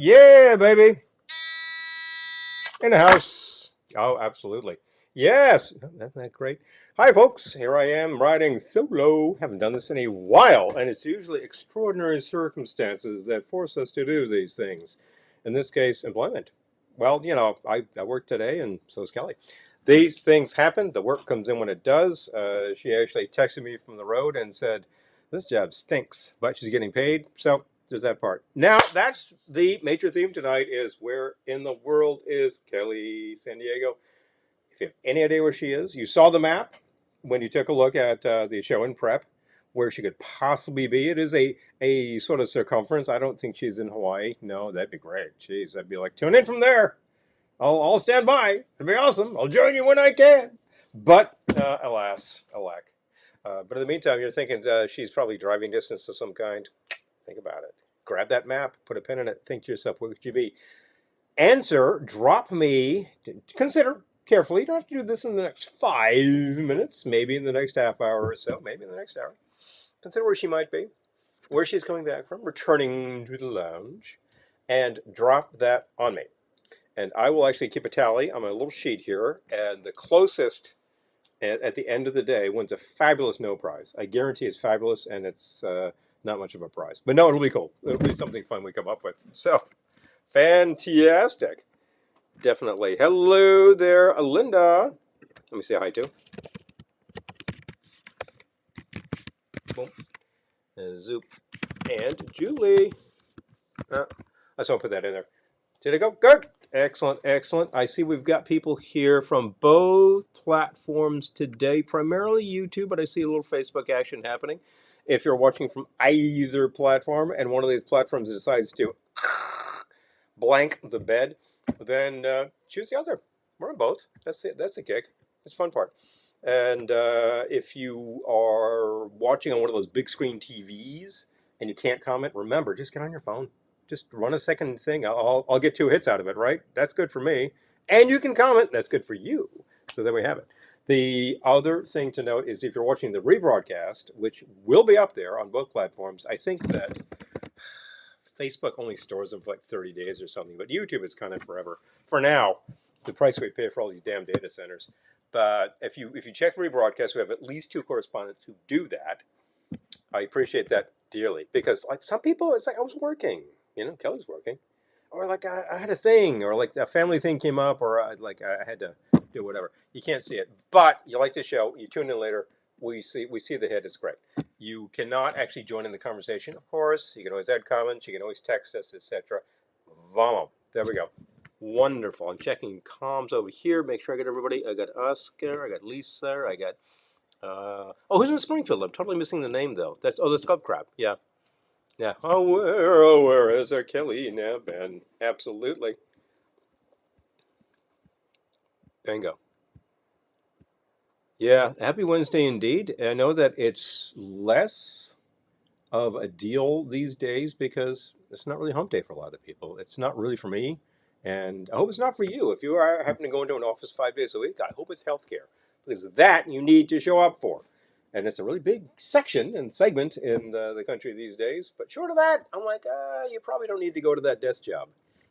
Yeah, baby. In the house. Oh, absolutely. Yes. Isn't that great? Hi, folks. Here I am riding solo. Haven't done this in a while, and it's usually extraordinary circumstances that force us to do these things. In this case, employment. Well, I work today, and so is Kelly. These things happen. The work comes in when it does. She actually texted me from the road and said, "This job stinks," but she's getting paid. So there's that part. Now, that's the major theme tonight is where in the world is Kelly San Diego? If you have any idea where she is, you saw the map when you took a look at the show in prep, where she could possibly be. It is a sort of circumference. I don't think she's in Hawaii. No, that'd be great. Jeez, that'd be like, tune in from there. I'll stand by. It'd be awesome. I'll join you when I can. But alas, alack. But in the meantime, you're thinking she's probably driving distance of some kind. Think about it. Grab that map, put a pin in it, think to yourself, where could you be? Answer, drop me, consider carefully. You don't have to do this in the next 5 minutes, maybe in the next half hour or so, maybe in the next hour. Consider where she might be, where she's coming back from, returning to the lounge, and drop that on me. And I will actually keep a tally on my little sheet here, and the closest at the end of the day wins a fabulous no prize. I guarantee it's fabulous, and it's not much of a prize. But no, it'll be cool. It'll be something fun we come up with. So, fantastic. Definitely. Hello there, Linda. Let me say hi too. Boom. And Zoop. And Julie. I just want to put that in there. Did it go? Good. Excellent, excellent. I see we've got people here from both platforms today, primarily YouTube, but I see a little Facebook action happening. If you're watching from either platform and one of these platforms decides to blank the bed, then choose the other. We're on both. That's it. That's the kick. It's the fun part. And if you are watching on one of those big screen TVs and you can't comment, remember, just get on your phone. Just run a second thing. I'll get 2 hits out of it, right? That's good for me. And you can comment. That's good for you. So there we have it. The other thing to note is if you're watching the rebroadcast, which will be up there on both platforms, I think that Facebook only stores them for like 30 days or something, but YouTube is kind of forever. For now, the price we pay for all these damn data centers. But if you check rebroadcast, we have at least 2 correspondents who do that. I appreciate that dearly because like some people, it's like I was working. Kelly's working, or like I had a thing, or like a family thing came up, or I had to do whatever. You can't see it, but you like the show. You tune in later. We see the hit. It's great. You cannot actually join in the conversation, of course. You can always add comments. You can always text us, etc. Vamos. There we go. Wonderful. I'm checking comms over here. Make sure I got everybody. I got Oscar. I got Lisa. I got. Who's in Springfield? I'm totally missing the name though. That's Scub Crab. Yeah. Yeah. Where is our Kelly now, Ben? Absolutely. Bingo. Yeah. Happy Wednesday indeed. I know that it's less of a deal these days because it's not really hump day for a lot of people. It's not really for me. And I hope it's not for you. If you are happen to go into an office 5 days a week, I hope it's healthcare because that you need to show up for. And it's a really big section and segment in the country these days. But short of that, I'm like, you probably don't need to go to that desk job.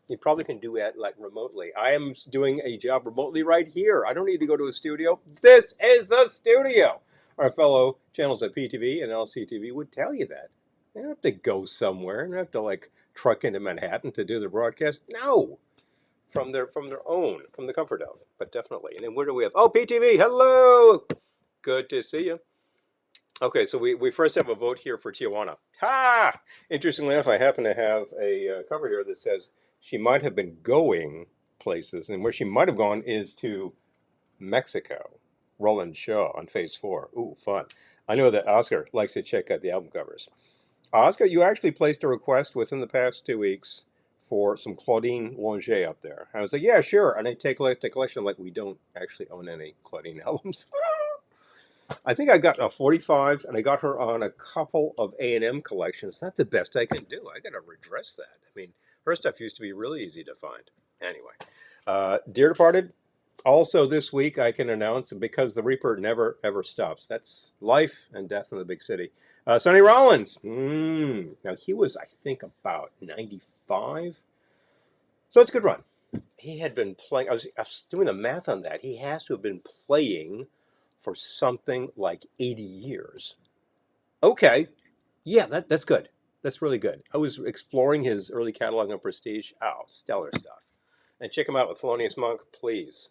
You probably can do it like remotely. I am doing a job remotely right here. I don't need to go to a studio. This is the studio. Our fellow channels at PTV and LCTV would tell you that. They don't have to go somewhere. They don't have to like truck into Manhattan to do their broadcast. No. From their own, from the comfort of. But definitely. And then where do we have? Oh, PTV. Hello. Good to see you. Okay, so we first have a vote here for Tijuana. Ha! Interestingly enough, I happen to have a cover here that says she might have been going places, and where she might have gone is to Mexico. Roland Shaw on Phase 4. Ooh, fun. I know that Oscar likes to check out the album covers. Oscar, you actually placed a request within the past 2 weeks for some Claudine Longer up there. I was like, yeah, sure. And I take a look at the collection like we don't actually own any Claudine albums. I think I got a 45, and I got her on a couple of A&M collections. That's the best I can do. I got to redress that. I mean, her stuff used to be really easy to find. Anyway, Dear Departed, also this week I can announce, because the Reaper never, ever stops. That's life and death in the big city. Sonny Rollins. Now, he was, I think, about 95. So it's a good run. He had been playing. I was doing the math on that. He has to have been playing for something like 80 years. Okay, yeah, that's good. That's really good. I was exploring his early catalog on Prestige. Oh, stellar stuff. And check him out with Thelonious Monk, please.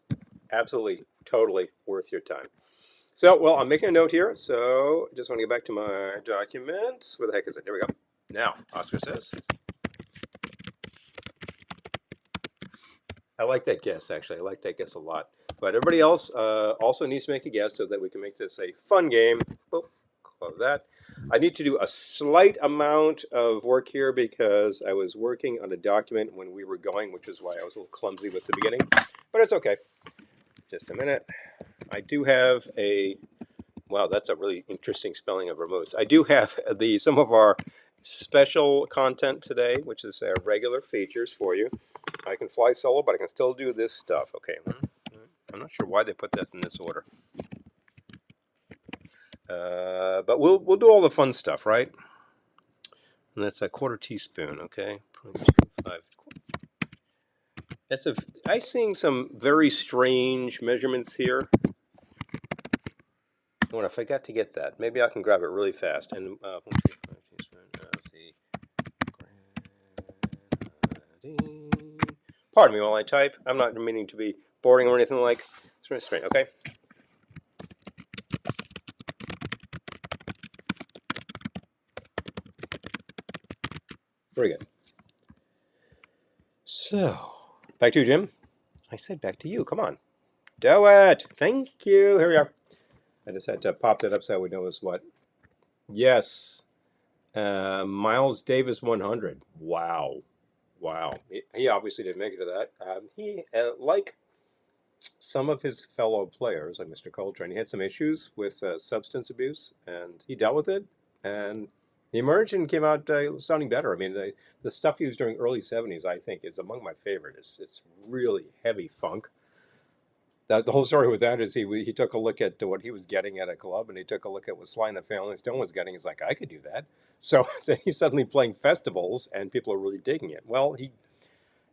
Absolutely, totally worth your time. So, well, I'm making a note here. So, I just want to get back to my documents. Where the heck is it? Here we go. Now, Oscar says, I like that guess, actually. I like that guess a lot. But everybody else also needs to make a guess so that we can make this a fun game. Oh, close that. I need to do a slight amount of work here because I was working on a document when we were going, which is why I was a little clumsy with the beginning. But it's okay. Just a minute. I do have a, wow, that's a really interesting spelling of vermouth. I do have some of our special content today, which is our regular features for you. I can fly solo, but I can still do this stuff. Okay, I'm not sure why they put that in this order. But we'll do all the fun stuff, right? And that's a quarter teaspoon, okay? 0.25. I'm seeing some very strange measurements here. What if I got to get that? Maybe I can grab it really fast. And 0.25 teaspoon of the pardon me while I type. I'm not meaning to be boring or anything like. Straight, okay? Very good. So, back to you, Jim. I said back to you. Come on. Do it. Thank you. Here we are. I just had to pop that up so we know it's what. Yes. Miles Davis 100. Wow. Wow. He obviously didn't make it to that. He, like some of his fellow players, like Mr. Coltrane, he had some issues with substance abuse, and he dealt with it. And he emerged and came out sounding better. I mean, the stuff he was doing early 70s, I think, is among my favorite. It's really heavy funk. The whole story with that is he took a look at what he was getting at a club, and he took a look at what Sly and the Family Stone was getting. He's like, I could do that. So then he's suddenly playing festivals, and people are really digging it. Well, he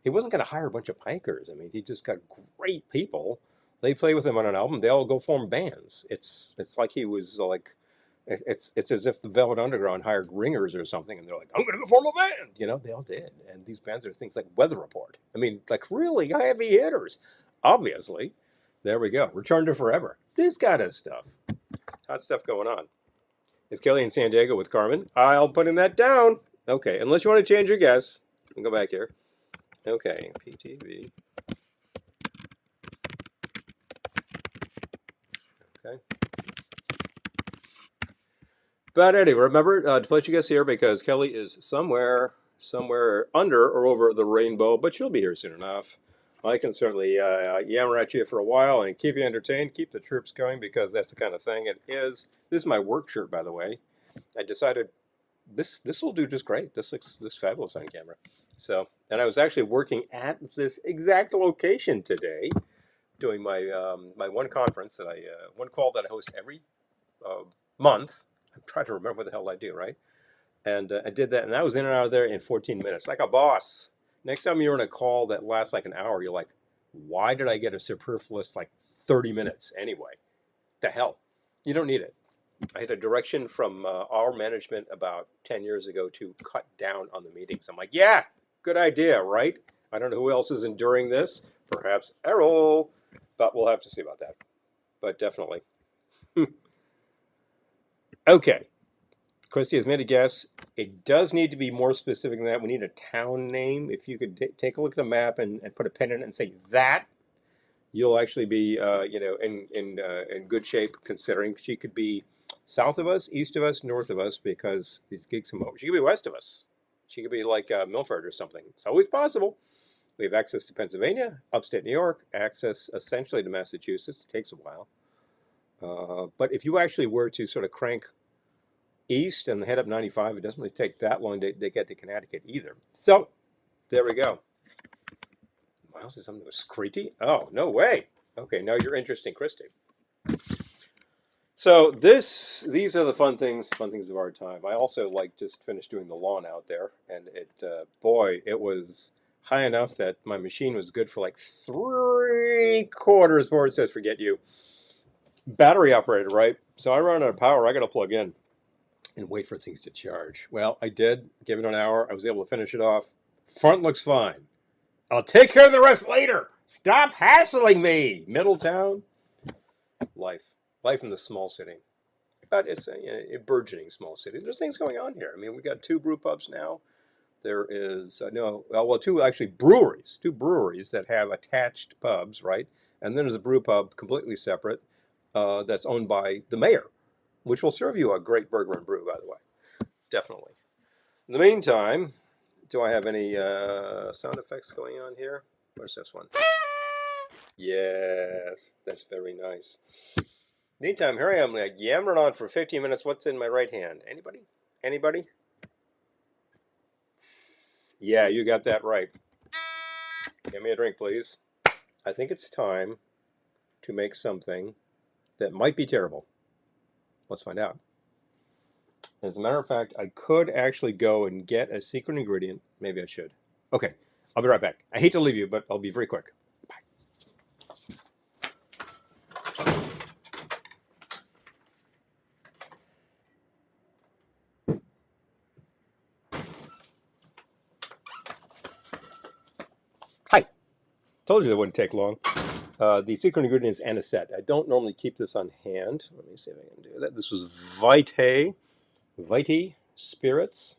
wasn't going to hire a bunch of pikers. I mean, he just got great people. They play with him on an album. They all go form bands. It's like he was like, it's as if the Velvet Underground hired ringers or something, and they're like, I'm going to go form a band. You know, they all did. And these bands are things like Weather Report. I mean, like really heavy hitters, obviously. There we go. Return to Forever. This kind of stuff. Hot stuff going on. Is Kelly in San Diego with Carmen? I'll put in that down. Okay, unless you want to change your guess. I'll go back here. Okay, PTV. Okay. But anyway, remember to put your guess here because Kelly is somewhere under or over the rainbow, but she'll be here soon enough. I can certainly yammer at you for a while and keep you entertained, keep the troops going because that's the kind of thing it is. This is my work shirt, by the way. I decided this will do just great. This looks fabulous on camera. So, and I was actually working at this exact location today, doing my my one conference that one call that I host every month. I'm trying to remember what the hell I do, right? And I did that, and I was in and out of there in 14 minutes, like a boss. Next time you're in a call that lasts like an hour, you're like, why did I get a superfluous like 30 minutes anyway? The hell? You don't need it. I had a direction from our management about 10 years ago to cut down on the meetings. I'm like, yeah, good idea, right? I don't know who else is enduring this. Perhaps Errol, but we'll have to see about that. But definitely. Okay. Christy has made a guess. It does need to be more specific than that. We need a town name. If you could take a look at the map and put a pin in it and say that, you'll actually be, in good shape. Considering she could be south of us, east of us, north of us, because these gigs come over. She could be west of us. She could be like Milford or something. It's always possible. We have access to Pennsylvania, upstate New York, access essentially to Massachusetts. It takes a while. But if you actually were to sort of crank east and head up 95, it doesn't really take that long to get to Connecticut either. So there we go. Miles is something was Crete? Oh, no way. Okay, now you're interesting, Christy. So these are the fun things of our time. I also just finished doing the lawn out there, and boy, it was high enough that my machine was good for like 3/4 before it says forget you. Battery operated, right? So I run out of power. I got to plug in and wait for things to charge. Well, I did. Give it an hour. I was able to finish it off. Front looks fine. I'll take care of the rest later. Stop hassling me. Middletown. Life in the small city. But it's a burgeoning small city. There's things going on here. I mean, we've got 2 brew pubs now. There is, two actually breweries. 2 breweries that have attached pubs, right? And then there's a brew pub completely separate that's owned by the mayor, which will serve you a great burger and brew, by the way. Definitely. In the meantime, do I have any sound effects going on here? Where's this one? Yes, that's very nice. Meantime, here I am, like yammering on for 15 minutes. What's in my right hand? Anybody? Anybody? Yeah, you got that right. Give me a drink, please. I think it's time to make something that might be terrible. Let's find out. As a matter of fact, I could actually go and get a secret ingredient. Maybe I should. Okay, I'll be right back. I hate to leave you, but I'll be very quick. Bye. Hi. Told you that wouldn't take long. The secret ingredient is anisette. I don't normally keep this on hand. Let me see if I can do that. This was Vitae Spirits.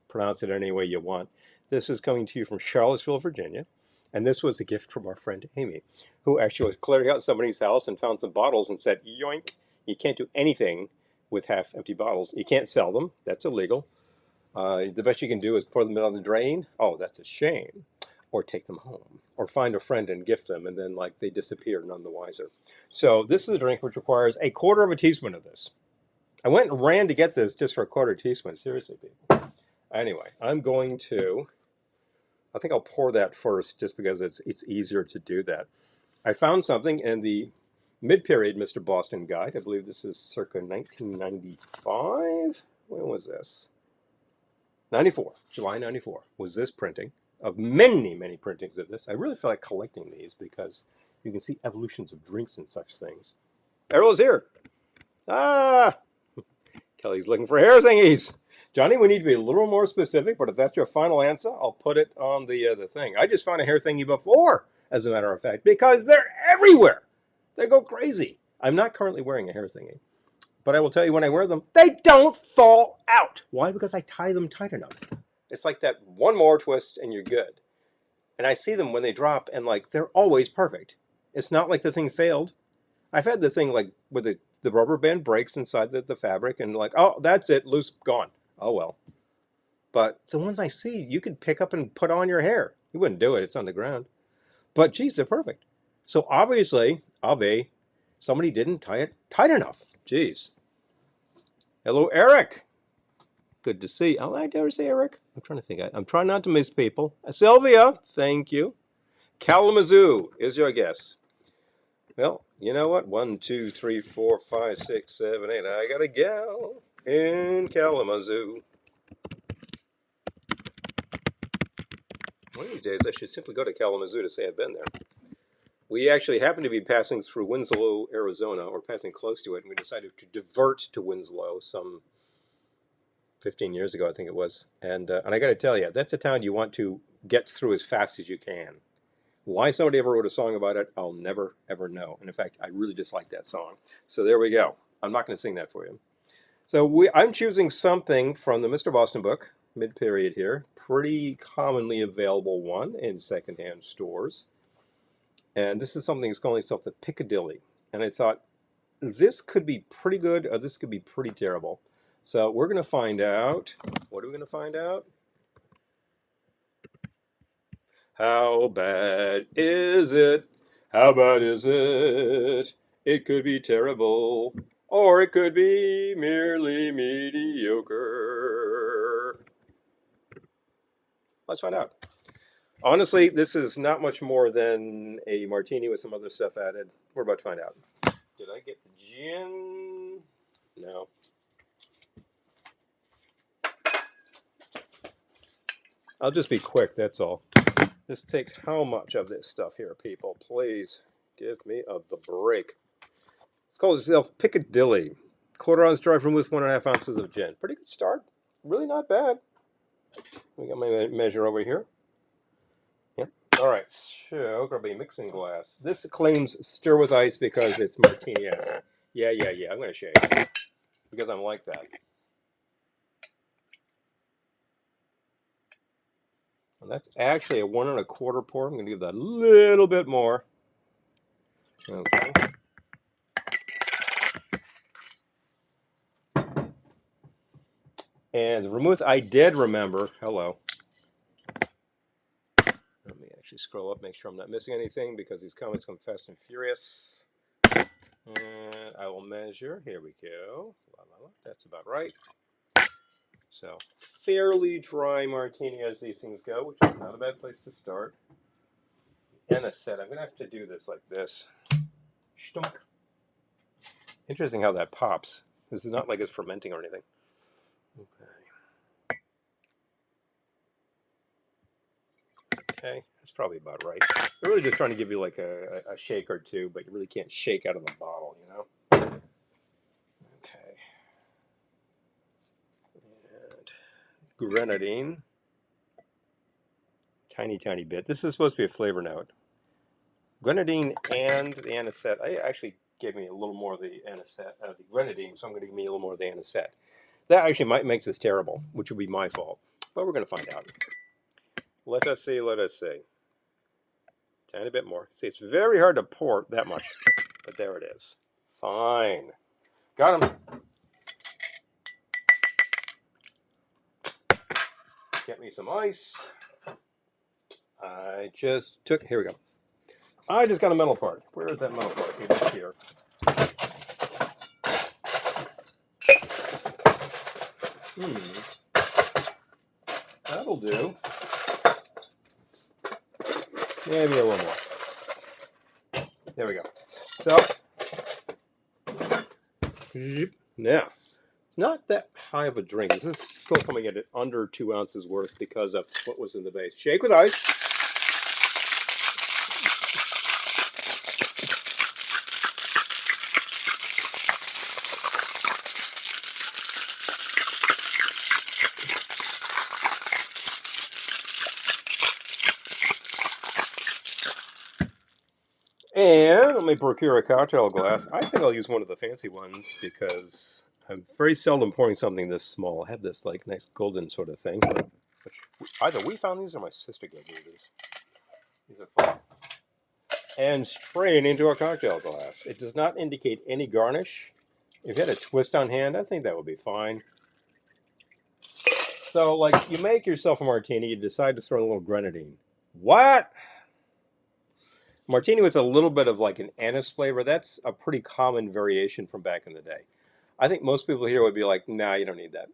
Pronounce it any way you want. This is coming to you from Charlottesville, Virginia. And this was a gift from our friend Amy, who actually was clearing out somebody's house and found some bottles and said, yoink, you can't do anything with half-empty bottles. You can't sell them. That's illegal. The best you can do is pour them down the drain. Oh, that's a shame. Or take them home. Or find a friend and gift them, and then like they disappear, none the wiser. So this is a drink which requires 1/4 teaspoon of this. I went and ran to get this just for 1/4 teaspoon. Seriously, people. Anyway, I'm going to... I think I'll pour that first just because it's easier to do that. I found something in the mid-period Mr. Boston Guide. I believe this is circa 1995. When was this? 94. July 94 was this printing of many, many printings of this. I really feel like collecting these because you can see evolutions of drinks and such things. Errol's here. Ah! Kelly's looking for hair thingies. Johnny, we need to be a little more specific, but if that's your final answer, I'll put it on the thing. I just found a hair thingy before, as a matter of fact, because they're everywhere. They go crazy. I'm not currently wearing a hair thingy, but I will tell you when I wear them, they don't fall out. Why? Because I tie them tight enough. It's like that one more twist and you're good. And I see them when they drop and like they're always perfect. It's not like the thing failed. I've had the thing like with the rubber band breaks inside the fabric and like, oh, that's it, loose, gone. Oh, well. But the ones I see, you could pick up and put on your hair. You wouldn't do it. It's on the ground. But, geez, they're perfect. So, obviously, somebody didn't tie it tight enough. Geez. Hello, Eric. Good to see. Oh, I dare say Eric. I'm trying to think. I'm trying not to miss people. Sylvia, thank you. Kalamazoo is your guess. Well, you know what? 1, 2, 3, 4, 5, 6, 7, 8. I got a gal in Kalamazoo. One of these days, I should simply go to Kalamazoo to say I've been there. We actually happened to be passing through Winslow, Arizona, or passing close to it, and we decided to divert to Winslow some 15 years ago, I think it was. And I got to tell you, that's a town you want to get through as fast as you can. Why somebody ever wrote a song about it, I'll never, ever know. And in fact, I really dislike that song. So there we go. I'm not going to sing that for you. So I'm choosing something from the Mr. Boston book, mid-period here. Pretty commonly available one in secondhand stores. And this is something that's calling itself the Piccadilly. And I thought, this could be pretty good or this could be pretty terrible. So we're going to find out. What are we going to find out? How bad is it? How bad is it? It could be terrible, or it could be merely mediocre. Let's find out. Honestly, this is not much more than a martini with some other stuff added. We're about to find out. Did I get the gin? No. I'll just be quick, that's all. This takes how much of this stuff here, people? Please give me the break. It's called itself Piccadilly. Quarter ounce dry vermouth, 1.5 ounces of gin. Pretty good start. Really not bad. We got my measure over here. Yep. All right. So, grab a mixing glass. This claims stir with ice because it's martini-esque. Yeah. I'm going to shake because I'm like that. And that's actually a 1 1/4 pour. I'm going to give that a little bit more. Okay. And the vermouth, I did remember. Hello. Let me actually scroll up, make sure I'm not missing anything because these comments come fast and furious. And I will measure. Here we go. That's about right. So, fairly dry martini as these things go, which is not a bad place to start. Anisette. I'm going to have to do this like this. Stunk. Interesting how that pops. This is not like it's fermenting or anything. Okay, that's probably about right. They're really just trying to give you like a shake or two, but you really can't shake out of the bottle, you know? Okay. And grenadine. Tiny bit. This is supposed to be a flavor note. Grenadine and the anisette. I actually gave me a little more of the anisette, the grenadine, so I'm going to give me a little more of the anisette. That actually might make this terrible, which would be my fault, but we're going to find out. Let us see. Tiny bit more. See, it's very hard to pour that much, but there it is. Fine. Got him. Get me some ice. I just took, here we go. I just got a metal part. Where is that metal part? It is here. That'll do. Maybe a little more. There we go. So, now, not that high of a drink. This is still coming in at under 2 ounces worth because of what was in the base. Shake with ice. And let me procure a cocktail glass. I think I'll use one of the fancy ones because I'm very seldom pouring something this small. I have this like nice golden sort of thing, which either we found these or my sister gave me these. These are fun. And spraying into a cocktail glass. It does not indicate any garnish. If you had a twist on hand, I think that would be fine. So, like, you make yourself a martini, you decide to throw in a little grenadine. What? Martini with a little bit of like an anise flavor, that's a pretty common variation from back in the day. I think most people here would be like, nah, you don't need that.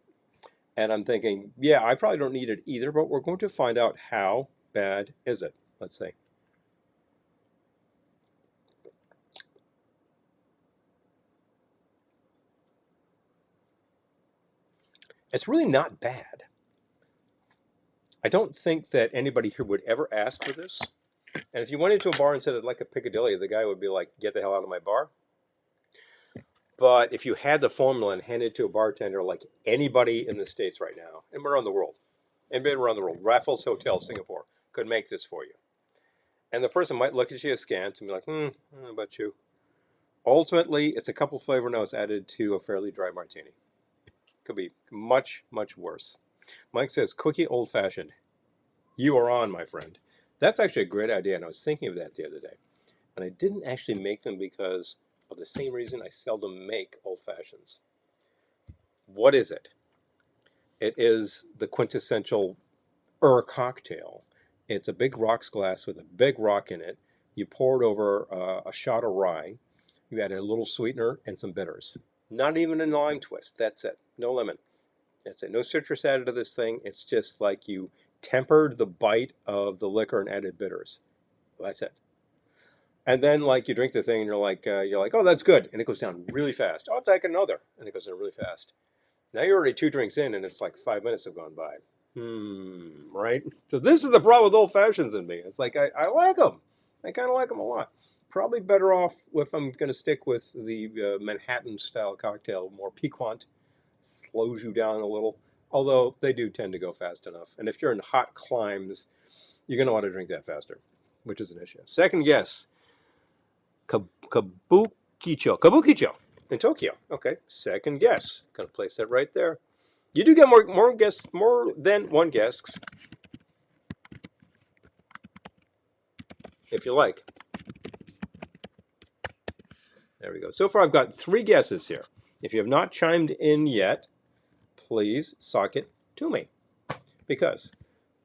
And I'm thinking, yeah, I probably don't need it either, but we're going to find out how bad is it. Let's see. It's really not bad. I don't think that anybody here would ever ask for this. And if you went into a bar and said, I'd like a Piccadilly, the guy would be like, get the hell out of my bar. But if you had the formula and handed it to a bartender like anybody in the States right now, and around the world, Raffles Hotel, Singapore, could make this for you. And the person might look at you askance and be like, I don't know about you. Ultimately, it's a couple flavor notes added to a fairly dry martini. Could be much, much worse. Mike says, cookie old-fashioned. You are on, my friend. That's actually a great idea, and I was thinking of that the other day. And I didn't actually make them because of the same reason I seldom make old-fashions. What is it? It is the quintessential cocktail. It's a big rocks glass with a big rock in it. You pour it over a shot of rye. You add a little sweetener and some bitters. Not even a lime twist. That's it. No lemon. That's it. No citrus added to this thing. It's just like you tempered the bite of the liquor and added bitters. Well, that's it. And then, like, you drink the thing and you're like, oh, that's good. And it goes down really fast. Oh, I'll take another. And it goes down really fast. Now you're already 2 drinks in and it's like 5 minutes have gone by. Right? So this is the problem with old fashions in me. It's like I like them. I kind of like them a lot. Probably better off if I'm going to stick with the Manhattan style cocktail, more piquant, slows you down a little. Although they do tend to go fast enough. And if you're in hot climes, you're going to want to drink that faster, which is an issue. Second guess, Kabukicho. Kabukicho in Tokyo. Okay, second guess. Going to place that right there. You do get more guests, more than one guess, if you like. There we go. So far, I've got 3 guesses here. If you have not chimed in yet, please sock it to me. Because,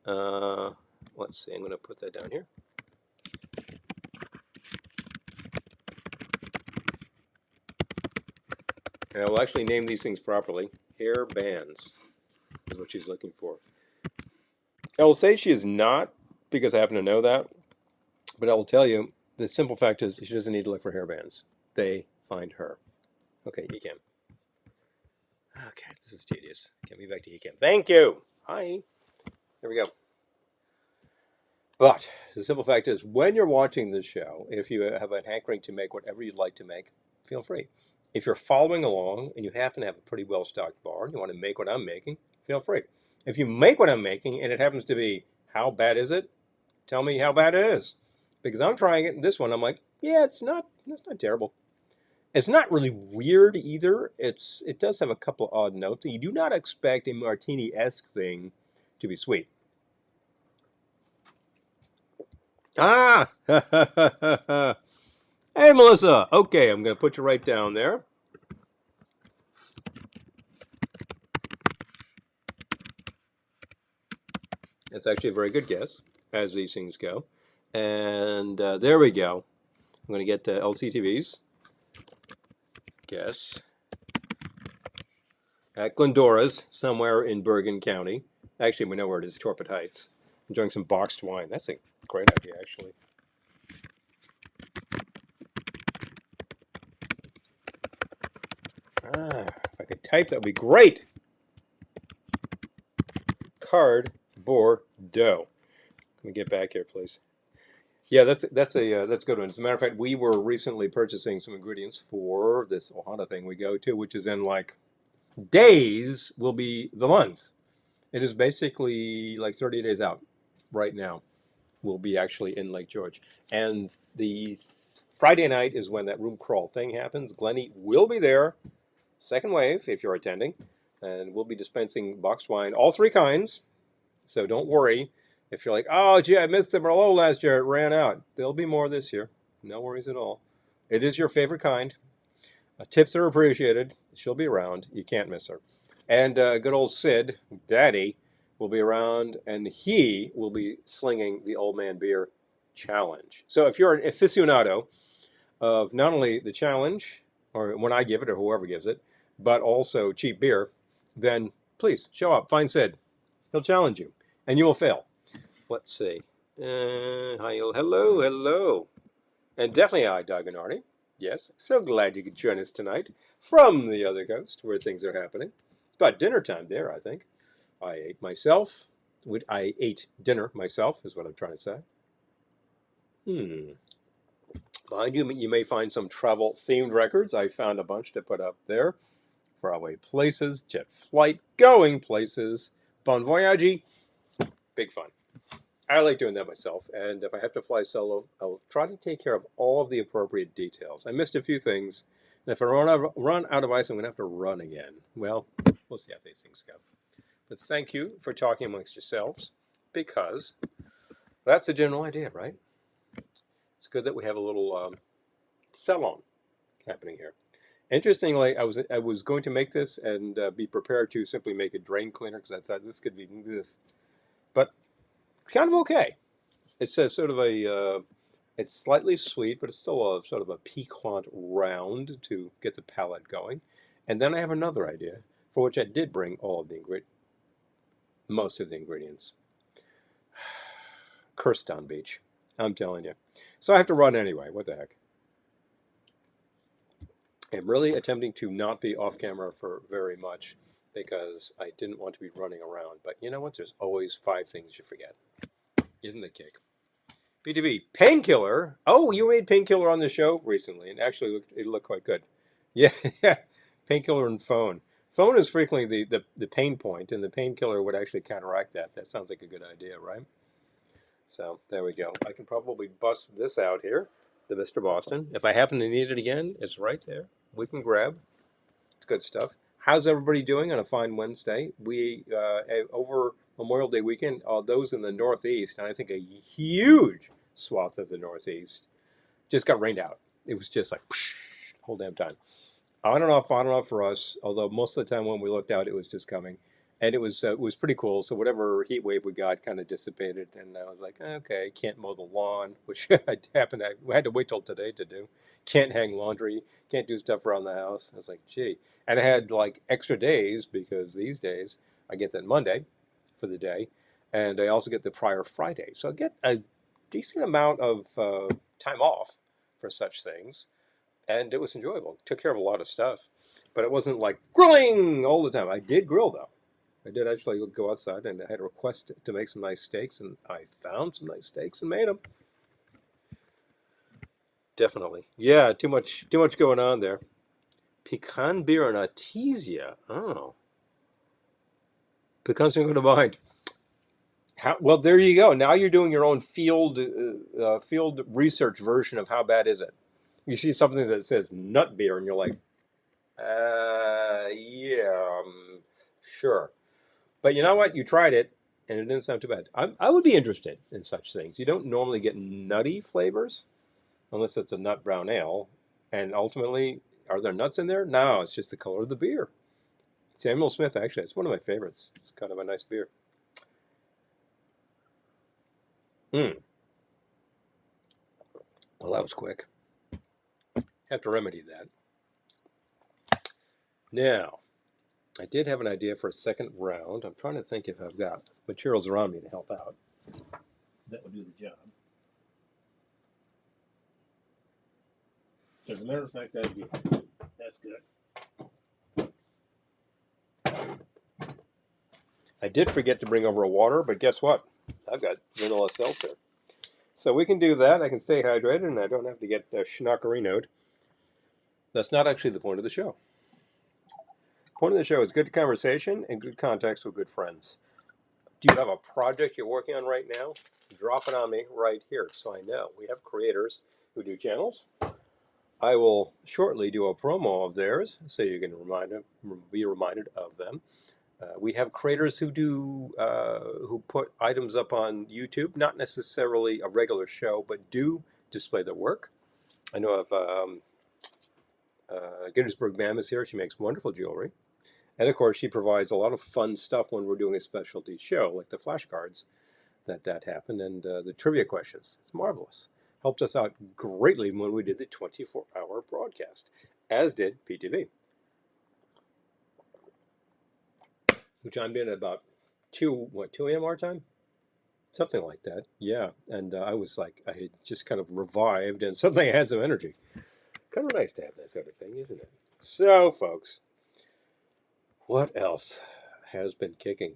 let's see, I'm going to put that down here. And I will actually name these things properly. Hair bands is what she's looking for. I will say she is not, because I happen to know that. But I will tell you, the simple fact is she doesn't need to look for hair bands. They find her. Okay, Ekim. Okay, this is tedious. Get me back to Ekim. Thank you. Hi. There we go. But the simple fact is, when you're watching this show, if you have a hankering to make whatever you'd like to make, feel free. If you're following along and you happen to have a pretty well-stocked bar and you want to make what I'm making, feel free. If you make what I'm making and it happens to be, how bad is it? Tell me how bad it is. Because I'm trying it, and this one I'm like, yeah, it's not terrible. It's not really weird either. It does have a couple of odd notes. You do not expect a martini-esque thing to be sweet. Ah! Hey, Melissa. Okay, I'm going to put you right down there. That's actually a very good guess, as these things go. And there we go. I'm going to get LCTVs. Guess. At Glendora's, somewhere in Bergen County. Actually, we know where it is, Torpid Heights. Enjoying some boxed wine. That's a great idea, actually. If I could type, that would be great. Card Bordeaux. Let me get back here, please. Yeah, that's a good one. As a matter of fact, we were recently purchasing some ingredients for this Ohana thing we go to, which is in like days will be the month. It is basically like 30 days out right now. We'll be actually in Lake George. And the Friday night is when that room crawl thing happens. Glennie will be there, second wave, if you're attending. And we'll be dispensing boxed wine, all 3 kinds. So don't worry. If you're like, oh, gee, I missed the Merlot last year, it ran out. There'll be more this year. No worries at all. It is your favorite kind. Tips are appreciated. She'll be around. You can't miss her. And good old Sid, Daddy, will be around, and he will be slinging the Old Man Beer Challenge. So if you're an aficionado of not only the challenge, or when I give it, or whoever gives it, but also cheap beer, then please show up. Find Sid. He'll challenge you, and you will fail. Let's see. Hi, hello. And definitely hi, Daganardi. Yes, so glad you could join us tonight from the other coast where things are happening. It's about dinner time there, I think. I ate dinner myself, is what I'm trying to say. Behind you, you may find some travel-themed records. I found a bunch to put up there. Faraway places, jet flight, going places, bon voyage. Big fun. I like doing that myself, and if I have to fly solo, I'll try to take care of all of the appropriate details. I missed a few things, and if I run out of ice, I'm going to have to run again. Well, we'll see how these things go. But thank you for talking amongst yourselves, because that's the general idea, right? It's good that we have a little salon happening here. Interestingly, I was going to make this and be prepared to simply make a drain cleaner, because I thought this could be, but kind of okay. It's a sort of a, it's slightly sweet, but it's still a sort of a piquant round to get the palate going. And then I have another idea, for which I did bring all of the most of the ingredients. Kirstown Beach, I'm telling you. So I have to run anyway. What the heck? I'm really attempting to not be off camera for very much. because I didn't want to be running around. But you know what? There's always 5 things you forget. Isn't the kick? BTV, Painkiller. Oh, you made Painkiller on the show recently, and actually it looked quite good. Yeah, yeah. Painkiller and phone. Phone is frequently the pain point, and the painkiller would actually counteract that. That sounds like a good idea, right? So there we go. I can probably bust this out here, the Mr. Boston. If I happen to need it again, it's right there. We can grab. It's good stuff. How's everybody doing on a fine Wednesday? We over Memorial Day weekend, those in the Northeast, and I think a huge swath of the Northeast, just got rained out. It was just like psh, whole damn time. On and off for us. Although most of the time when we looked out, it was just coming, and it was pretty cool. So whatever heat wave we got kind of dissipated, and I was like, okay, can't mow the lawn, which happened. I had to wait till today to do. Can't hang laundry. Can't do stuff around the house. I was like, gee, and I had like extra days because these days I get that Monday for the day, and I also get the prior Friday, so I get a decent amount of time off for such things, and it was enjoyable. Took care of a lot of stuff, but it wasn't like grilling all the time. I did grill though. I did actually go outside, and I had a request to make some nice steaks, and I found some nice steaks and made them. Definitely, yeah. Too much going on there. Pecan beer and artesia. Oh, pecans are going to mind. How, well, there you go. Now you're doing your own field research version of how bad is it. You see something that says nut beer, and you're like, yeah, sure. But you know what? You tried it, and it didn't sound too bad. I would be interested in such things. You don't normally get nutty flavors unless it's a nut brown ale. And ultimately, are there nuts in there? No, it's just the color of the beer. Samuel Smith, actually, it's one of my favorites. It's kind of a nice beer. Hmm. Well, that was quick. Have to remedy that. Now, I did have an idea for a second round. I'm trying to think if I've got materials around me to help out. That would do the job. As a matter of fact, I do. That's good. I did forget to bring over a water, but guess what? I've got vanilla seltzer. So we can do that. I can stay hydrated, and I don't have to get schnockerinoed. That's not actually the point of the show. The point of the show is good conversation and good context with good friends. Do you have a project you're working on right now? Drop it on me right here so I know. We have creators who do channels. I will shortly do a promo of theirs so you can be reminded of them. We have creators who put items up on YouTube, not necessarily a regular show, but do display their work. I know of Gettysburg Bam is here. She makes wonderful jewelry. And of course, she provides a lot of fun stuff when we're doing a specialty show, like the flashcards that happened and the trivia questions. It's marvelous. Helped us out greatly when we did the 24-hour broadcast, as did PTV, who chimed in at about 2 a.m. our time? Something like that, yeah. And I was like, I had just kind of revived, and suddenly I had some energy. Kind of nice to have that sort of thing, isn't it? So, folks, what else has been kicking?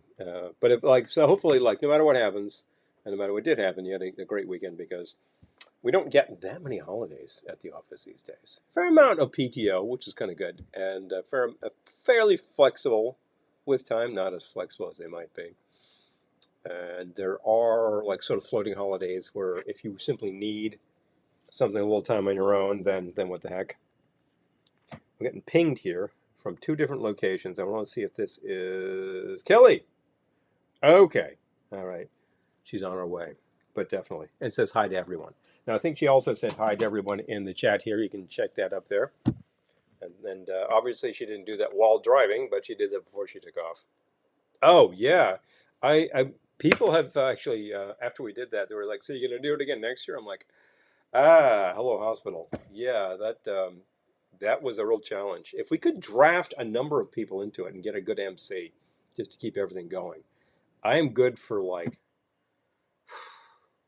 But so hopefully, like, no matter what happens, and no matter what did happen, you had a great weekend because we don't get that many holidays at the office these days. Fair amount of PTO, which is kind of good, and fairly flexible with time, not as flexible as they might be. And there are like sort of floating holidays where if you simply need something a little time on your own, then what the heck. I'm getting pinged here from 2 different locations. I want to see if this is Kelly. Okay. All right. She's on her way, but definitely. It says hi to everyone. Now, I think she also said hi to everyone in the chat here. You can check that up there. And obviously she didn't do that while driving, but she did that before she took off. Oh, yeah. People have actually, after we did that, they were like, so you're going to do it again next year? I'm like, hello, hospital. Yeah, that was a real challenge. If we could draft a number of people into it and get a good MC just to keep everything going, I am good for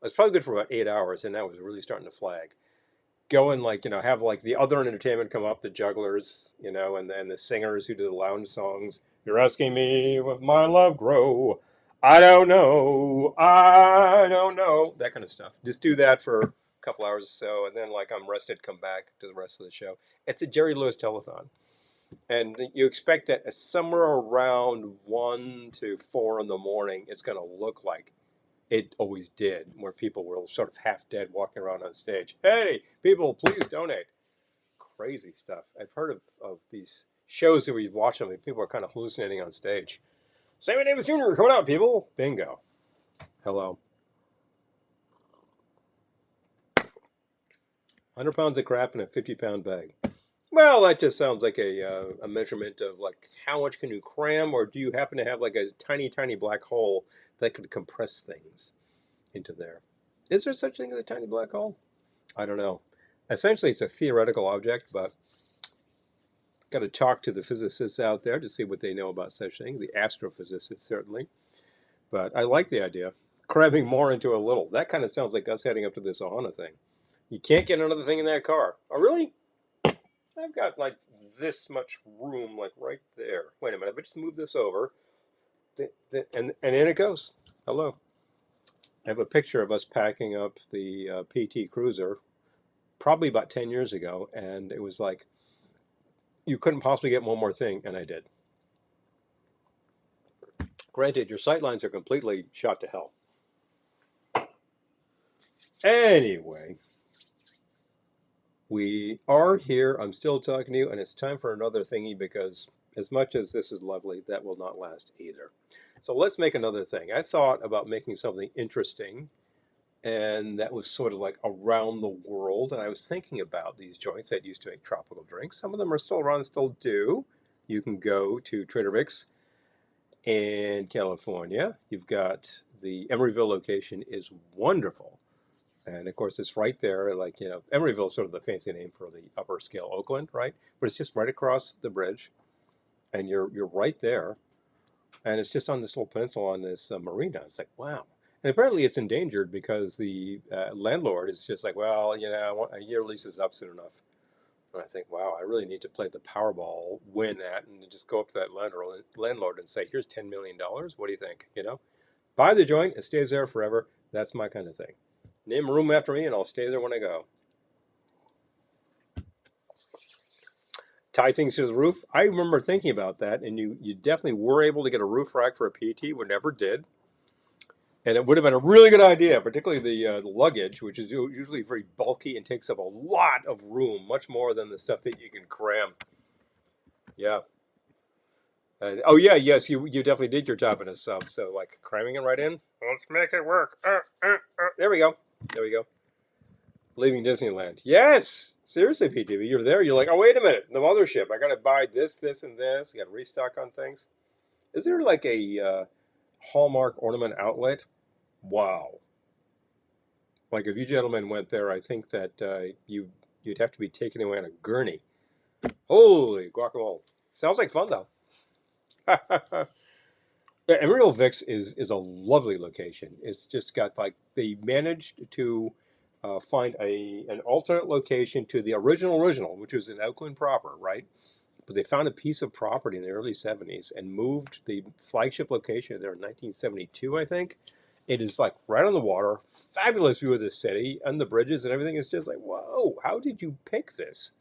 I was probably good for about 8 hours, and that was really starting to flag. go and like, have like the other entertainment come up, the jugglers, and then the singers who do the lounge songs. You're asking me if my love grow. I don't know. That kind of stuff. Just do that for a couple hours or so, and then like I'm rested, come back to the rest of the show. It's a Jerry Lewis telethon. And you expect that somewhere around 1 to 4 in the morning, it's going to look like it always did, where people were sort of half dead walking around on stage. Hey, people, please donate. Crazy stuff. I've heard of these shows that we've watched them, and people are kind of hallucinating on stage. Sammy Davis Jr., coming out, people. Bingo. Hello. 100 pounds of crap in a 50-pound bag. Well, that just sounds like a measurement of like how much can you cram, or do you happen to have like a tiny, tiny black hole that could compress things into there? Is there such thing as a tiny black hole? I don't know. Essentially, it's a theoretical object, but got to talk to the physicists out there to see what they know about such things. The astrophysicists, certainly. But I like the idea. Cramming more into a little. That kind of sounds like us heading up to this Ohana thing. You can't get another thing in that car. Oh, really? I've got like this much room, like right there. Wait a minute, if I just move this over, and in it goes. Hello. I have a picture of us packing up the PT Cruiser, probably about 10 years ago, and it was like, you couldn't possibly get one more thing, and I did. Granted, your sight lines are completely shot to hell. Anyway, we are here. I'm still talking to you, and it's time for another thingy because as much as this is lovely, that will not last either. So let's make another thing. I thought about making something interesting, and that was sort of like around the world. And I was thinking about these joints that used to make tropical drinks. Some of them are still around, still do. You can go to Trader Vic's in California. You've got the Emeryville location is wonderful. And of course, it's right there. Like, Emeryville is sort of the fancy name for the upper scale Oakland, right? But it's just right across the bridge, and you're right there. And it's just on this little peninsula on this marina. It's like, wow. And apparently it's endangered because the landlord is just like, well, a year lease is up soon enough. And I think, wow, I really need to play the Powerball, win that, and just go up to that landlord and say, here's $10 million. What do you think? Buy the joint. It stays there forever. That's my kind of thing. Name a room after me, and I'll stay there when I go. Tie things to the roof. I remember thinking about that, and you definitely were able to get a roof rack for a PT. We never did. And it would have been a really good idea, particularly the luggage, which is usually very bulky and takes up a lot of room, much more than the stuff that you can cram. Yeah. Oh, yeah, yes, you definitely did your job in a sub. So, like, cramming it right in. Let's make it work. There we go. There we go. Leaving Disneyland. Yes! Seriously, PTV, you're there. You're like, oh, wait a minute. The mothership. I got to buy this, this, and this. I got to restock on things. Is there like a Hallmark ornament outlet? Wow. Like if you gentlemen went there, I think that you'd have to be taken away on a gurney. Holy guacamole. Sounds like fun, though. Emerald Vix is a lovely location. It's just got like, they managed to find an alternate location to the original, which was in Oakland proper, right? But they found a piece of property in the early 70s and moved the flagship location there in 1972, I think. It is like right on the water, fabulous view of the city and the bridges and everything. It's just like, whoa, how did you pick this?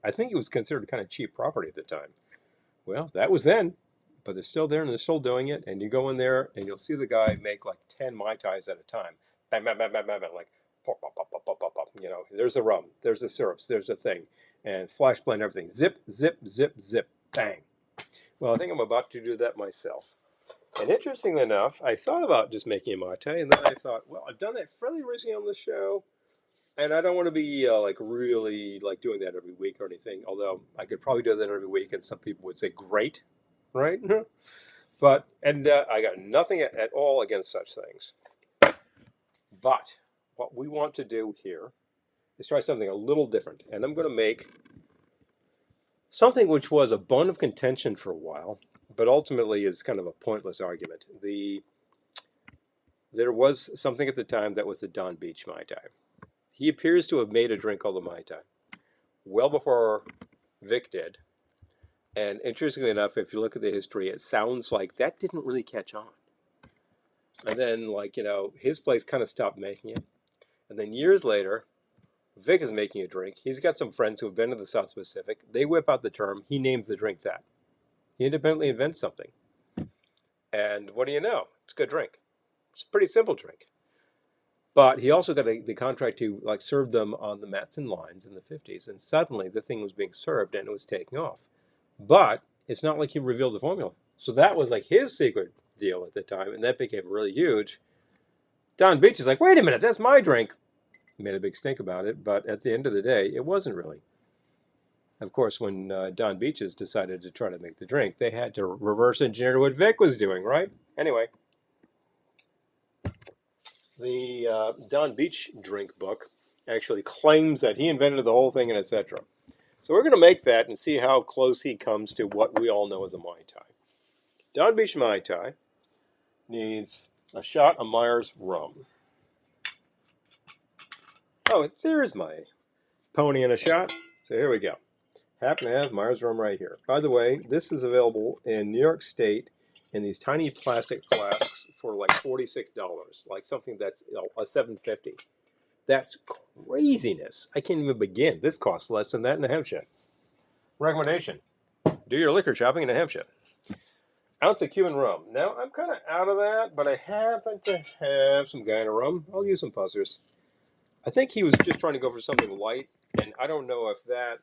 I think it was considered kind of cheap property at the time. Well, that was then, but they're still there and they're still doing it. And you go in there and you'll see the guy make like 10 Mai Tais at a time. Bam, bam, bam, bam, bam, bam, like pop, pop, pop, pop, pop, pop, pop. There's the rum, there's the syrups, there's the thing. And flash blend everything. Zip, zip, zip, zip, bang. Well, I think I'm about to do that myself. And interestingly enough, I thought about just making a Mai Tai, and then I thought, well, I've done that fairly recently on the show, and I don't want to be like really like doing that every week or anything. Although I could probably do that every week, and some people would say, great, right? But I got nothing at all against such things. But what we want to do here is try something a little different, and I'm going to make something which was a bone of contention for a while, but ultimately is kind of a pointless argument. There was something at the time that was the Don Beach Mai Tai. He appears to have made a drink called the Mai Tai well before Vic did. And interestingly enough, if you look at the history, it sounds like that didn't really catch on. And then, like, you know, his place kind of stopped making it. And then years later, Vic is making a drink. He's got some friends who have been to the South Pacific. They whip out the term. He names the drink that. He independently invents something. And what do you know? It's a good drink. It's a pretty simple drink. But he also got the contract to like serve them on the Matson lines in the 50s. And suddenly the thing was being served and it was taking off. But it's not like he revealed the formula. So that was like his secret deal at the time. And that became really huge. Don Beach is like, wait a minute, that's my drink. He made a big stink about it. But at the end of the day, it wasn't really. Of course, when Don Beaches decided to try to make the drink, they had to reverse engineer what Vic was doing, right? Anyway, the Don Beach drink book actually claims that he invented the whole thing and etc. So we're going to make that and see how close he comes to what we all know as a Mai Tai. Don Beach Mai Tai needs a shot of Myers rum. Oh, there's my pony in a shot. So here we go. Happen to have Myers rum right here. By the way, this is available in New York State in these tiny plastic flasks for like $46, like something that's a $7.50. That's craziness. I can't even begin. This costs less than that in New Hampshire. Recommendation: do your liquor shopping in New Hampshire. Ounce of Cuban rum. Now I'm kind of out of that, but I happen to have some Guyana rum. I'll use some Puzzers. I think he was just trying to go for something light, and I don't know if that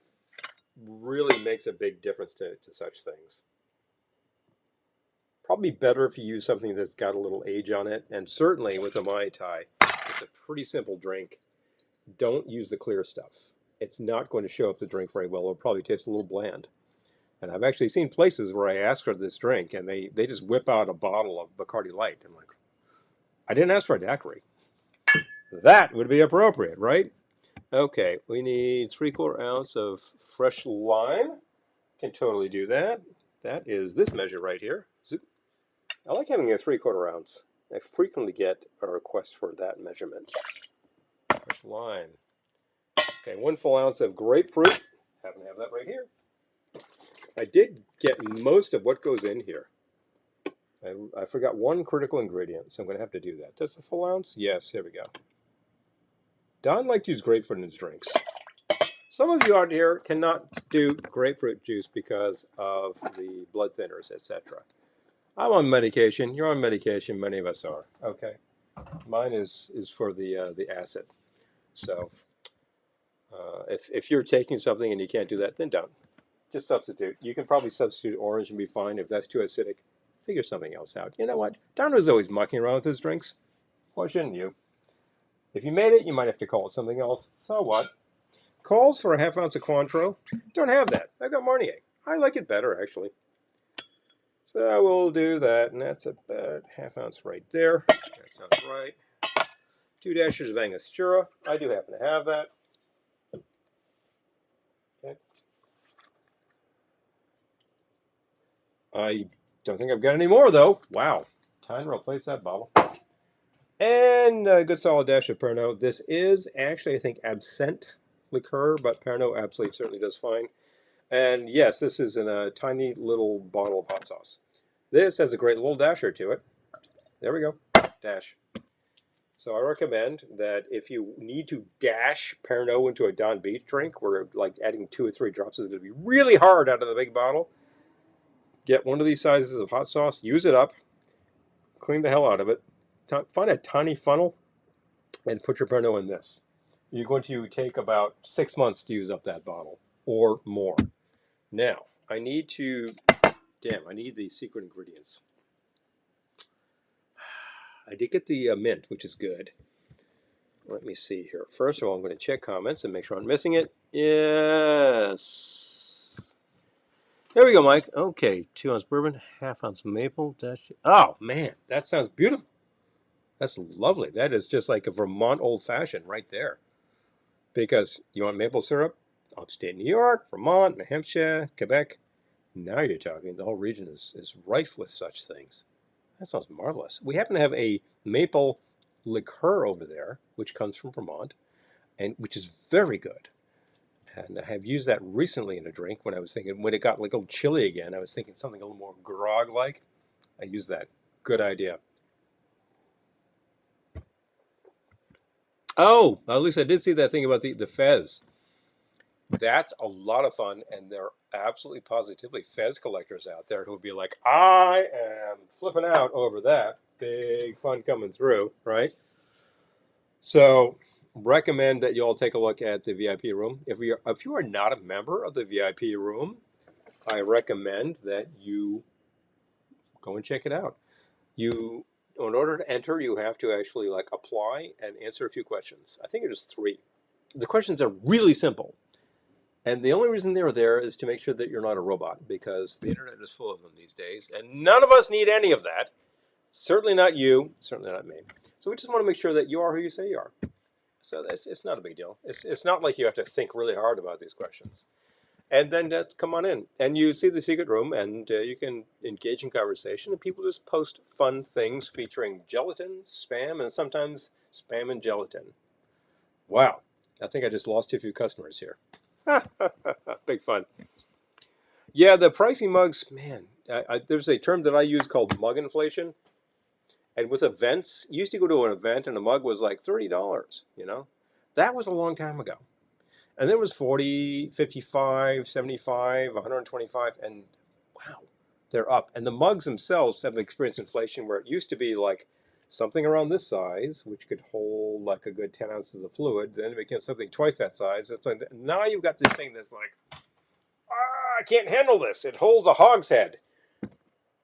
really makes a big difference to such things. Probably better if you use something that's got a little age on it, and certainly with a Mai Tai, it's a pretty simple drink. Don't use the clear stuff. It's not going to show up the drink very well. It'll probably taste a little bland. And I've actually seen places where I ask for this drink, and they just whip out a bottle of Bacardi Light. I'm like, I didn't ask for a daiquiri. That would be appropriate, right? Okay, we need 3/4 ounce of fresh lime. Can totally do that. That is this measure right here. I like having a 3/4 ounce. I frequently get a request for that measurement. Fresh lime. Okay, 1 full ounce of grapefruit. Happen to have that right here. I did get most of what goes in here. I forgot one critical ingredient, so I'm going to have to do that. That's a full ounce? Yes, here we go. Don liked to use grapefruit in his drinks. Some of you out here cannot do grapefruit juice because of the blood thinners, etc. I'm on medication. You're on medication. Many of us are. Okay. Mine is for the acid. So if you're taking something and you can't do that, then don't. Just substitute. You can probably substitute orange and be fine. If that's too acidic, figure something else out. You know what? Don was always mucking around with his drinks. Why shouldn't you? If you made it, you might have to call it something else. So what? Calls for a 1/2 ounce of Cointreau. Don't have that. I've got Marnier. I like it better, actually. So we'll do that, and that's about 1/2 ounce right there. That sounds right. 2 dashes of Angostura. I do happen to have that. Okay. I don't think I've got any more, though. Wow. Time to replace that bottle. And a good solid dash of Pernod. This is actually, I think, absinthe liqueur, but Pernod absolutely certainly does fine. And yes, this is in a tiny little bottle of hot sauce. This has a great little dasher to it. There we go. Dash. So I recommend that if you need to dash Pernod into a Don Beach drink, where like adding 2 or 3 drops is going to be really hard out of the big bottle, get one of these sizes of hot sauce, use it up, clean the hell out of it, find a tiny funnel, and put your Pernod in this. You're going to take about 6 months to use up that bottle, or more. Now, I need the secret ingredients. I did get the mint, which is good. Let me see here. First of all, I'm going to check comments and make sure I'm missing it. Yes. There we go, Mike. Okay, 2 ounce bourbon, 1/2 ounce maple. Oh, man, that sounds beautiful. That's lovely. That is just like a Vermont old-fashioned right there. Because you want maple syrup? Upstate New York, Vermont, New Hampshire, Quebec. Now you're talking. The whole region is rife with such things. That sounds marvelous. We happen to have a maple liqueur over there, which comes from Vermont. and which is very good. And I have used that recently in a drink when I was thinking, when it got like a little chilly again, I was thinking something a little more grog-like. I used that. Good idea. Oh, at least I did see that thing about the Fez. That's a lot of fun, and there are absolutely positively Fez collectors out there who would be like, I am flipping out over that. Big fun coming through, right? So, recommend that you all take a look at the VIP room. If you are not a member of the VIP room, I recommend that you go and check it out. In order to enter, you have to actually like apply and answer a few questions. I think it is 3. The questions are really simple. And the only reason they're there is to make sure that you're not a robot, because the internet is full of them these days, and none of us need any of that. Certainly not you, certainly not me. So we just want to make sure that you are who you say you are. So it's not a big deal. It's not like you have to think really hard about these questions. And then come on in, and you see the secret room, and you can engage in conversation, and people just post fun things featuring gelatin, spam, and sometimes spam and gelatin. Wow, I think I just lost a few customers here. Big fun. Yeah, the pricey mugs, man. There's a term that I use called mug inflation. And with events, you used to go to an event and a mug was like $30, you know? That was a long time ago. And then it was 40, 55, 75, 125, and wow, they're up. And the mugs themselves have experienced inflation where it used to be like something around this size, which could hold like a good 10 ounces of fluid. Then it became something twice that size. Now you've got this thing that's like, I can't handle this. It holds a hogshead.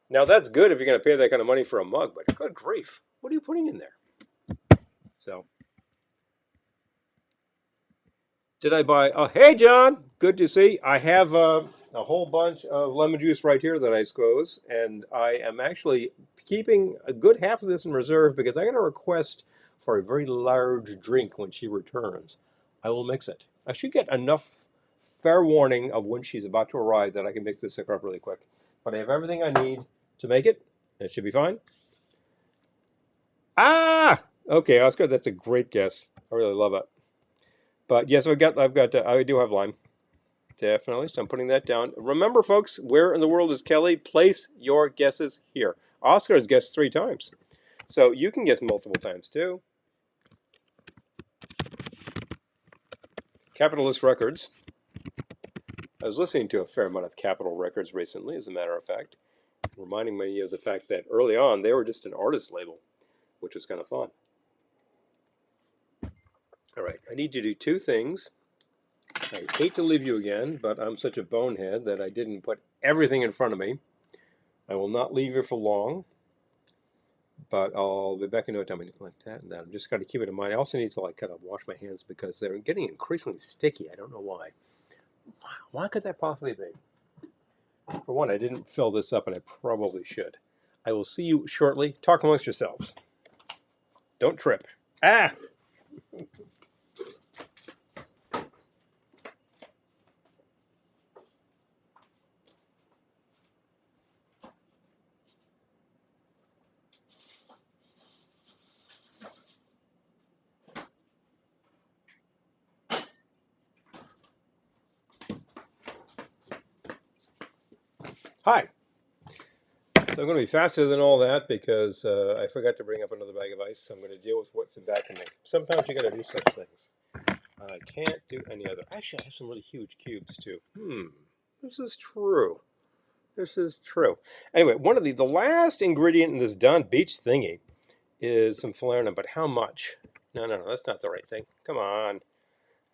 Now that's good if you're going to pay that kind of money for a mug, but good grief, what are you putting in there? So, did I buy? Oh, hey John, good to see. I have a whole bunch of lemon juice right here that I squoze, and I am actually keeping a good half of this in reserve because I got a request for a very large drink when she returns. I will mix it. I should get enough fair warning of when she's about to arrive that I can mix this up really quick. But I have everything I need to make it. It should be fine. Ah, okay, Oscar, that's a great guess. I really love it. But yes, I do have lime. Definitely, so I'm putting that down. Remember, folks, where in the world is Kelly? Place your guesses here. Oscar has guessed 3 times. So you can guess multiple times, too. Capitalist Records. I was listening to a fair amount of Capitol Records recently, as a matter of fact, reminding me of the fact that early on, they were just an artist label, which was kind of fun. All right, I need to do 2 things. I hate to leave you again, but I'm such a bonehead that I didn't put everything in front of me. I will not leave you for long, but I'll be back in no time. Like that and that. I'm just got to keep it in mind. I also need to like kind of wash my hands because they're getting increasingly sticky. I don't know why. Why could that possibly be? For one, I didn't fill this up, and I probably should. I will see you shortly. Talk amongst yourselves. Don't trip. Ah! Hi. So I'm going to be faster than all that because I forgot to bring up another bag of ice. So I'm going to deal with what's in back of me. Sometimes you got to do such things. I can't do any other. Actually, I have some really huge cubes too. This is true. This is true. Anyway, one of the last ingredient in this Don Beach thingy is some falernum, but how much? No, that's not the right thing. Come on.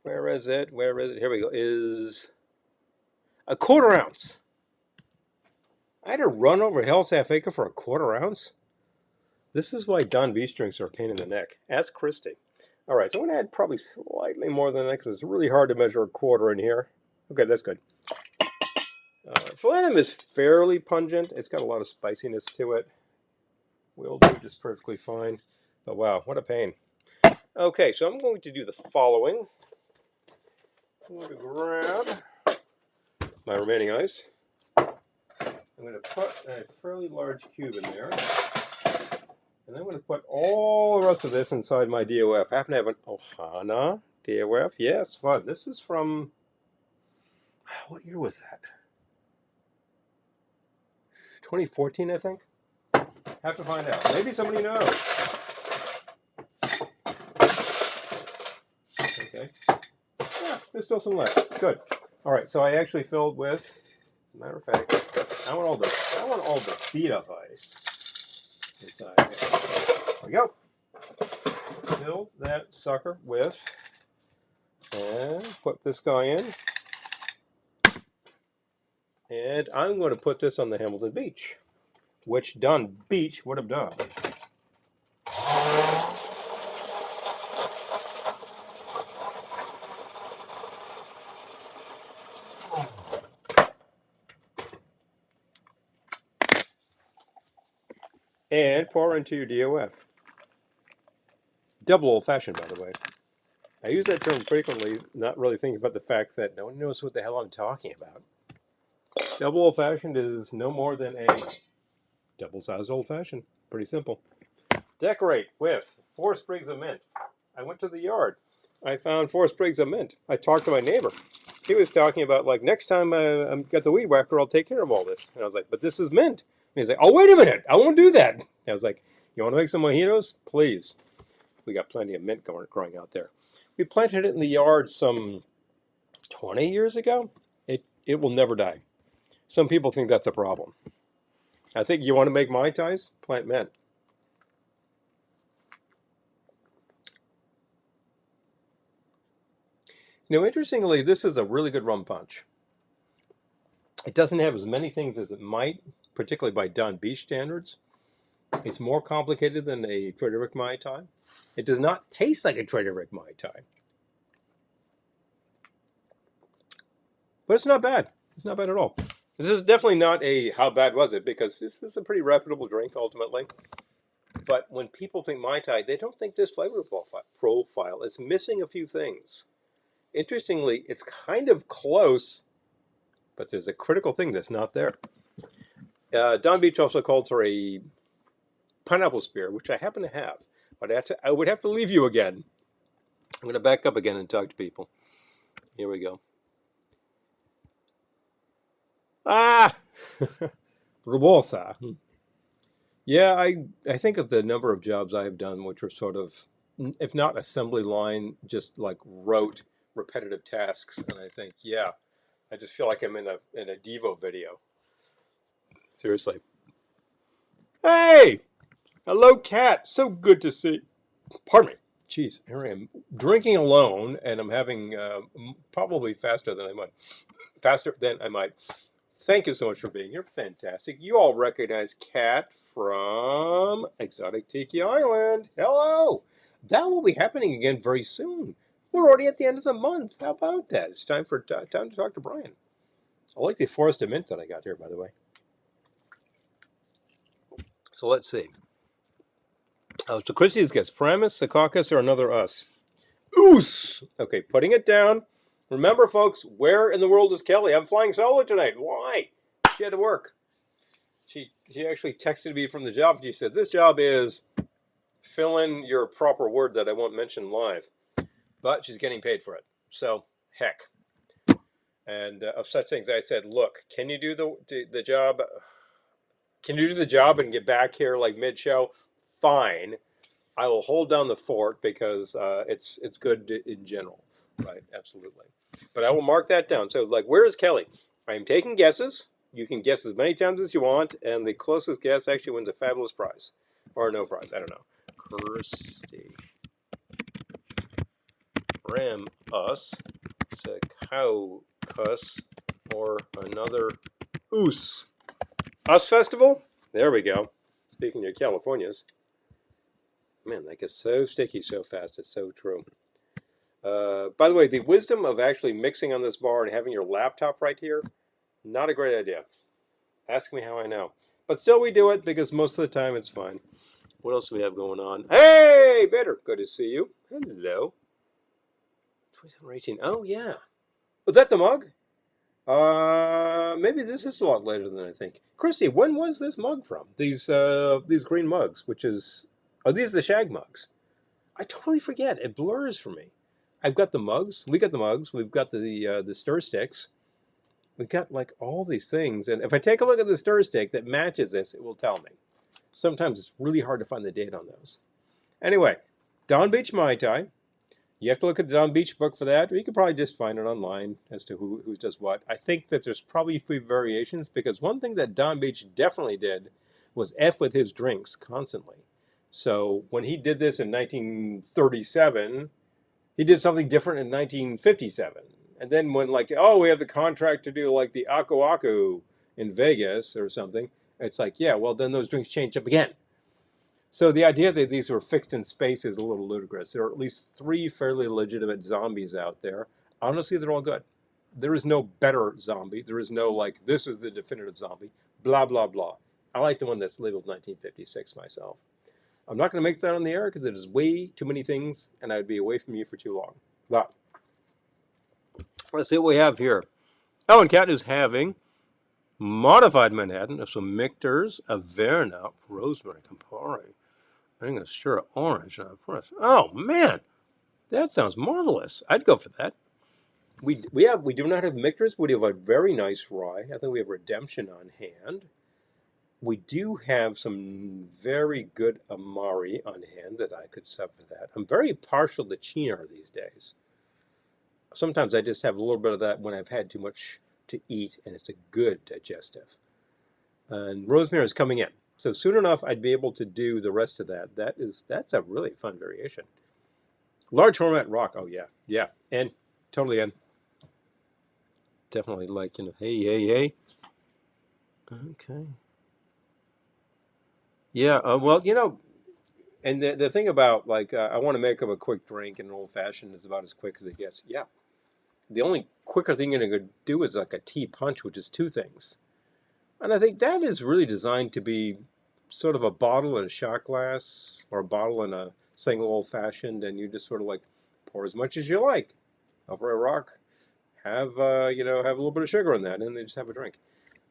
Where is it? Where is it? Here we go. Is a 1/4 ounce. I had to run over Hell's Half Acre for a 1/4 ounce? This is why Don Beach drinks are a pain in the neck. Ask Christy. All right, so I'm going to add probably slightly more than that because it's really hard to measure a 1/4 in here. Okay, that's good. Falernum is fairly pungent. It's got a lot of spiciness to it. Will do just perfectly fine. But wow, what a pain. Okay, so I'm going to do the following. I'm going to grab my remaining ice. I'm going to put a fairly large cube in there. And I'm going to put all the rest of this inside my DOF. I happen to have an Ohana DOF. Yeah, it's fun. This is from, what year was that? 2014, I think. Have to find out. Maybe somebody knows. Okay. Yeah, there's still some left. Good. All right. So I actually filled with. As a matter of fact, I want all the beat up ice inside here. There we go. Fill that sucker with, and put this guy in. And I'm going to put this on the Hamilton Beach, which Don Beach would have done. And pour into your DOF. Double old-fashioned, by the way. I use that term frequently, not really thinking about the fact that no one knows what the hell I'm talking about. Double old-fashioned is no more than a double-sized old-fashioned. Pretty simple. Decorate with 4 sprigs of mint. I went to the yard. I found 4 sprigs of mint. I talked to my neighbor. He was talking about, like, next time I get the weed whacker, I'll take care of all this. And I was like, but this is mint. And he's like, oh, wait a minute. I won't do that. And I was like, you want to make some mojitos? Please. We got plenty of mint growing out there. We planted it in the yard some 20 years ago. It will never die. Some people think that's a problem. I think you want to make Mai Tais? Plant mint. Now, interestingly, this is a really good rum punch. It doesn't have as many things as it might, particularly by Don Beach standards. It's more complicated than a Trader Rick Mai Tai. It does not taste like a Trader Rick Mai Tai. But it's not bad. It's not bad at all. This is definitely not a how bad was it, because this is a pretty reputable drink ultimately. But when people think Mai Tai, they don't think this flavor profile. It's missing a few things. Interestingly, it's kind of close, but there's a critical thing that's not there. Don Beach also called for a pineapple spear, which I happen to have. But I would have to leave you again. I'm going to back up again and talk to people. Here we go. Ah! Rubosa. Yeah, I think of the number of jobs I have done, which are sort of, if not assembly line, just like rote, repetitive tasks. And I think, yeah, I just feel like I'm in a Devo video. Seriously. Hey! Hello, cat. So good to see. Pardon me. Jeez, here I am drinking alone, and I'm having probably faster than I might. Thank you so much for being here. Fantastic. You all recognize Cat from Exotic Tiki Island. Hello. That will be happening again very soon. We're already at the end of the month. How about that? It's time to talk to Brian. I like the forest of mint that I got here, by the way. So let's see. So Christie's gets Paramus, Secaucus, or another us. Oos! Okay, putting it down. Remember, folks, where in the world is Kelly? I'm flying solo tonight. Why? She had to work. She actually texted me from the job. She said, this job is fill in your proper word that I won't mention live. But she's getting paid for it. So, heck. And of such things, I said, look, can you do the job? Can you do the job and get back here like mid-show? Fine. I will hold down the fort because it's good in general. Right, absolutely. But I will mark that down. So, like, where is Kelly? I am taking guesses. You can guess as many times as you want, and the closest guess actually wins a fabulous prize. Or no prize, I don't know. Christy. Ram us. Secaucus. Or another Oos. Us Festival? There we go. Speaking of Californias. Man, that gets so sticky so fast. It's so true. By the way, the wisdom of actually mixing on this bar and having your laptop right here, not a great idea. Ask me how I know. But still we do it because most of the time it's fine. What else do we have going on? Hey, Vader, good to see you. Hello. 2018. Oh, yeah. Was that the mug? Maybe this is a lot later than I think. Christy, when was this mug from? These green mugs, which is... Are these the shag mugs? I totally forget. It blurs for me. I've got the mugs. We got the mugs. We've got the stir sticks. We've got like all these things. And if I take a look at the stir stick that matches this, it will tell me. Sometimes it's really hard to find the date on those. Anyway, Don Beach Mai Tai. You have to look at the Don Beach book for that, or you could probably just find it online as to who does what. I think that there's probably a few variations, because one thing that Don Beach definitely did was F with his drinks constantly. So when he did this in 1937, he did something different in 1957. And then when like, oh, we have the contract to do like the Aku Aku in Vegas or something, it's like, yeah, well, then those drinks change up again. So the idea that these were fixed in space is a little ludicrous. There are at least 3 fairly legitimate zombies out there. Honestly, they're all good. There is no better zombie. There is no like, this is the definitive zombie, blah, blah, blah. I like the one that's labeled 1956 myself. I'm not going to make that on the air because it is way too many things and I'd be away from you for too long. But let's see what we have here. Oh, and Kat is having modified Manhattan of some Michter's, Averna, Rosemary, Campari. Angostura orange on press. Oh man, that sounds marvelous. I'd go for that. We do not have Michter's. We have a very nice rye. I think we have Redemption on hand. We do have some very good Amari on hand that I could sub for that. I'm very partial to Cynar these days. Sometimes I just have a little bit of that when I've had too much to eat, and it's a good digestive. And Rosemary is coming in. So soon enough, I'd be able to do the rest of that. That's a really fun variation. Large format rock. Oh yeah, yeah, and totally in. Definitely like, you know, hey. Okay. Yeah. Well, you know, and the thing about like I want to make up a quick drink, and an old fashioned is about as quick as it gets. Yeah. The only quicker thing you're going to do is like a tea punch, which is 2 things. And I think that is really designed to be sort of a bottle in a shot glass, or a bottle in a single old-fashioned, and you just sort of like pour as much as you like over a rock. Have you know, have a little bit of sugar in that, and then just have a drink.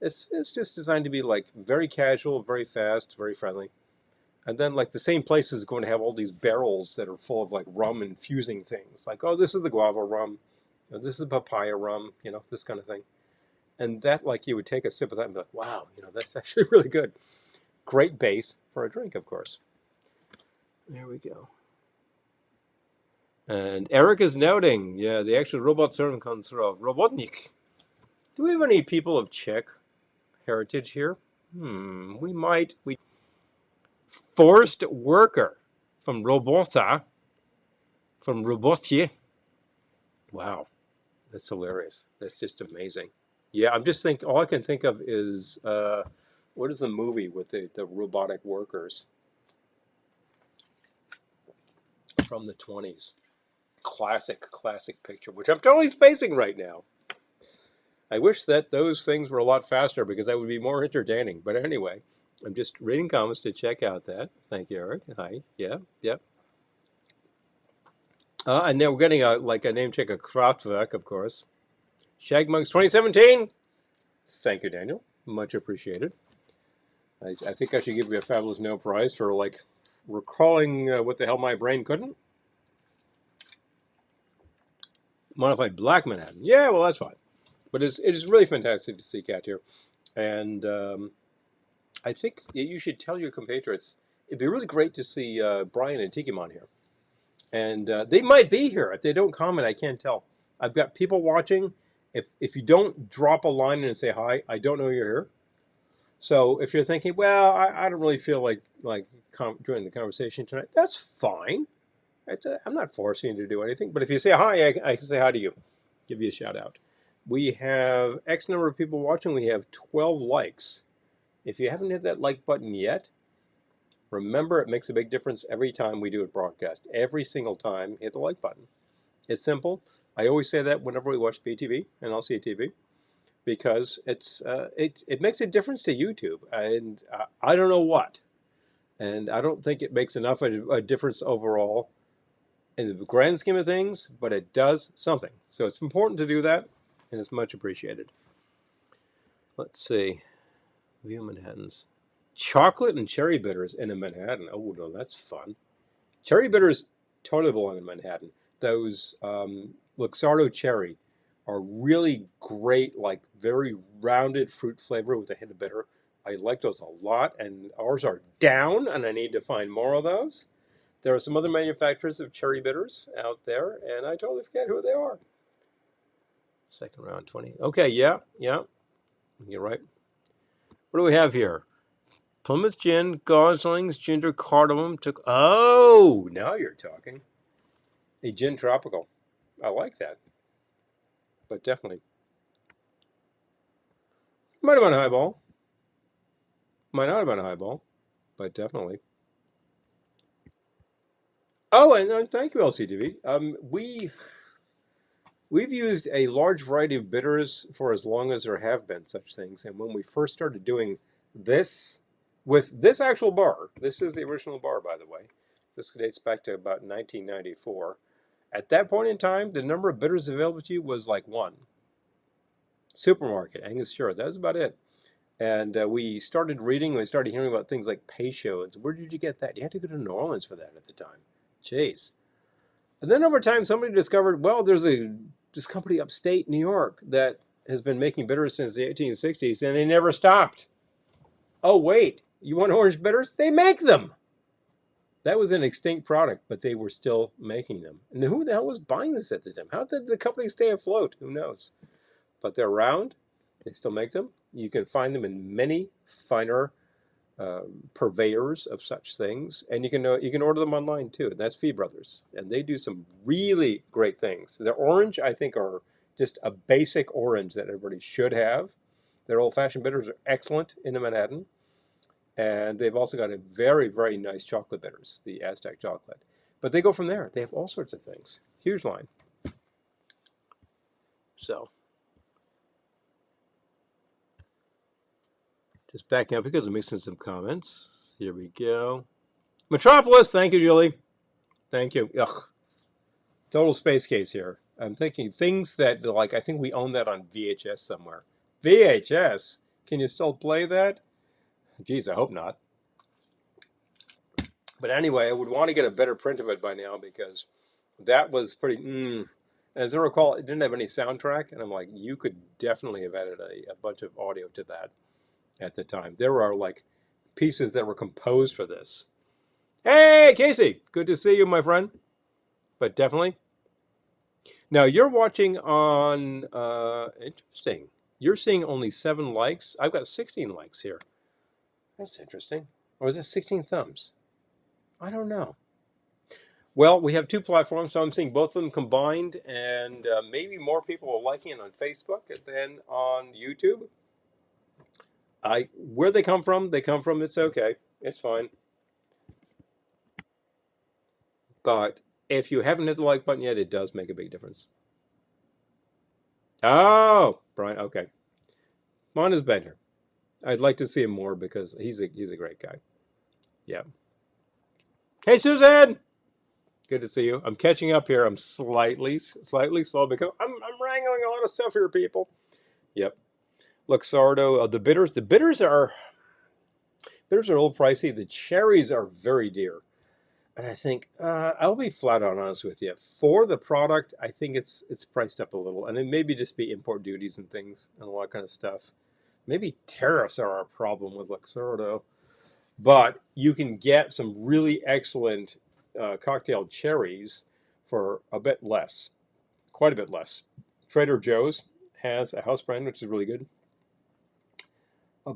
It's just designed to be like very casual, very fast, very friendly. And then like the same place is going to have all these barrels that are full of like rum infusing things. Like, oh, this is the guava rum, or this is papaya rum, you know, this kind of thing. And that, like, you would take a sip of that and be like, wow, you know, that's actually really good. Great base for a drink, of course. There we go. And Eric is noting, yeah, the actual robot term comes from Robotnik. Do we have any people of Czech heritage here? We might. Forced worker from Robota, from Robotie. Wow, that's hilarious. That's just amazing. Yeah, I'm just thinking, all I can think of is, what is the movie with the robotic workers from the 20s? Classic picture, which I'm totally spacing right now. I wish that those things were a lot faster because that would be more entertaining. But anyway, I'm just reading comments to check out that. Thank you, Eric. Hi. Yeah. And then we're getting a name check of Kraftwerk, of course. Shagmugs 2017. Thank you, Daniel. Much appreciated. I think I should give you a fabulous no prize for like recalling what the hell my brain couldn't. Modified Black Manhattan. Yeah, well, that's fine. But it is really fantastic to see Kat here. And I think you should tell your compatriots, it'd be really great to see Brian and Tikimon here. And they might be here. If they don't comment, I can't tell. I've got people watching. If you don't drop a line and say hi, I don't know you're here. So if you're thinking, well, I don't really feel like joining the conversation tonight, that's fine. I'm not forcing you to do anything. But if you say hi, I can say hi to you. Give you a shout out. We have X number of people watching. We have 12 likes. If you haven't hit that like button yet, remember it makes a big difference every time we do a broadcast. Every single time, hit the like button. It's simple. I always say that whenever we watch BTV and LCTV, because it makes a difference to YouTube, and I don't know what, and I don't think it makes enough of a difference overall in the grand scheme of things, but it does something. So it's important to do that, and it's much appreciated. Let's see. View Manhattans. Chocolate and cherry bitters in a Manhattan. Oh, no, that's fun. Cherry bitters totally belong in Manhattan. those Luxardo cherry are really great, like very rounded fruit flavor with a hint of bitter. I like those a lot, and ours are down, and I need to find more of those. There are some other manufacturers of cherry bitters out there, and I totally forget who they are. Second round, 20. Okay, yeah, yeah, you're right. What do we have here? Plymouth gin, Gosling's, ginger, cardamom. Took. Oh, now you're talking. A gin tropical. I like that, but definitely might have been a highball. Might not have been a highball, but definitely. Oh, and thank you, LCTV. We've used a large variety of bitters for as long as there have been such things. And when we first started doing this with this actual bar, this is the original bar, by the way. This dates back to about 1994. At that point in time, the number of bitters available to you was like one. Supermarket, Angus Sure, that was about it. And we started reading, we started hearing about things like Peychaud. Where did you get that? You had to go to New Orleans for that at the time. Jeez. And then over time, somebody discovered, well, there's this company upstate New York that has been making bitters since the 1860s, and they never stopped. Oh, wait, you want orange bitters? They make them. That was an extinct product, but they were still making them. And who the hell was buying this at the time? How did the company stay afloat? Who knows? But they're around. They still make them. You can find them in many finer purveyors of such things, and you can order them online too. And that's Fee Brothers, and they do some really great things. Their orange, I think, are just a basic orange that everybody should have. Their old-fashioned bitters are excellent in the Manhattan, and they've also got a very, very nice chocolate bitters, the Aztec chocolate. But they go from there. They have all sorts of things. Huge line. So just backing up because I'm missing some comments. Here we go. Metropolis, thank you, Julie. Thank you. Ugh. Total space case here. I'm thinking things that, like, I think we own that on VHS somewhere. VHS? Can you still play that? Geez, I hope not. But anyway, I would want to get a better print of it by now because that was pretty, As I recall, it didn't have any soundtrack, and I'm like, you could definitely have added a bunch of audio to that at the time. There are, like, pieces that were composed for this. Hey, Casey! Good to see you, my friend. But definitely. Now, you're watching on, interesting. You're seeing only 7 likes. I've got 16 likes here. That's interesting. Or is it 16 thumbs? I don't know. Well, we have 2 platforms, so I'm seeing both of them combined, and maybe more people are liking it on Facebook than on YouTube. Where they come from, it's okay. It's fine. But if you haven't hit the like button yet, it does make a big difference. Oh, Brian, okay. Mon has been here. I'd like to see him more because he's a great guy. Yeah. Hey, Suzanne! Good to see you. I'm catching up here. I'm slightly slow because I'm wrangling a lot of stuff here, people. Yep. Luxardo, the bitters. The bitters are a little pricey. The cherries are very dear. And I think I'll be flat out honest with you. For the product, I think it's priced up a little, and it maybe just be import duties and things and all that kind of stuff. Maybe tariffs are our problem with Luxardo, but you can get some really excellent cocktail cherries for a bit less, quite a bit less. Trader Joe's has a house brand which is really good.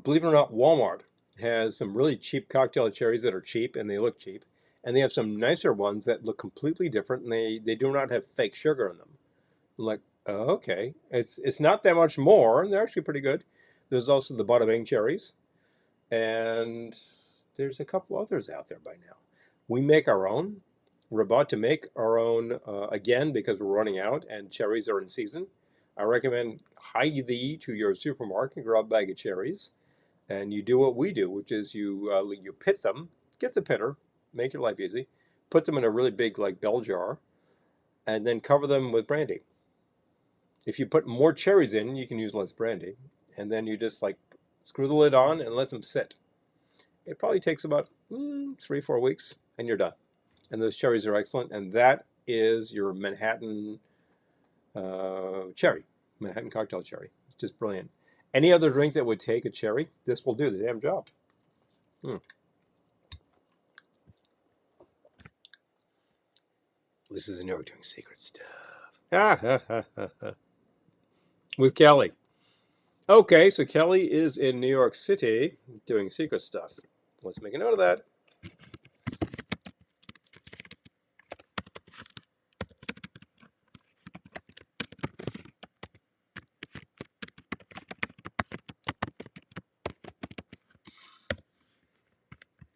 Believe it or not, Walmart has some really cheap cocktail cherries that are cheap and they look cheap. And they have some nicer ones that look completely different, and they do not have fake sugar in them. I'm like, oh, okay. It's not that much more, and they're actually pretty good. There's also the Bada Bing cherries, and there's a couple others out there by now. We make our own. We're about to make our own again because we're running out, and cherries are in season. I recommend hie thee to your supermarket and grab a bag of cherries, and you do what we do, which is you pit them, get the pitter, make your life easy, put them in a really big, like, bell jar, and then cover them with brandy. If you put more cherries in, you can use less brandy, and then you just, like, screw the lid on and let them sit. It probably takes about 3-4 weeks, and you're done. And those cherries are excellent, and that is your Manhattan cherry, Manhattan cocktail cherry. It's just brilliant. Any other drink that would take a cherry, this will do the damn job. Hmm. This is New York doing secret stuff. With Kelly. Okay, so Kelly is in New York City doing secret stuff. Let's make a note of that.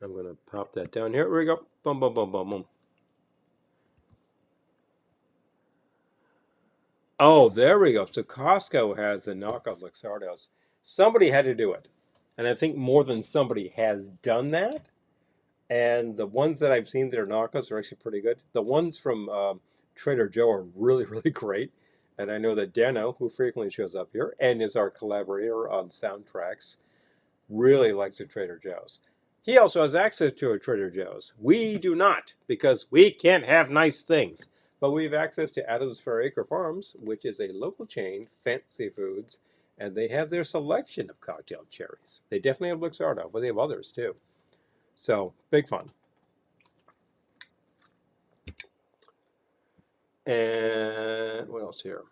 I'm going to pop that down here. Here we go. Boom, boom, boom, boom, boom. Oh, there we go. So Costco has the knockoff Luxardos. Somebody had to do it. And I think more than somebody has done that. And the ones that I've seen that are knockoffs are actually pretty good. The ones from Trader Joe are really, really great. And I know that Dano, who frequently shows up here and is our collaborator on soundtracks, really likes the Trader Joe's. He also has access to a Trader Joe's. We do not, because we can't have nice things. But we have access to Adams Fairacre Farms, which is a local chain, Fancy Foods, and they have their selection of cocktail cherries. They definitely have Luxardo, but they have others too. So, big fun. And what else here?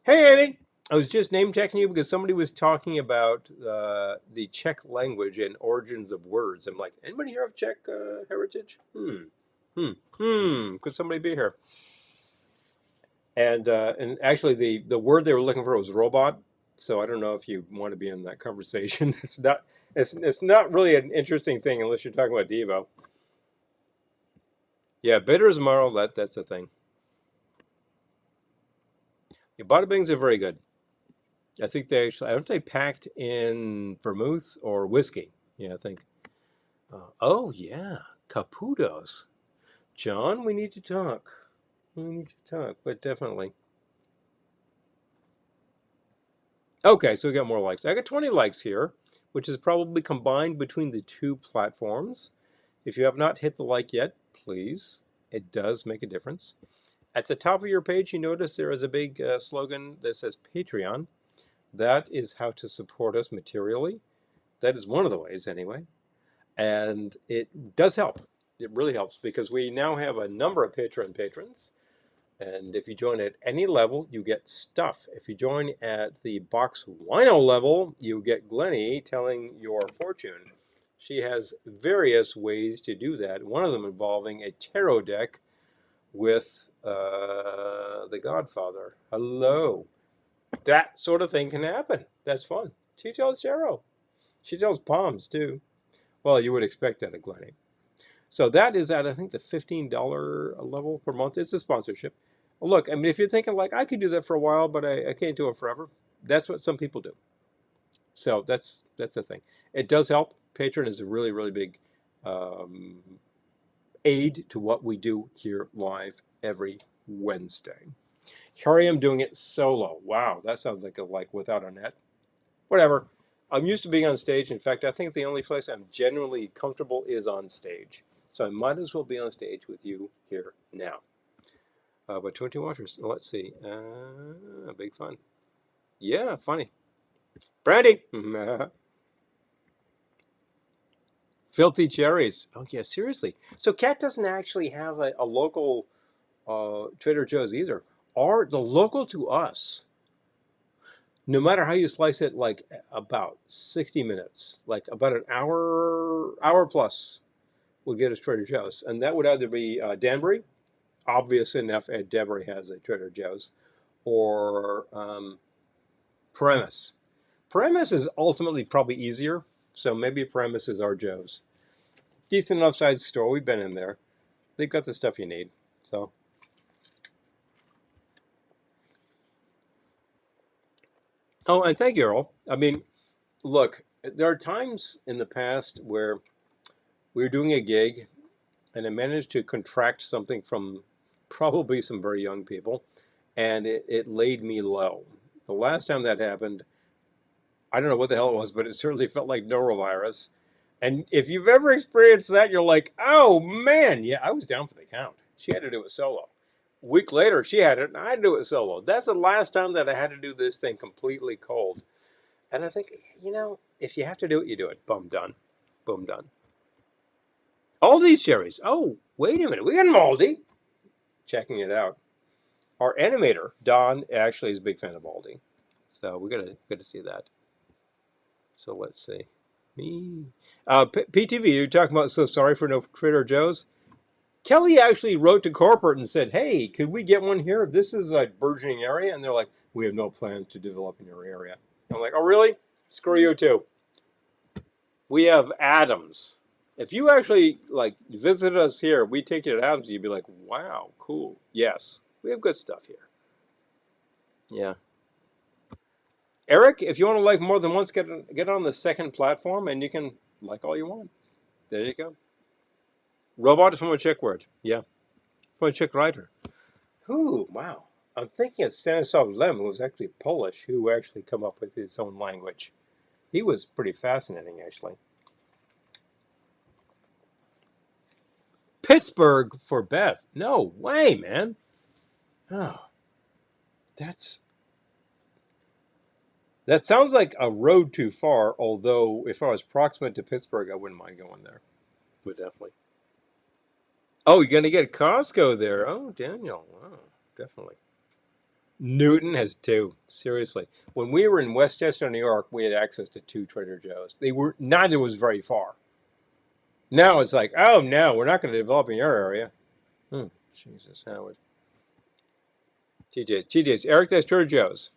Hey, Amy! I was just name checking you because somebody was talking about the Czech language and origins of words. I'm like, anybody here of Czech heritage? Could somebody be here? And actually, the word they were looking for was robot. So I don't know if you want to be in that conversation. It's not really an interesting thing unless you're talking about Devo. Yeah, bitter as marl. That's the thing. Yeah, bada bings are very good. I think they actually, I don't think packed in vermouth or whiskey. Yeah, I think. Oh, yeah, Caputos. John, we need to talk. We need to talk, but definitely. Okay, so we got more likes. I got 20 likes here, which is probably combined between the two platforms. If you have not hit the like yet, please. It does make a difference. At the top of your page, you notice there is a big slogan that says Patreon. That is how to support us materially. That is one of the ways, anyway. And it does help. It really helps because we now have a number of Patreon patrons. And if you join at any level, you get stuff. If you join at the Box Wino level, you get Glennie telling your fortune. She has various ways to do that, one of them involving a tarot deck with the Godfather. Hello. That sort of thing can happen. That's fun. She tells tarot. She tells palms, too. Well, you would expect that at Glennie. So that is at, I think, the $15 level per month. It's a sponsorship. Well, look, I mean, if you're thinking, like, I could do that for a while, but I can't do it forever, that's what some people do. So that's the thing. It does help. Patreon is a really, really big aid to what we do here live every Wednesday. Here I am doing it solo. Wow, that sounds like without a net. Whatever. I'm used to being on stage. In fact, I think the only place I'm genuinely comfortable is on stage. So I might as well be on stage with you here now. But 20 watchers. Let's see. Big fun. Yeah, funny. Brandy. Filthy cherries. Oh, yeah, seriously. So Kat doesn't actually have a local Trader Joe's either. Or the local to us, no matter how you slice it, like about 60 minutes, like about an hour plus, will get us Trader Joe's. And that would either be Danbury, obvious enough, Ed Danbury has a Trader Joe's, or Paramus. Paramus is ultimately probably easier, so maybe Paramus is our Joe's. Decent enough sized store. We've been in there. They've got the stuff you need. So. Oh, and thank you, Earl. I mean, look, there are times in the past where we were doing a gig and I managed to contract something from probably some very young people, and it laid me low. The last time that happened, I don't know what the hell it was, but it certainly felt like norovirus. And if you've ever experienced that, you're like, oh man, yeah, I was down for the count. She had to do it solo. A week later, she had it, and I had to do it solo. That's the last time that I had to do this thing completely cold. And I think, if you have to do it, you do it. Boom, done. Boom, done. All these cherries. Oh, wait a minute. We got Aldi. Checking it out. Our animator, Don, actually is a big fan of Aldi. So we gotta see that. So let's see. Me. PTV, you're talking about so sorry for no Trader Joe's. Kelly actually wrote to corporate and said, hey, could we get one here? This is a burgeoning area. And they're like, we have no plans to develop in your area. I'm like, oh, really? Screw you too. We have Adams. If you actually visit us here, we take you to Adams, you'd be like, wow, cool. Yes, we have good stuff here. Yeah. Eric, if you want to like more than once, get on the second platform and you can like all you want. There you go. Robot is from a Czech word. Yeah. From a Czech writer. Ooh, wow. I'm thinking of Stanislav Lem, who was actually Polish, who actually come up with his own language. He was pretty fascinating, actually. Pittsburgh for Beth. No way, man. Oh, that sounds like a road too far, although if I was proximate to Pittsburgh, I wouldn't mind going there. But definitely. Oh, you're going to get Costco there. Oh, Daniel. Wow, definitely. Newton has two. Seriously. When we were in Westchester, New York, we had access to two Trader Joe's. Neither was very far. Now it's like, oh, no, we're not going to develop in your area. Jesus, Howard. TJ's. Eric, that's Trader Joe's.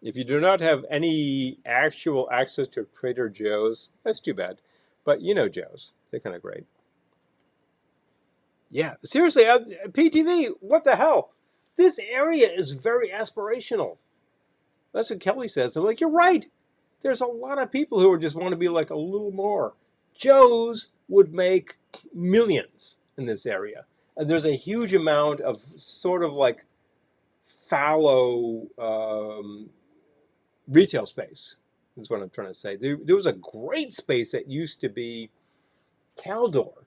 If you do not have any actual access to Trader Joe's, that's too bad. But you know Joe's. They're kind of great. Yeah, seriously, PTV, what the hell? This area is very aspirational. That's what Kelly says. I'm like, you're right. There's a lot of people who just want to be like a little more. Joe's would make millions in this area. And there's a huge amount of sort of like fallow retail space, is what I'm trying to say. There was a great space that used to be Caldor.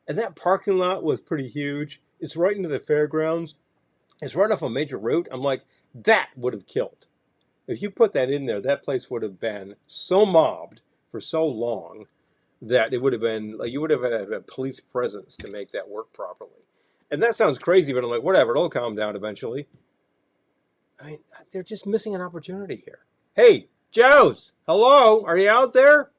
And that parking lot was pretty huge. It's right into the fairgrounds. It's right off a major route. I'm like, that would have killed. If you put that in there, that place would have been so mobbed for so long that it would have been, like, you would have had a police presence to make that work properly. And that sounds crazy, but I'm like, whatever, it'll calm down eventually. I mean, they're just missing an opportunity here. Hey, Joe's, hello, are you out there?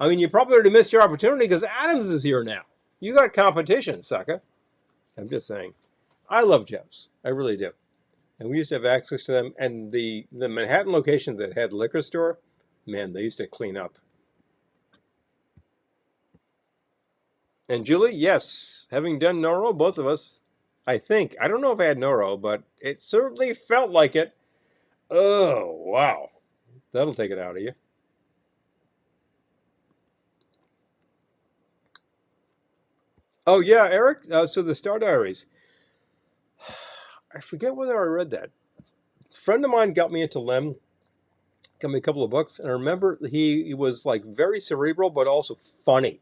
I mean, you probably already missed your opportunity because Adams is here now. You got competition, sucker. I'm just saying. I love Joe's. I really do. And we used to have access to them. And the Manhattan location that had liquor store, man, they used to clean up. And Julie, yes, having done Noro, both of us, I think. I don't know if I had Noro, but it certainly felt like it. Oh, wow. That'll take it out of you. Oh, yeah, Eric. So the Star Diaries. I forget whether I read that. A friend of mine got me into Lem, got me a couple of books, and I remember he was like very cerebral, but also funny.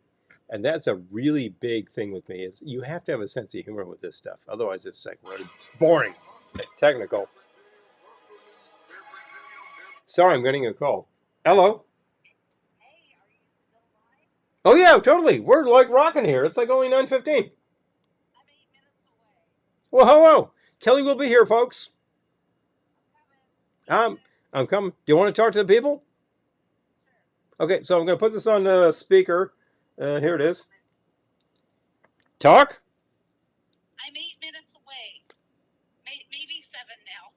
And that's a really big thing with me, is you have to have a sense of humor with this stuff. Otherwise, it's like really boring, technical. Sorry, I'm getting a call. Hello. Oh yeah, totally. We're like rocking here. It's like only 9:15. Well, hello. Kelly will be here, folks. I'm coming. Do you want to talk to the people? Okay, so I'm going to put this on the speaker. Here it is. Talk. I'm 8 minutes away. Maybe 7 now.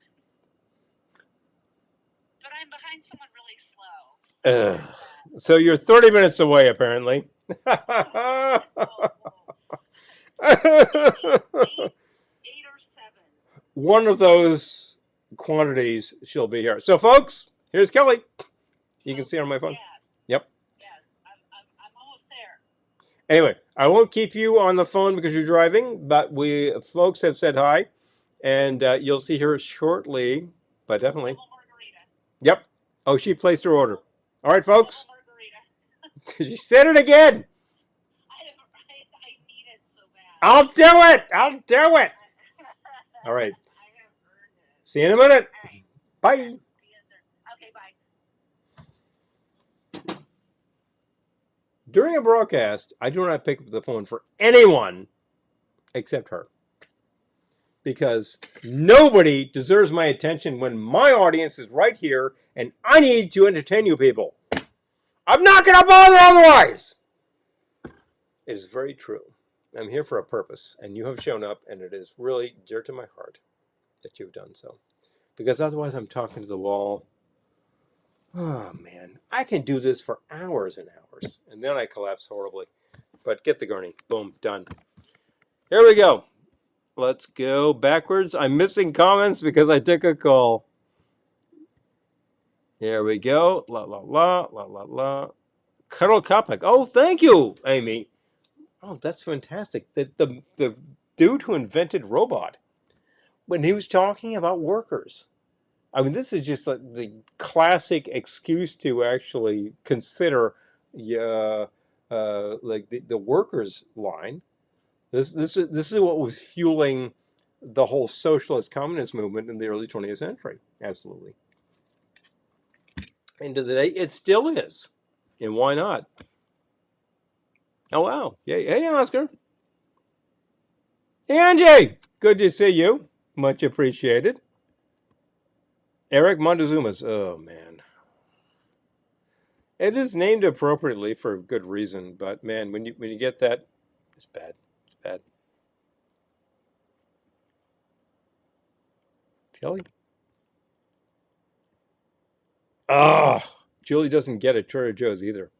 But I'm behind someone really slow. So you're 30 minutes away, apparently. Eight or 7. One of those quantities she'll be here. So, folks, here's Kelly. You can see her on my phone. Yes. Yep. Yes. I'm almost there. Anyway, I won't keep you on the phone because you're driving, but we folks have said hi, and you'll see her shortly, but definitely. Double margarita. Yep. Oh, she placed her order. All right, folks. Double margarita. She said it again. I need it so bad. I'll do it. I'll do it. All right. I have earned it. See you in a minute. All right. Bye. See you there. Okay, bye. During a broadcast, I do not pick up the phone for anyone except her. Because nobody deserves my attention when my audience is right here and I need to entertain you people. I'm not going to bother otherwise. It is very true. I'm here for a purpose, and you have shown up, and it is really dear to my heart that you've done so. Because otherwise, I'm talking to the wall. Oh, man. I can do this for hours and hours, and then I collapse horribly. But get the gurney. Boom. Done. Here we go. Let's go backwards. I'm missing comments because I took a call. Here we go. La, la, la, la, la, la. Cuddle Kopic. Oh, thank you, Amy. Oh, that's fantastic. The dude who invented robot, when he was talking about workers. I mean, this is just like the classic excuse to actually consider like the workers line. This is what was fueling the whole socialist communist movement in the early 20th century. Absolutely. And to the day, it still is. And why not? Oh, wow. Hey, Oscar. Hey, Angie. Good to see you. Much appreciated. Eric Montezuma's. Oh, man. It is named appropriately for good reason, but man, when you get that, it's bad. It's bad. Kelly? Oh, Julie doesn't get a Trader Joe's either.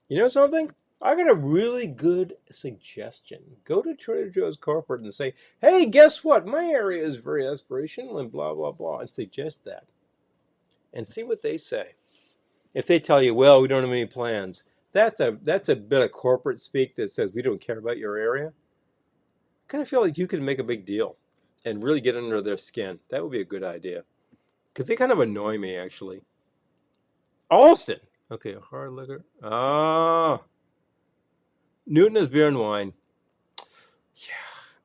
You know something? I got a really good suggestion. Go to Trader Joe's corporate and say, hey, guess what? My area is very aspirational and blah, blah, blah, and suggest that. And see what they say. If they tell you, well, we don't have any plans, that's a bit of corporate speak that says we don't care about your area. I kind of feel like you could make a big deal and really get under their skin. That would be a good idea. Because they kind of annoy me, actually. Alston. Okay, hard liquor. Ah. Newton is beer and wine. Yeah.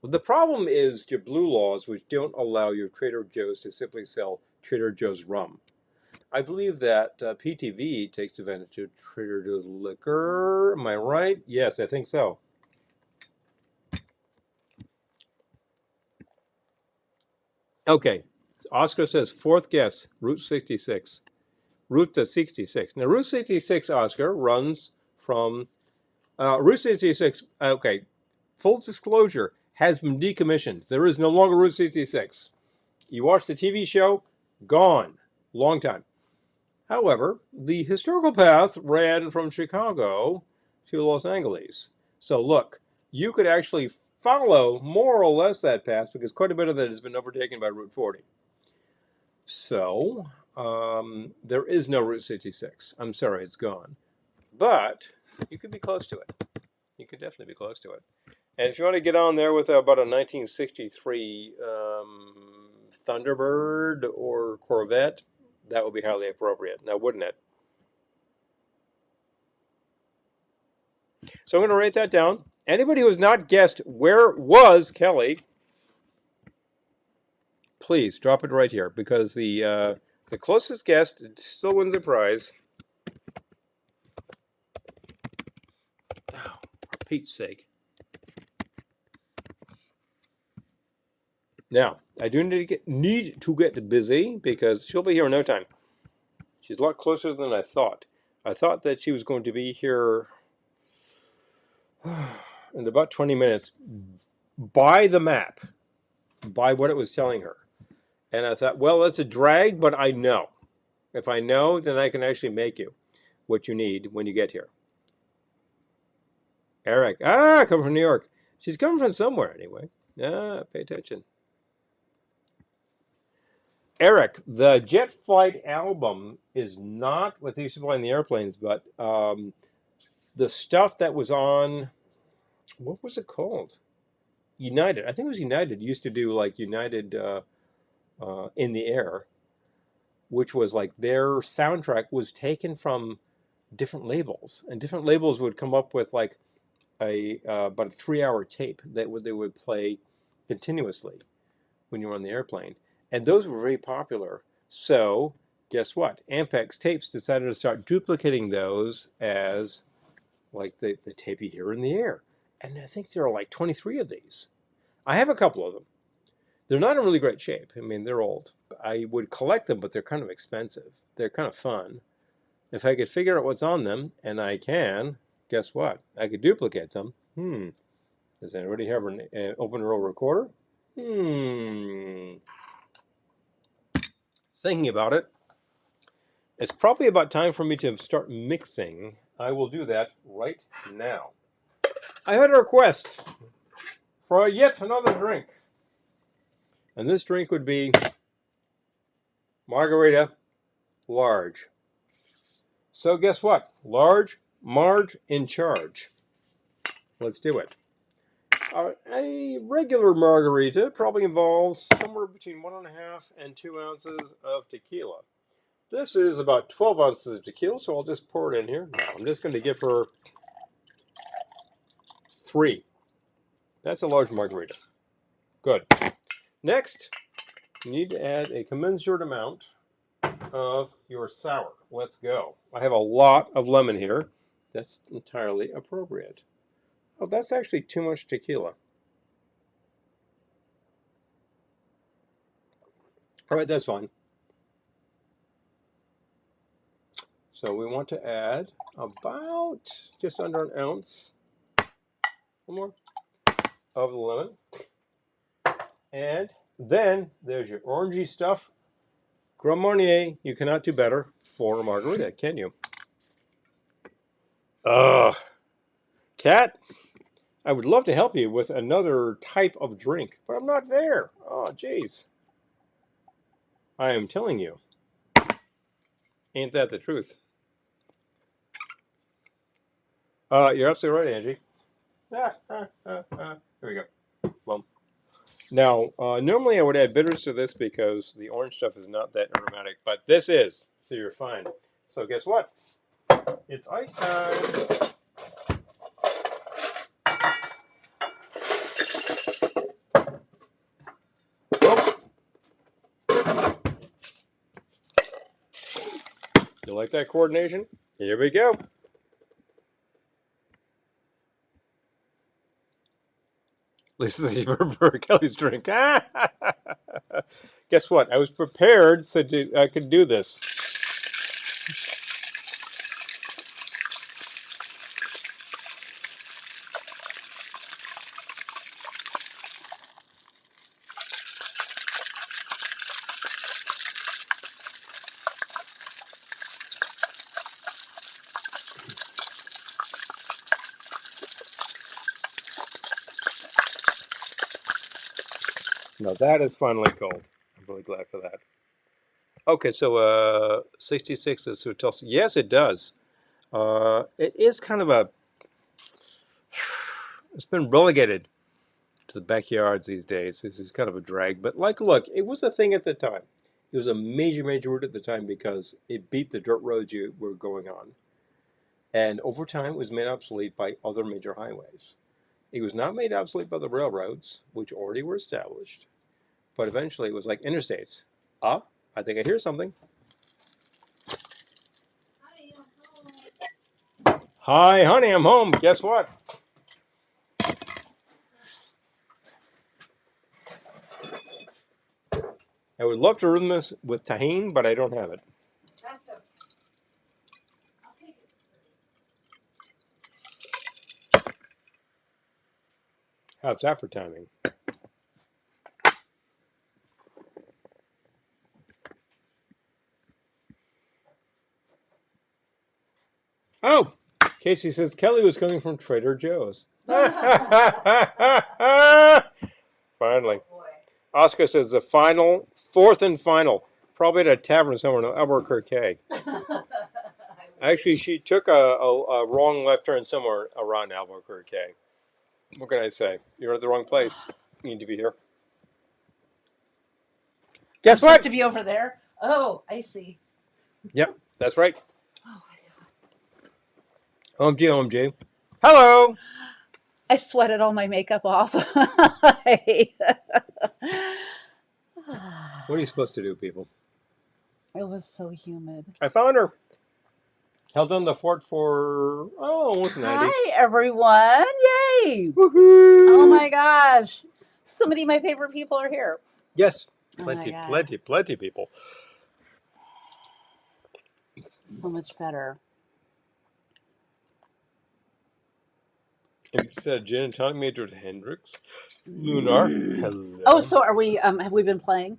Well, the problem is your blue laws, which don't allow your Trader Joe's to simply sell Trader Joe's rum. I believe that PTV takes advantage of Trader Joe's liquor. Am I right? Yes, I think so. Okay. Oscar says, fourth guess, Route 66. Route 66. Now, Route 66, Oscar, runs from... Route 66, okay, full disclosure, has been decommissioned. There is no longer Route 66. You watch the TV show, gone. Long time. However, the historical path ran from Chicago to Los Angeles. So look, you could actually follow more or less that path because quite a bit of it has been overtaken by Route 40. So there is no Route 66. I'm sorry, it's gone. But you could be close to it. You could definitely be close to it. And if you want to get on there with about a 1963 Thunderbird or Corvette, that would be highly appropriate. Now, wouldn't it? So I'm going to write that down. Anybody who has not guessed where was Kelly, please drop it right here because the closest guest still wins a prize. Oh, for Pete's sake. Now, I do need to get busy because she'll be here in no time. She's a lot closer than I thought. I thought that she was going to be here in about 20 minutes by the map, by what it was telling her. And I thought, well, that's a drag, but I know. If I know, then I can actually make you what you need when you get here. Eric, come from New York. She's coming from somewhere anyway. Pay attention. Eric, the Jet Flight album is not what they used to play in the airplanes, but the stuff that was on, what was it called? United. I think it was United. It used to do like United in the Air, which was like their soundtrack was taken from different labels, and different labels would come up with like about a 3-hour tape that they would play continuously when you were on the airplane, and those were very popular. So guess what? Ampex Tapes decided to start duplicating those as like the tape you hear in the air, and I think there are like 23 of these. I have a couple of them. They're not in really great shape. I mean, they're old. I would collect them, but they're kind of expensive. They're kind of fun. If I could figure out what's on them, and I can, guess what? I could duplicate them. Does anybody have an open roll recorder? Thinking about it. It's probably about time for me to start mixing. I will do that right now. I had a request for yet another drink. And this drink would be margarita large. So guess what? Large, Marge in charge. Let's do it. A regular margarita probably involves somewhere between 1.5 and 2 ounces of tequila. This is about 12 ounces of tequila, so I'll just pour it in here. Now, I'm just going to give her 3. That's a large margarita. Good. Next, you need to add a commensurate amount of your sour. Let's go. I have a lot of lemon here. That's entirely appropriate. Oh, that's actually too much tequila. All right, that's fine. So we want to add about just under an ounce, one more, of the lemon. And then there's your orangey stuff. Grand Marnier, you cannot do better for a margarita, can you? Cat, I would love to help you with another type of drink, but I'm not there. Oh, jeez. I am telling you. Ain't that the truth? You're absolutely right, Angie. Here we go. Well, now, normally I would add bitters to this because the orange stuff is not that aromatic, but this is, so you're fine. So guess what? It's ice time. You like that coordination? Here we go. Lisa, you remember Kelly's drink. Guess what? I was prepared so I could do this. Now that is finally cold. I'm really glad for that. Okay, so 66 is hotel. Yes, it does. It is kind of a. It's been relegated to the backyards these days. This is kind of a drag, but like, look, it was a thing at the time. It was a major route at the time because it beat the dirt roads you were going on, and over time it was made obsolete by other major highways. It was not made obsolete by the railroads, which already were established, but eventually it was like interstates. I think I hear something. Hi, honey, I'm home. Guess what? I would love to rhythm this with tahine, but I don't have it. That's okay. I'll take it. How's that for timing? Oh, Casey says Kelly was coming from Trader Joe's. Finally. Oscar says the final, fourth and final, probably at a tavern somewhere in Albuquerque. Actually, she took a wrong left turn somewhere around Albuquerque. What can I say? You're at the wrong place. You need to be here. Guess what? To be over there. Oh, I see. Yep, that's right. Oh, OMG, OMG. Hello. I sweated all my makeup off. What are you supposed to do, people? It was so humid. I found her. Held on the fort for almost 90. Hi, everyone. Yay. Woohoo! Oh my gosh. So many of my favorite people are here. Yes, Oh my plenty, God. plenty people. So much better. Instead of gin and tonic made with Hendrix. Lunar. Hello. Oh, so are we, have we been playing?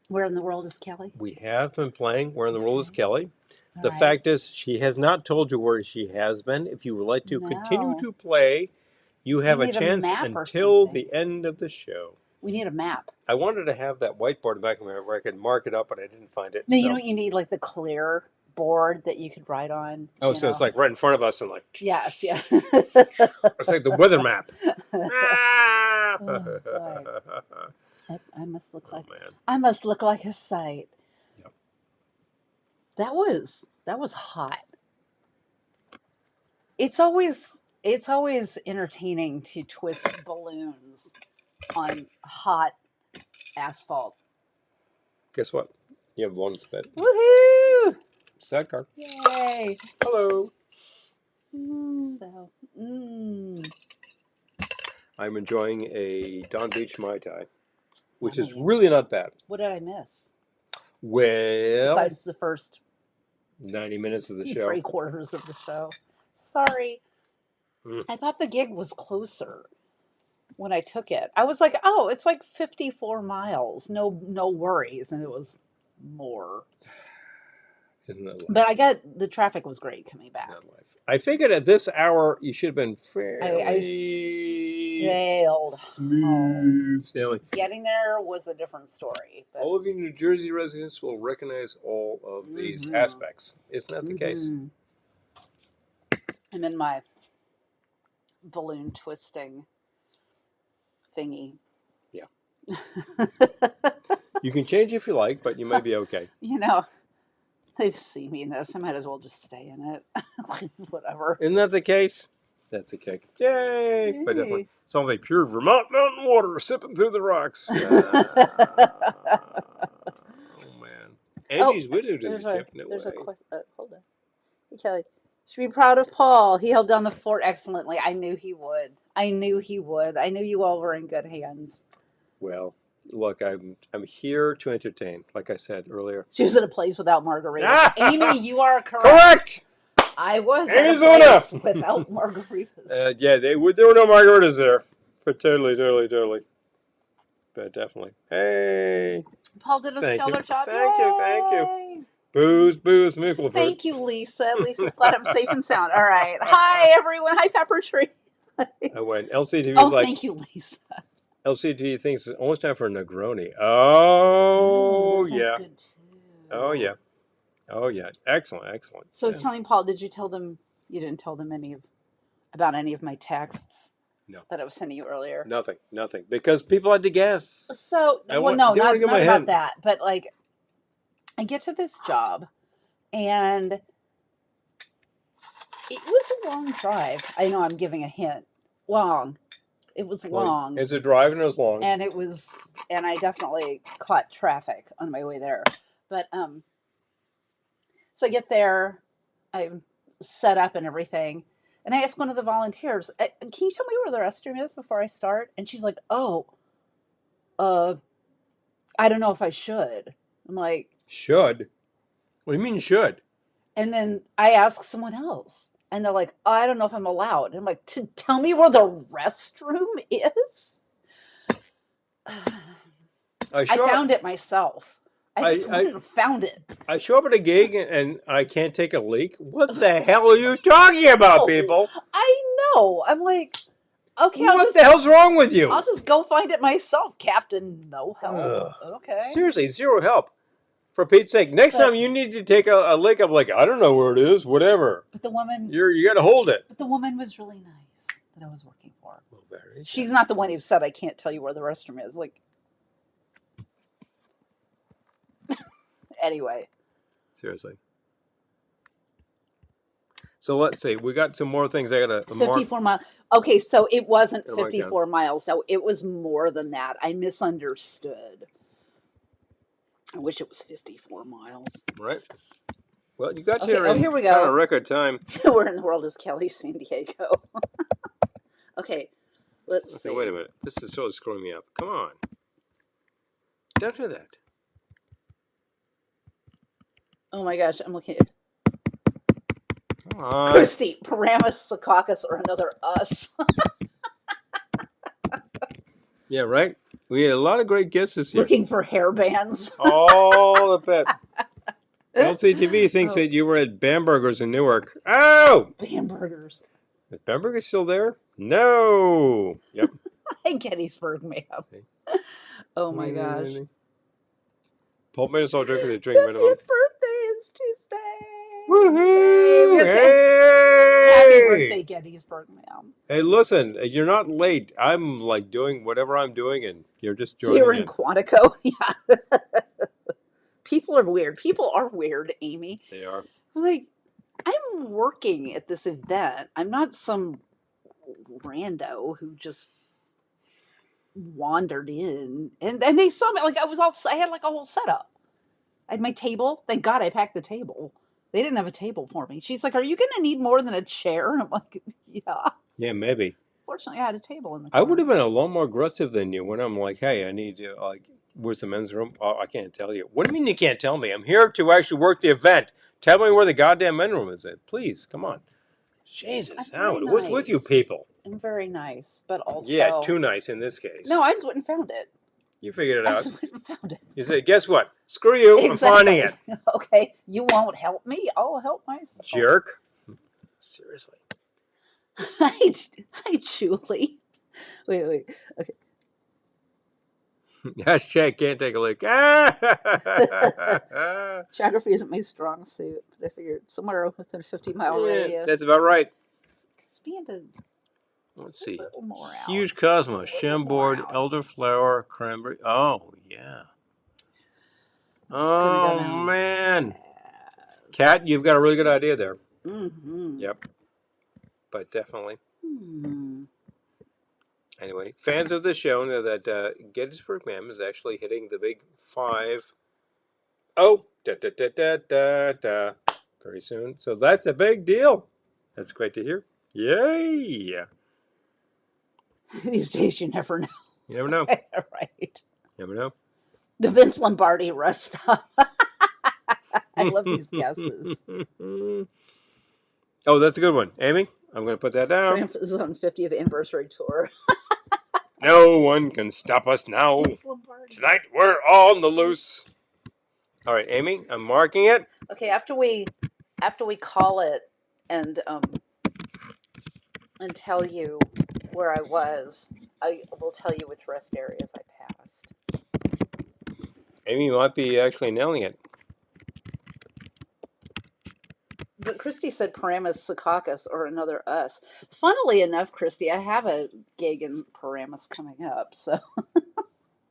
Where in the world is Kelly? We have been playing Where in the World is Kelly. All The right. fact is, she has not told you where she has been. If you would like to continue No. to play, you have We a need a chance map or until something. the end of the show. We need a map. I wanted to have that whiteboard back where I could mark it up, but I didn't find it. No, you so. know what you need? Like the clear board that you could write on. Oh, you so know? it's like right in front of us and like. Yes, yeah. It's like the weather map. Ah! Oh, boy. I must look like man. I must look like a sight. Yep. That was hot. It's always entertaining to twist balloons on hot asphalt. Guess what? You have one spit. Woohoo! Sidecar. Yay! Hello. So, I'm enjoying a Don Beach Mai Tai, which is Yummy. really not bad. What did I miss? Well, Besides the first 90 minutes of the show. 3/4 of the show. Sorry. Mm. I thought the gig was closer when I took it. I was like, oh, it's like 54 miles. No worries. And it was more. Isn't that life? But I got the traffic was great coming back. Not life. I figured at this hour you should have been fairly I sailed smooth sailing. Getting there was a different story. But All of you New Jersey residents will recognize all of these aspects. Isn't that the case? I'm in my balloon twisting thingy. Yeah. You can change if you like, but you might be okay. You know, they've seen me in this. I might as well just stay in it. Whatever. Isn't that the case? That's a kick. Yay! But definitely sounds like pure Vermont mountain water sipping through the rocks. Oh man, Angie's widow to the ship. No there's way. a question. Hold on. Hey, Kelly. Should be proud of Paul. He held down the fort excellently. I knew he would. I knew you all were in good hands. Well, look, I'm here to entertain. Like I said earlier. She was at a place without margaritas. Amy, you are correct. Correct. I was Arizona. at a place without margaritas. Yeah, there were no margaritas there. But totally. But definitely. Hey. Paul did a stellar job. Thank you. Booze, Mickelford. Thank you, Lisa. Lisa's glad I'm safe and sound. All right. Hi, everyone. Hi, Pepper Tree. I went. LCTV was like. Thank you, Lisa. LCTV thinks it's almost time for a Negroni. Oh, that yeah. sounds good too. Oh, yeah. Excellent. So I was telling Paul, did you tell them, you didn't tell them about any of my texts? No. That I was sending you earlier? Nothing. Because people had to guess. So, not about that. But like, I get to this job and it was a long drive. I know I'm giving a hint. Long. It was long. It's a drive and it was long. And I definitely caught traffic on my way there. But, so I get there, I'm set up and everything. And I asked one of the volunteers, can you tell me where the restroom is before I start? And she's like, I don't know if I should. I'm like, should? What do you mean should? And then I ask someone else. And they're like, I don't know if I'm allowed. And I'm like, to tell me where the restroom is? I found it myself. I just wouldn't have found it. I show up at a gig and I can't take a leak. What the hell are you talking about, people? I know. I'm like, okay. What the hell's wrong with you? I'll just go find it myself, Captain. No help. Okay. Seriously, zero help. For Pete's sake, next time you need to take a lick, I'm like, I don't know where it is, whatever. But the woman... You got to hold it. But the woman was really nice that I was working for. Well, very She's not the one who said, I can't tell you where the restroom is. Like... Anyway. Seriously. So let's see. We got some more things I got to mark. 54 miles. Okay, so it wasn't Oh my God. 54 miles, so it was more than that. I misunderstood. I wish it was 54 miles. Right. Well, you got Okay, here oh, in here we kind go. of record time. Where in the world is Kelly, San Diego? Okay, let's see. Okay, wait a minute. This is totally screwing me up. Come on. Don't do that. Oh my gosh, I'm looking at Come on. Christy, Paramus, Secaucus, or another us. Yeah, right? We had a lot of great guesses here. Looking for hair bands. All the bit. LCTV thinks that you were at Bamberger's in Newark. Oh! Bambergers. Is Bamberger still there? No. Yep. Gettysburg, ma'am. Oh my gosh. Pulp Minnesota drink with a drink. 50th birthday is Tuesday. Woohoo! Yes, Hey! Happy birthday, Gettysburg, ma'am. Hey, listen, you're not late. I'm like doing whatever I'm doing, and you're just joining You're in in. Quantico. Yeah. People are weird. People are weird, Amy. They are. Like, I'm working at this event. I'm not some rando who just wandered in. And they saw me. Like, I had like a whole setup. I had my table. Thank God I packed the table. They didn't have a table for me. She's like, "Are you going to need more than a chair?" And I'm like, "Yeah." Yeah, maybe. Fortunately, I had a table in the I car. would have been a lot more aggressive than you when I'm like, hey, I need to, like, where's the men's room? Oh, I can't tell you. What do you mean you can't tell me? I'm here to actually work the event. Tell me where the goddamn men's room is at. Please, come on. Jesus, I'm very what's with you nice. people? I'm very nice, but also Yeah, too nice in this case. No, I just went and found it. You figured it I out. just went and found it. You say, guess what? Screw you. I'm finding it. Okay, you won't help me. I'll help myself. Jerk. Seriously. Hi, Julie. Wait. Okay. Hashtag can't take a lick. Geography isn't my strong suit, but I figured somewhere within a 50-mile radius. That's about right. Expanded. Let's see. A little more out. Huge cosmos, Chambord, elderflower, cranberry. Oh, yeah. Oh, man. Kat, you've got a really good idea there. Mm-hmm. Yep. But definitely. Hmm. Anyway, fans of the show know that Gettysburg Ma'am is actually hitting the big 5. Oh, very soon. So that's a big deal. That's great to hear. Yay! These days, you never know. You never know. Right. You never know. The Vince Lombardi rest stop. I love these guesses. Oh, that's a good one. Amy, I'm going to put that down. Triumph is on 50th anniversary tour. No one can stop us now. Vince Lombardi. Tonight, we're on the loose. All right, Amy, I'm marking it. Okay, after we call it and tell you where I was, I will tell you which rest areas I passed. Amy might be actually nailing it. But Christy said Paramus, Secaucus, or another us. Funnily enough, Christy, I have a gig in Paramus coming up. So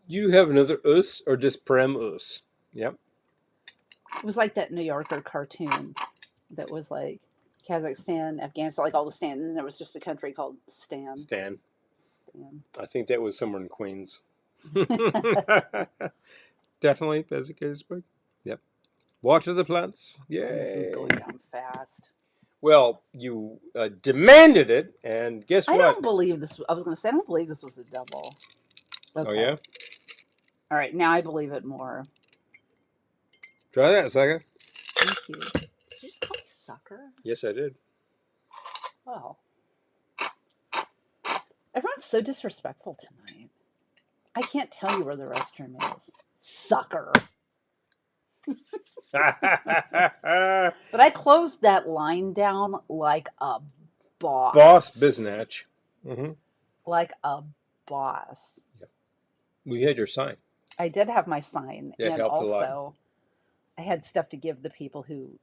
You have another us or just Prem us? Yep. it was like that New Yorker cartoon that was like Kazakhstan, Afghanistan, like all the Stan. And there was just a country called Stan. Stan. I think that was somewhere in Queens. Definitely, Gettysburg. Yep. Water the plants. Yay. This is going down fast. Well, you demanded it, and guess what? I don't believe this. I was going to say, I don't believe this was a double. Okay. Oh, yeah? All right, now I believe it more. Try that, sucker. Thank you. Did you just call me sucker? Yes, I did. Wow. Everyone's so disrespectful tonight. I can't tell you where the restroom is. Sucker. But I closed that line down like a boss. Boss biznatch. Mm-hmm. Like a boss. Yep. We had your sign. I did have my sign. It and helped also, a lot. I had stuff to give the people who,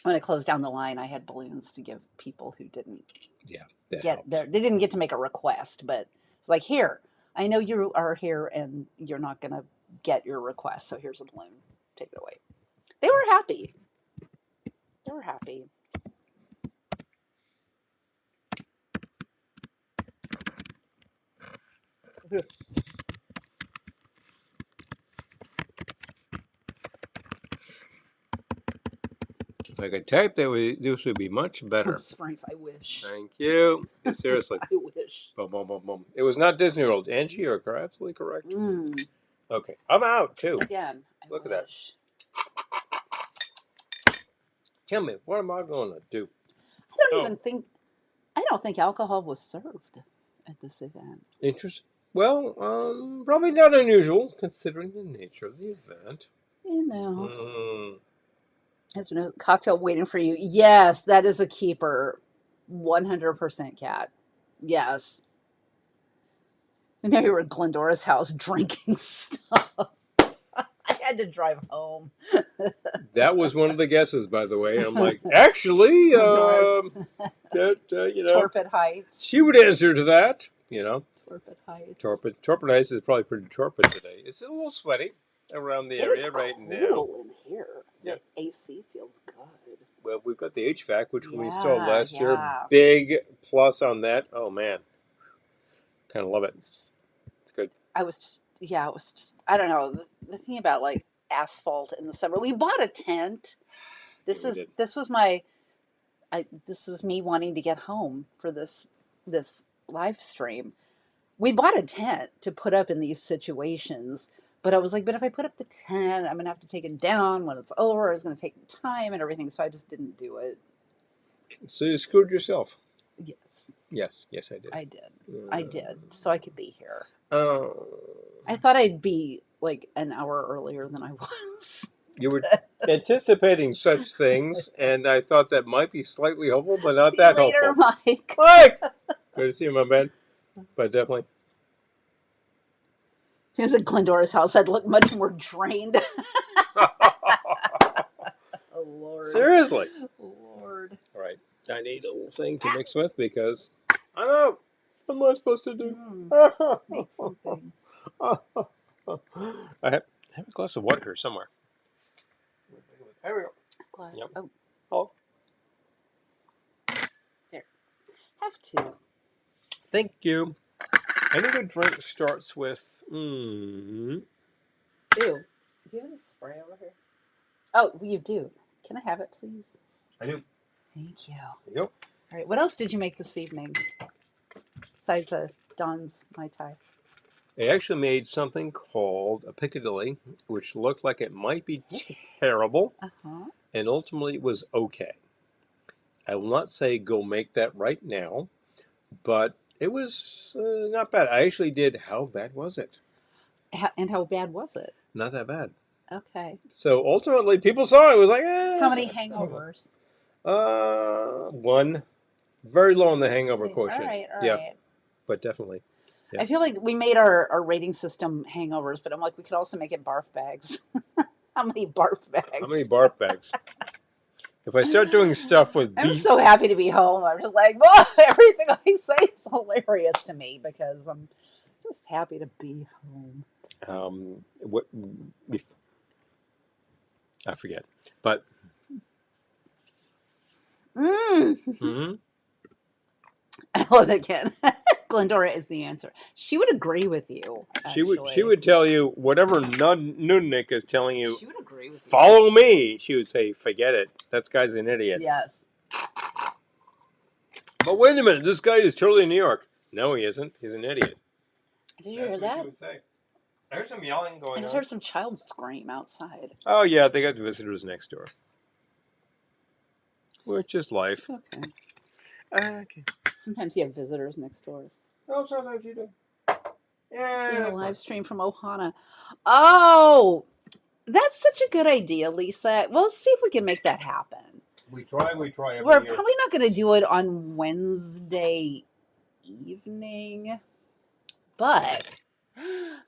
when I closed down the line, I had balloons to give people who didn't get there. They didn't get to make a request, but it's like, here, I know you are here and you're not going to get your request, so here's a balloon. Take it away. They were happy. They were happy. If I could type, this would be much better. Springs, I wish. Thank you. Yeah, seriously. I wish. Boom, boom, boom, boom. It was not Disney World. Angie, you're absolutely correct. Mm. Okay, I'm out too. Again, I Look at wish. that. Tell me, what am I going to do? I don't think alcohol was served at this event. Interesting. Well, probably not unusual considering the nature of the event. You know. Mm. Has been a cocktail waiting for you. Yes, that is a keeper. 100% cat. Yes. And now you were at Glendora's house drinking stuff. I had to drive home. That was one of the guesses, by the way. I'm like, actually, Torpid Heights. she would answer to that. Torpid Heights. Torpid Heights is probably pretty torpid today. It's a little sweaty around the area right now. It's cool in here. Yeah. The AC feels good. Well, we've got the HVAC, which we installed last year. Yeah. Big plus on that. Oh man, kind of love it. It's good. It was just, I don't know. The thing about like asphalt in the summer, we bought a tent. This was me wanting to get home for this live stream. We bought a tent to put up in these situations, but I was like, but if I put up the tent, I'm gonna have to take it down when it's over. It's gonna take time and everything, so I just didn't do it. So you screwed yourself. Yes, Yes, I did. I did, so I could be here. Oh. I thought I'd be like an hour earlier than I was. You were anticipating such things, and I thought that might be slightly hopeful, but not See that you later, hopeful. Mike. Mike! Good to see you, my man. But definitely. He was at Glendora's house. I'd look much more drained. Oh, Lord. Seriously. Lord. All right. I need a little thing to mix with because I don't know. What am I supposed to do? Make something. I have a glass of water here somewhere. There we go. Glass. Yep. Oh. There. Have to. Thank you. Any good drink starts with. Mm. Ew. Do you have a spray over here? Oh, you do. Can I have it, please? I do. Thank you. There you go. All right. What else did you make this evening? Besides Don's Mai Tai. They actually made something called a Piccadilly, which looked like it might be terrible, and ultimately it was okay. I will not say go make that right now, but it was not bad. I actually did. How bad was it? And how bad was it? Not that bad. Okay. So ultimately, people saw it. It was like, eh. How many hangovers? One. Very low on the hangover quotient. All right. Yeah, but definitely. Yeah. I feel like we made our rating system hangovers, but I'm like, we could also make it barf bags. How many barf bags? How many barf bags? If I start doing stuff with I'm so happy to be home. I'm just like, well, everything I say is hilarious to me because I'm just happy to be home. What? I forget, but. Mm-hmm. I love it, Ken. Glendora is the answer. She would agree with you. Actually. She would tell you whatever Nunnik is telling you. She would agree with you. Follow me. She would say, forget it. That guy's an idiot. Yes. But wait a minute. This guy is totally in New York. No, he isn't. He's an idiot. Did you hear that? She would say. I heard some yelling going on. I just heard some child scream outside. Oh, yeah. They got visitors next door. Which is life. Okay. Okay. Sometimes you have visitors next door. Oh, sometimes you do. Yeah. Doing a live stream from Ohana. Oh, that's such a good idea, Lisa. We'll see if we can make that happen. We try every We're year. probably not going to do it on Wednesday evening, but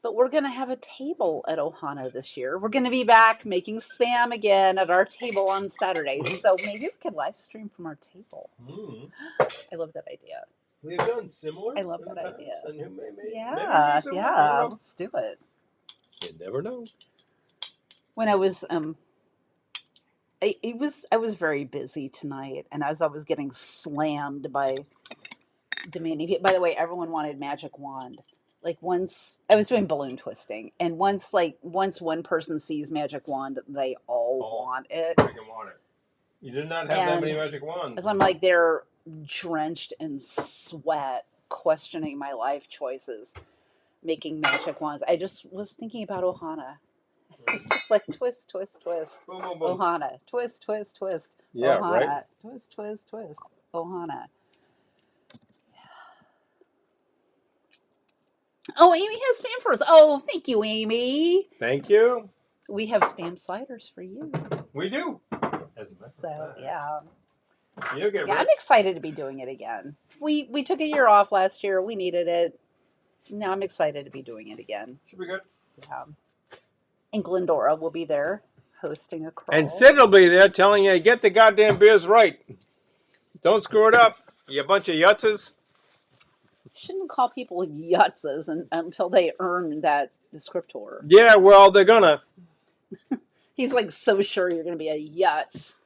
we're going to have a table at Ohana this year. We're going to be back making spam again at our table on Saturday. So maybe we could live stream from our table. I love that idea. We've done similar. I love that idea. And Yeah, let's do it. You never know. When I was I was very busy tonight, and as I was getting slammed by demanding. By the way, everyone wanted magic wand. like once I was doing balloon twisting, and once one person sees magic wand, they all want it. Freaking want it. You did not have that many And magic wands. as I'm like, they're drenched in sweat, questioning my life choices, making magic wands. I just was thinking about Ohana. It's just like twist, twist, twist. Boom, boom, boom. Ohana. Twist, twist, twist. Yeah, Ohana. right? Twist, twist, twist. Ohana. Oh, Amy has spam for us. Oh, thank you, Amy. Thank you. We have spam sliders for you. We do. As a matter of So fact. yeah. You get Yeah, rich. I'm excited to be doing it again. We took a year off last year. We needed it. Now I'm excited to be doing it again. Should be good. Yeah. And Glendora will be there hosting a crawl. And Sid will be there telling you, get the goddamn beers right. Don't screw it up, you bunch of yutzes. Shouldn't call people yutzes until they earn that descriptor. Yeah, well, they're gonna. He's like so sure you're going to be a yutz.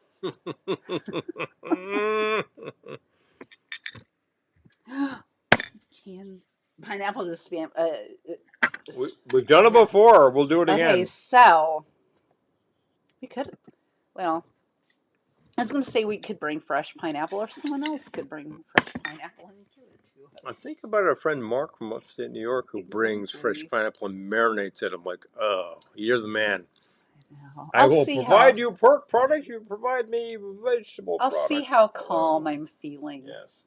Can pineapple just spam? We've done it before. We'll do it again. Okay, so we could. Well, I was going to say we could bring fresh pineapple, or someone else could bring fresh pineapple and give it to us. I think about our friend Mark from upstate New York who brings fresh Exactly. pineapple and marinates it. I'm like, oh, you're the man. No, I I'll will see provide how, you pork product. You provide me vegetable I'll product. see how calm I'm feeling Yes.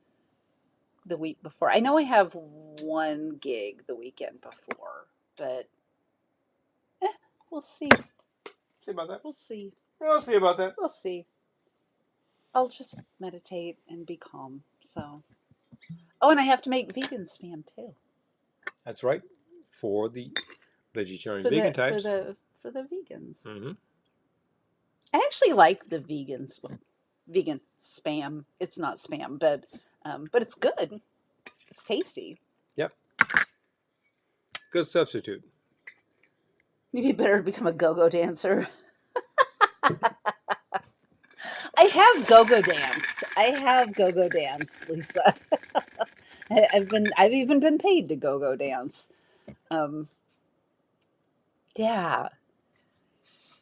the week before. I know I have one gig the weekend before, but we'll see. See about that. We'll see. We'll see about that. We'll see. I'll just meditate and be calm. So, oh, and I have to make vegan spam too. That's right. For the vegetarian For vegan the, types. for the vegans. Mm-hmm. I actually like the vegan spam. It's not spam, but it's good. It's tasty. Yep. Good substitute. Maybe better to become a go-go dancer. I have go-go danced, Lisa. I've even been paid to go-go dance. Yeah.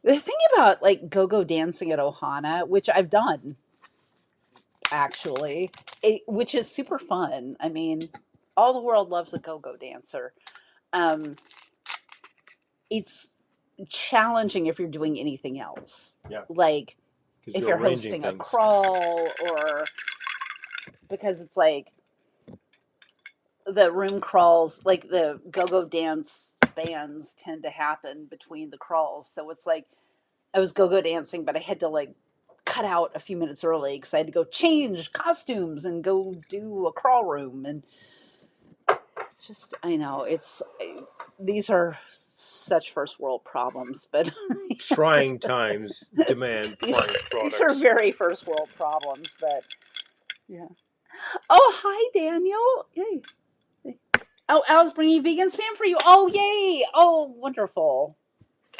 The thing about like go-go dancing at Ohana, which I've done actually, which is super fun. I mean, all the world loves a go-go dancer. It's challenging if you're doing anything else. Yeah. Like if you're hosting a crawl, or because it's like the room crawls, like the go-go dance bands tend to happen between the crawls. So it's like I was go-go dancing, but I had to like cut out a few minutes early because I had to go change costumes and go do a crawl room. And it's just, I know these are such first world problems, but trying times demand trying products. These are very first world problems, but yeah. Oh, hi, Daniel. Yay. Oh, Al's bringing vegan spam for you. Oh, yay. Oh, wonderful.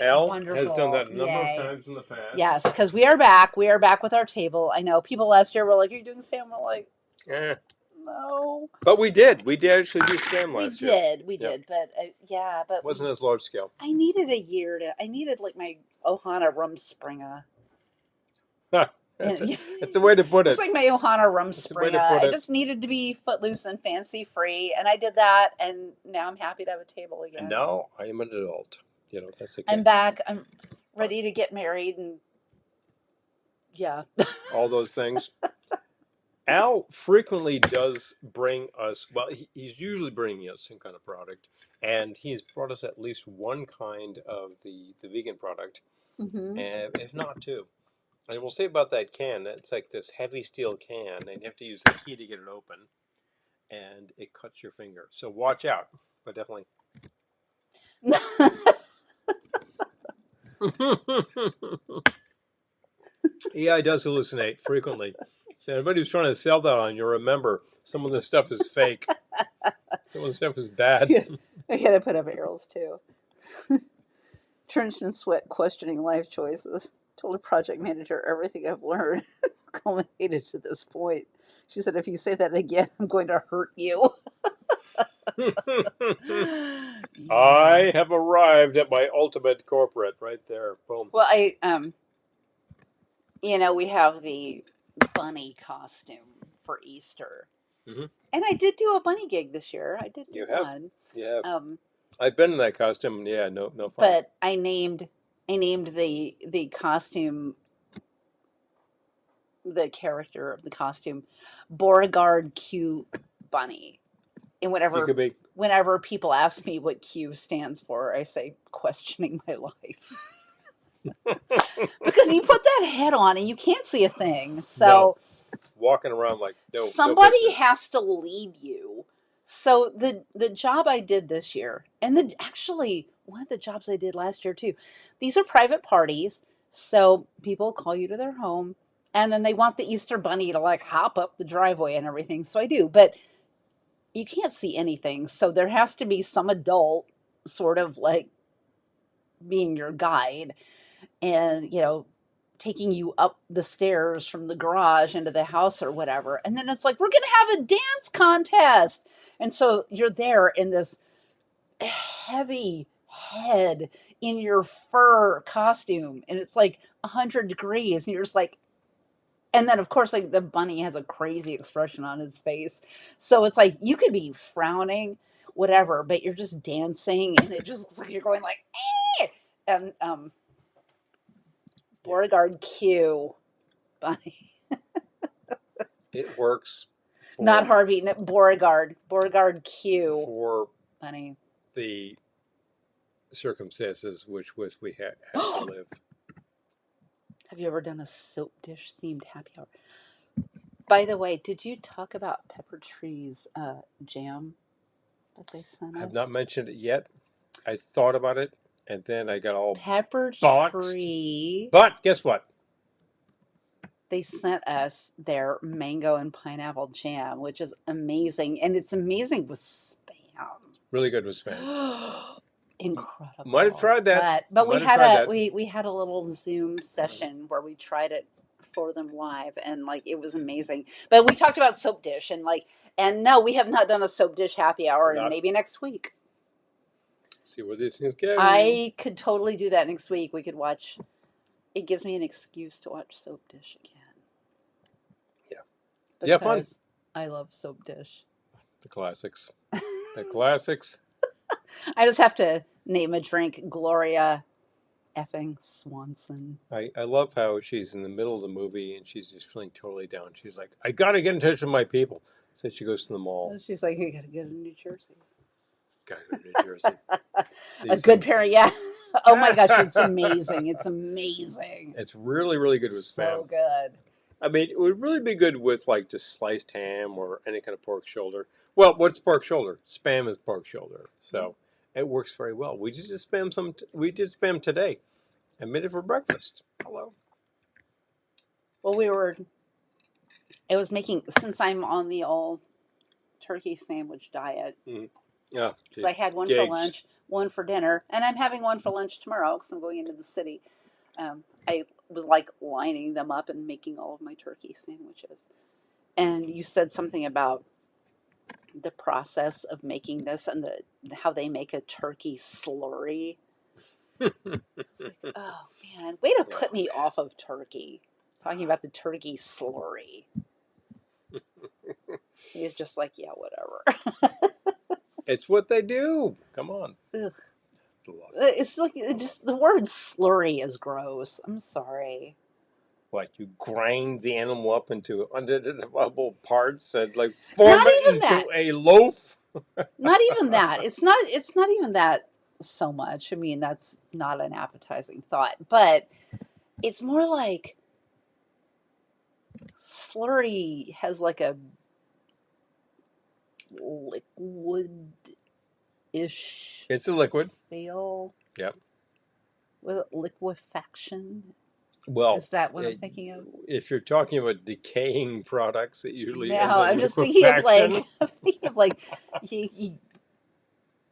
Al has done that a number Yay. of times in the past. Yes, because we are back. We are back with our table. I know people last year were like, "Are you doing spam?" We're like, no. But we did. We did actually do spam last year. We did. But yeah, but Wasn't as large scale. I needed a year to. I needed like my Ohana Rumspringa. That's the way to put it. It's like my Ohana Rumspringa. I it. just needed to be footloose and fancy free, and I did that, and now I'm happy to have a table again. And now I am an adult. You know, that's okay. I'm back. I'm ready to get married, and yeah. All those things. Al frequently does bring us, well, he's usually bringing us some kind of product, and he's brought us at least one kind of the vegan product, Mm-hmm. and if not two. And we'll say about that can, it's like this heavy steel can, and you have to use the key to get it open, and it cuts your finger. So watch out, but definitely. Yeah, he does hallucinate frequently. So anybody who's trying to sell that on you, remember, some of this stuff is fake. Some of the stuff is bad. I gotta put up arrows too. Drenched in sweat, questioning life choices. Told a project manager everything I've learned culminated to this point. She said, "If you say that again, I'm going to hurt you." Yeah. I have arrived at my ultimate corporate right there. Boom. Well, we have the bunny costume for Easter. Hmm. And I did do a bunny gig this year. I did do You have. one. You have. Um, I've been in that costume. Yeah, no fun. but I named the costume, the character of the costume, Beauregard Q Bunny. And You could be. whenever people ask me what Q stands for, I say questioning my life. Because you put that head on and you can't see a thing. So Walking around like no somebody business. has to lead you. So the job I did this year, and actually one of the jobs I did last year too, these are private parties. So people call you to their home, and then they want the Easter bunny to like hop up the driveway and everything. So I do, but you can't see anything. So there has to be some adult sort of like being your guide, and taking you up the stairs from the garage into the house or whatever. And then it's like, we're going to have a dance contest. And so you're there in this heavy head in your fur costume, and it's like 100 degrees, and you're just like, and then of course like the bunny has a crazy expression on his face. So it's like you could be frowning, whatever, but you're just dancing, and it just looks like you're going like, eh! And Beauregard Q bunny. It works for, Not Harvey, no, Beauregard Q for bunny. the circumstances with which we have to live. Have you ever done a soap dish themed happy hour? By the way, did you talk about Pepper Tree's jam that they sent us? I've not mentioned it yet. I thought about it, and then I got all Pepper boxed. Tree. But guess what? They sent us their mango and pineapple jam, which is amazing, and it's amazing with Spam. Really good with Spam. Incredible. Might have tried that. But we Might have had tried a that. we had a little Zoom session where we tried it for them live, and like it was amazing. But we talked about soap dish, and no, we have not done a soap dish happy hour, and Not- maybe next week. See where these things go. I could totally do that next week. We could watch. It gives me an excuse to watch soap dish again. Yeah. Yeah, fun. Because I love soap dish. The classics. The classics. I just have to name a drink, Gloria effing Swanson. I love how she's in the middle of the movie and she's just feeling totally down. She's like, I gotta get in touch with my people. So she goes to the mall. She's like, you gotta go to New Jersey. Gotta go to New Jersey. A These good things- pair, yeah. Oh my gosh, it's amazing. It's amazing. It's really, really good with So Spam. good. I mean, it would really be good with like just sliced ham or any kind of pork shoulder. Well, what's pork shoulder? Spam is pork shoulder, so it works very well. We just spam some. We did Spam today. I made it for breakfast. Hello. Well, it was making, since I'm on the old turkey sandwich diet, Yeah. because I had one for lunch, one for dinner, and I'm having one for lunch tomorrow because I'm going into the city. I was like lining them up and making all of my turkey sandwiches. And you said something about the process of making this and how they make a turkey slurry. It's like, oh man, way to put me off of turkey. Talking about the turkey slurry. He's just like, yeah, whatever. It's what they do. Come on. Ugh. Love it. It's like, just the word slurry is gross. I'm sorry. What, you grind the animal up into unidentifiable parts and like form Not it even into that. a loaf? Not even that. It's not even that so much. I mean, that's not an appetizing thought, but it's more like slurry has like a liquid-ish It's a liquid. feel. Yep. With liquefaction. Well, Is that what I'm thinking of? if you're talking about decaying products, it usually No, ends in I'm just thinking of liquefaction. you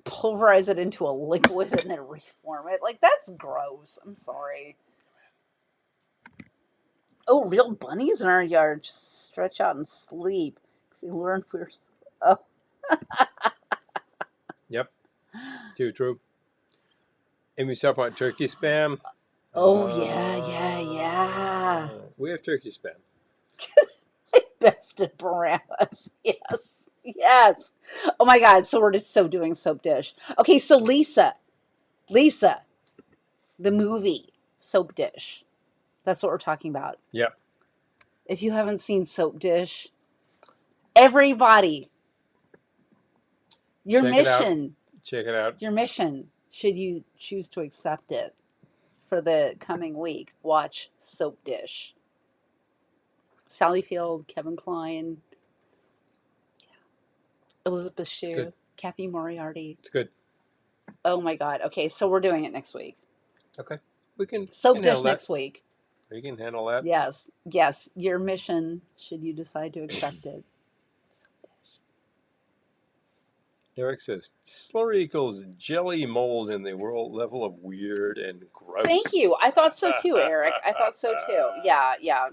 pulverize it into a liquid and then reform it. Like, that's gross. I'm sorry. Oh, real bunnies in our yard just stretch out and sleep because they learn we're. Oh. Too true. Amy's talking about turkey spam. Oh, yeah. We have turkey spam. Bested Barabbas. Yes. Yes. Oh my God. So we're just so doing soap dish. Okay, so Lisa, the movie Soap Dish. That's what we're talking about. Yep. If you haven't seen Soap Dish, everybody, your Check it out. mission, Check it out. your mission, should you choose to accept it for the coming week, watch Soap Dish. Sally Field, Kevin Kline, Elizabeth Shue, good. Kathy Moriarty. It's good. Oh my God. Okay, so we're doing it next week. Okay. We can Soap can Dish handle that. next week. We can handle that. Yes, yes. Your mission, should you decide to accept it. Soap Dish. Eric says slurry equals jelly mold in the world level of weird and gross. Thank you. I thought so too, Eric. I thought so too. Yeah, yeah.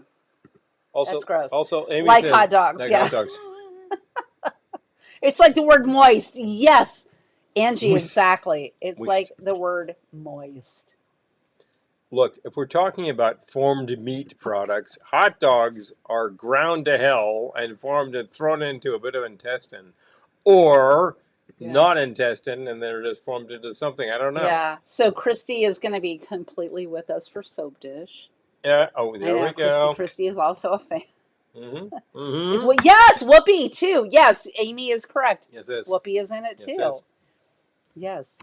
Also, That's gross. Also, Amy Like says, hot dogs. like Yeah. hot dogs. It's like the word moist. Yes. Angie, Moist. exactly. It's Moist. like the word moist. Look, if we're talking about formed meat products, hot dogs are ground to hell and formed and thrown into a bit of intestine, or Yeah. not intestine, and they're just formed into something. I don't know. Yeah. So Christy is going to be completely with us for Soap Dish. Yeah. Oh, there we go. Christy is also a fan. Mm-hmm. Is Mm-hmm. what? Yes, Whoopi too. Yes, Amy is correct. Yes, it is. Whoopi is in it Yes, too. it is. Yes.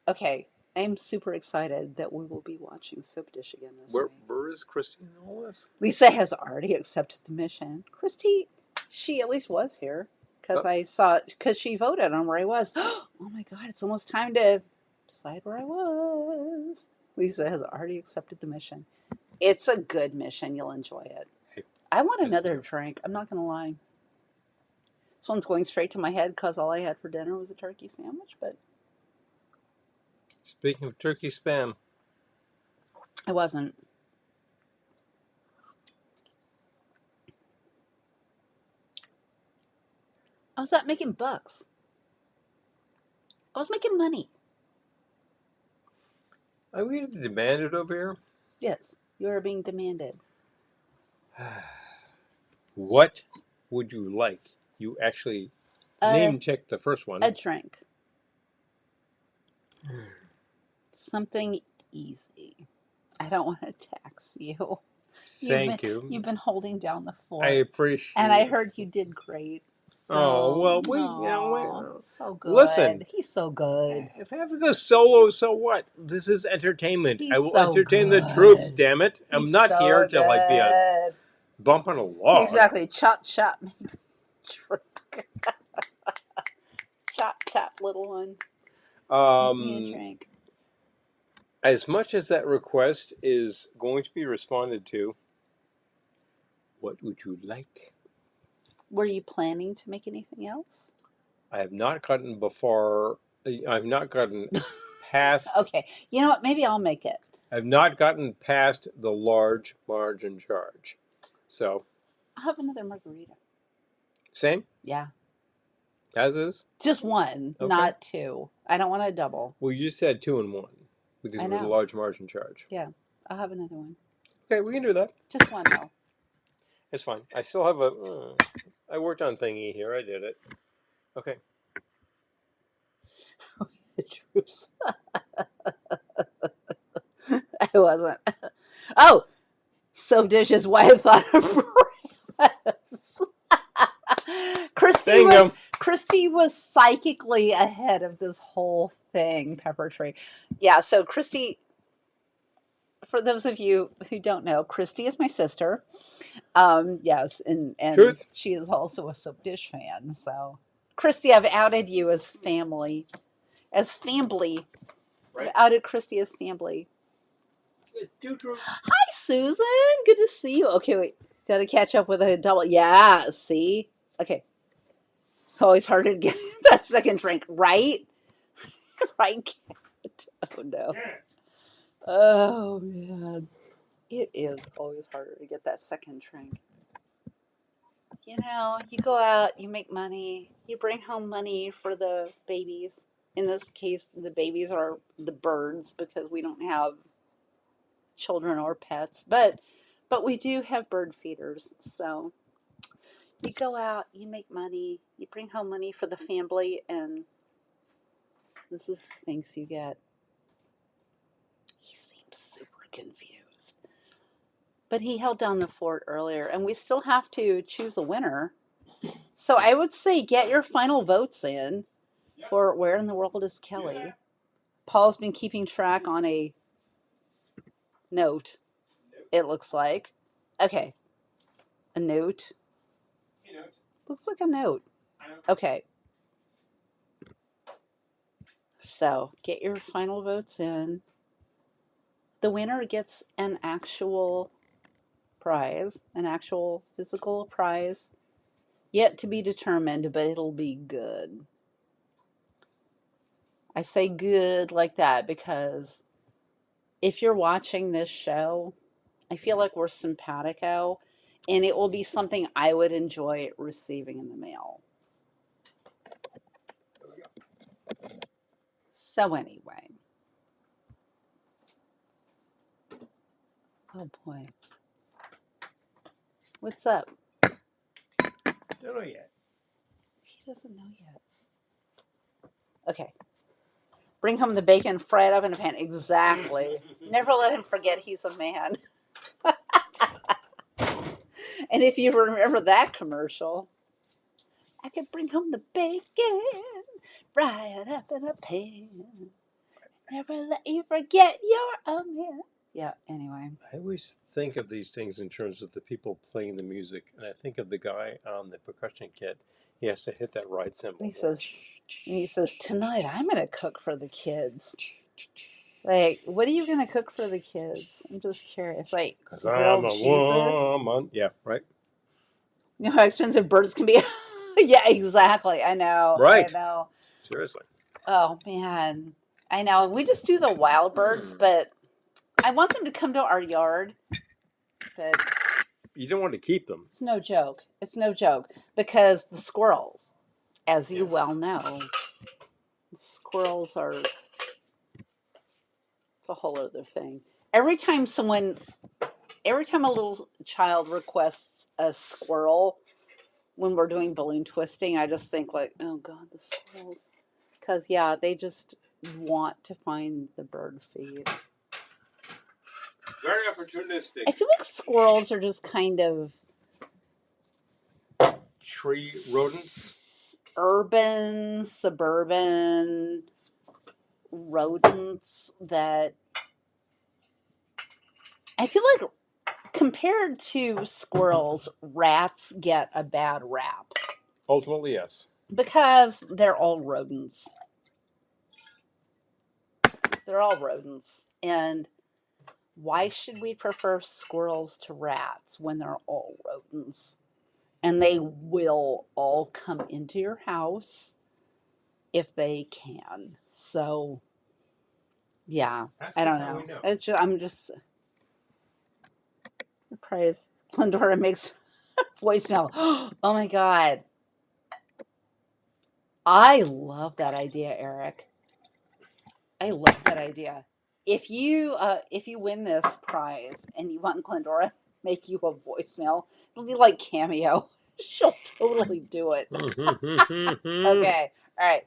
Okay, I'm super excited that we will be watching Soap Dish again this week. Where is Christy in all this? Lisa has already accepted the mission. Christy, she at least was here because Oh. I saw because she voted on where I was. Oh my God! It's almost time to decide where I was. Lisa has already accepted the mission. It's a good mission. You'll enjoy it. Hey, I want yes, another ma'am. drink. I'm not gonna lie. This one's going straight to my head because all I had for dinner was a turkey sandwich, but Speaking of turkey spam, I wasn't. I was not making bucks. I was making money. are we demanded over here? Yes, you are being demanded. What would you like? You actually name check the first one. A drink. Something easy. I don't want to tax you. Thank you. You've been holding down the fort. I appreciate And I it. heard you did great. So, Oh, well, so good. listen. He's so good. If I have to go solo, so what? This is entertainment. He's I will so entertain the good. troops, damn it. I'm He's not so here to like be a good. bump on a log. Exactly. Chop, chop. Drink. Chop, chop, little one. Make me a drink. As much as that request is going to be responded to, what would you like? Were you planning to make anything else? I have not gotten before. I've not gotten past. Okay. You know what? Maybe I'll make it. I've not gotten past the large margin charge. So. I'll have another margarita. Same? Yeah. As is? Just one, Okay. not two. I don't want a double. Well, you said 2 and 1 because it was a large margin charge. Yeah. I'll have another one. Okay, we can do that. Just one, though. It's fine. I still have a. I worked on thingy here. I did it. Okay. The troops. I wasn't. Oh! Soap dish is why I thought of Barabbas. Christy was psychically ahead of this whole thing, Pepper Tree. Yeah, so Christy, for those of you who don't know, Christy is my sister. Yes, and Truth. she is also a Soap Dish fan. So, Christy, I've outed you as family. Right. I've outed Christy as family. Hi, Hi, Susan. Good to see you. Okay, wait. Got to catch up with a double. Yeah, see? Okay. It's always harder to get that second drink, right? Right, Kat? Oh, no. Oh, man. It is always harder to get that second drink. You know, you go out, you make money, you bring home money for the babies, in this case, the babies are the birds because we don't have children or pets, but we do have bird feeders. So you go out, you make money, you bring home money for the family, and this is the things you get. He seems super confused. But he held down the fort earlier, and we still have to choose a winner. So I would say get your final votes in for Where in the World is Kelly? Paul's been keeping track on a note, it looks like. Okay. A note. Looks like a note. Okay. So get your final votes in. The winner gets an actual prize, an actual physical prize, yet to be determined, but it'll be good. I say good like that because if you're watching this show, I feel like we're simpatico, and it will be something I would enjoy receiving in the mail. So anyway. Oh boy. What's up? Don't know yet. He doesn't know yet. Okay. Bring home the bacon, fry it up in a pan. Exactly. Never let him forget he's a man. And if you remember that commercial, I could bring home the bacon, fry it up in a pan. Never let you forget you're a man. Yeah, anyway. I always think of these things in terms of the people playing the music, and I think of the guy on the percussion kit. He has to hit that right cymbal. He says, tonight I'm going to cook for the kids. Like, what are you going to cook for the kids? I'm just curious. Like, because grilled I'm a cheeses? woman. Yeah, right. You know how expensive birds can be? Yeah, exactly. I know. Right. I know. Seriously. Oh, man. I know. We just do the wild birds, but I want them to come to our yard. But you don't want to keep them. It's no joke. It's no joke. Because the squirrels, as you well know, the squirrels are a whole other thing. Every time a little child requests a squirrel when we're doing balloon twisting, I just think like, oh God, the squirrels. Because, yeah, they just want to find the bird feed. Very opportunistic. I feel like squirrels are just kind of tree rodents. Urban, suburban rodents that I feel like compared to squirrels, rats get a bad rap. Ultimately, yes. Because they're all rodents. They're all rodents. And why should we prefer squirrels to rats when they're all rodents? And they will all come into your house if they can. So, yeah, I don't know. It's just, I'm just surprised. Glendora makes voicemail. Oh my God. I love that idea, Eric. I love that idea. If you win this prize and you want Glendora to make you a voicemail, it'll be like Cameo. She'll totally do it. Okay. All right.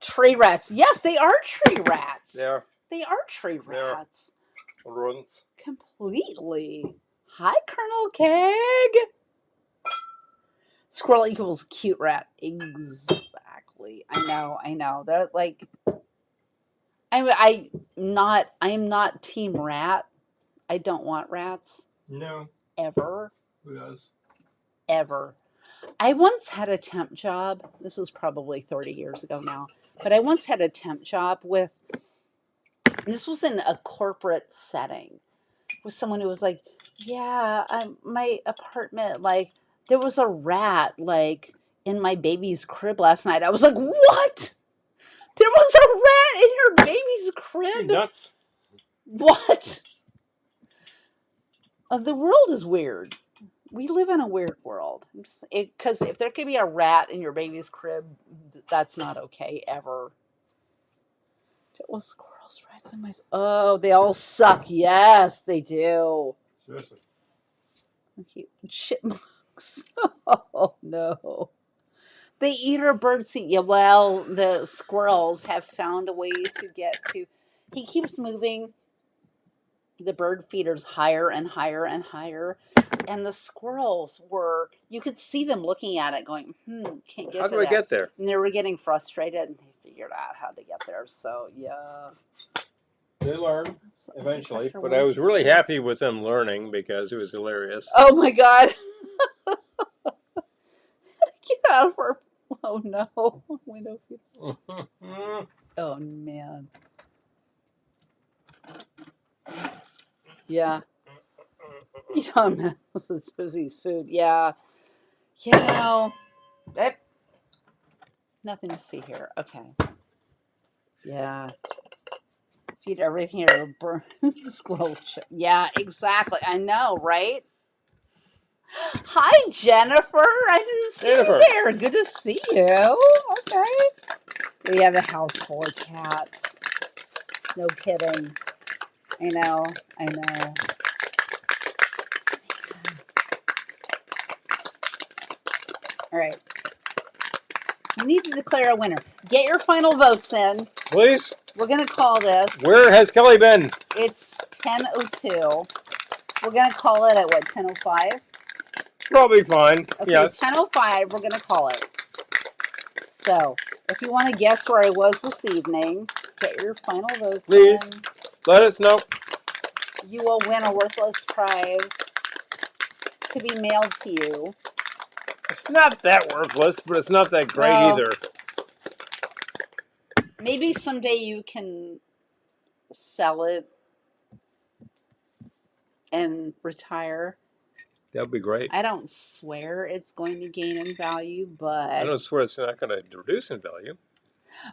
Tree rats. Yes, they are tree rats. They are. They are tree rats. Rodents. Completely. Hi, Colonel Keg. Squirrel equals cute rat. Exactly. I know. They're like, I'm not team rat. I don't want rats. No. Ever. Who does? Ever. I once had a temp job. This was probably 30 years ago now. But I once had a temp job this was in a corporate setting, with someone who was like, yeah, my apartment, like, there was a rat, like, in my baby's crib last night. I was like, what? There was a rat in your baby's crib? You nuts. What? The world is weird. We live in a weird world. Because if there could be a rat in your baby's crib, that's not okay ever. Well, squirrels, rats, and mice. Oh, they all suck. Yes, they do. Seriously. Okay. Chipmunks. Oh no. They eat our bird seed. Yeah, well, the squirrels have found a way to get to. He keeps moving the bird feeders higher and higher and higher. And the squirrels were, you could see them looking at it going, can't get How to do I that. get there? And they were getting frustrated and they figured out how to get there. So, yeah. They learn So, eventually, Dr. but I was Wonderful. really happy with them learning because it was hilarious. Oh my God. Get out of our. Oh no. Window feeder. Oh man. Yeah. You don't know Susie's food. Yeah. You know, that, nothing to see here. Okay. Yeah. Feed everything here. Burn squirrels. Yeah, exactly. I know, right? Hi, Jennifer. I didn't see Jennifer. you there. Good to see you. Okay. We have a house full of cats. No kidding. I know. I know. All right. We need to declare a winner. Get your final votes in. Please? We're going to call this. Where has Kelly been? It's 10:02. We're going to call it at what, 10:05? Probably fine. Okay, Yes. 10:05, we're going to call it. So, if you want to guess where I was this evening, get your final votes Please. in. Let us know. You will win a worthless prize to be mailed to you. It's not that worthless, but it's not that great Well, either. Maybe someday you can sell it and retire. That would be great. I don't swear it's going to gain in value, but I don't swear it's not going to reduce in value.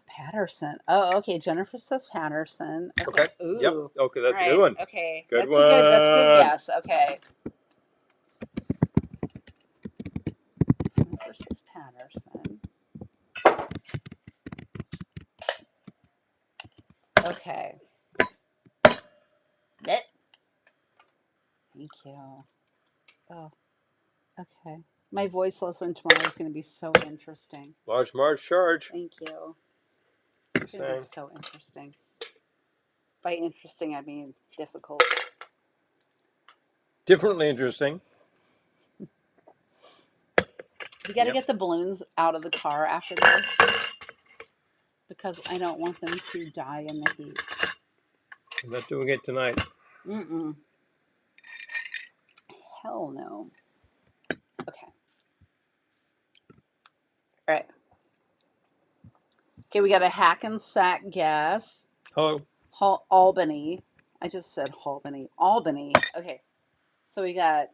Patterson. Oh, okay. Jennifer says Patterson. Okay. Ooh. Yep. Okay, that's All a good one. Okay. Good That's a good one. guess. Okay. Jennifer says Patterson. Okay. It. Thank you. Oh. Okay. My voice lesson tomorrow is going to be so interesting. Large March charge. Thank you. It's going to be so interesting. By interesting, I mean difficult. Differently interesting. You got to get the balloons out of the car after this because I don't want them to die in the heat. I'm not doing it tonight. Mm-mm. Hell no. Okay. All right. Okay, we got a Hackensack guess. Hello. Albany. I just said Albany. Albany. Okay. So we got,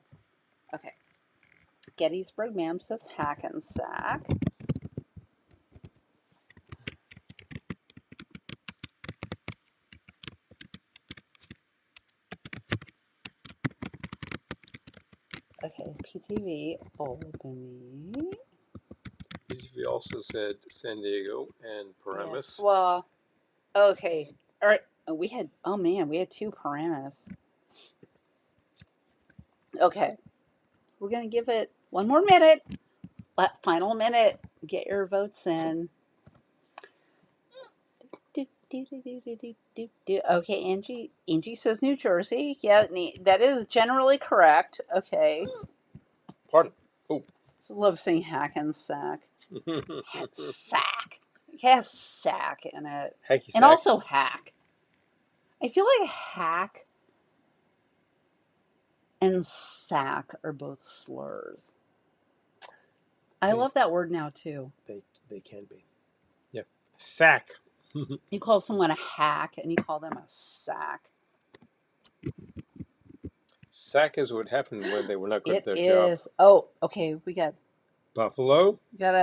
okay. Gettysburg Ma'am says Hackensack. Okay, PTV, Albany. PTV also said San Diego and Paramus. Yeah. Well, okay. All right. We had, oh man, we had 2 Paramus. Okay. We're going to give it one more minute. Final minute. Get your votes in. Okay, Angie says New Jersey. Yeah, that is generally correct. Okay. Pardon. Oh. I love saying Hackensack. Sack. It has sack in it. Hacky sack. And also hack. I feel like hack and sack are both slurs. I love that word now too. They can be. Yeah. Sack. You call someone a hack and you call them a sack. Sack is what happened when they were not good at their It job. is. Oh, okay. We got Buffalo. We got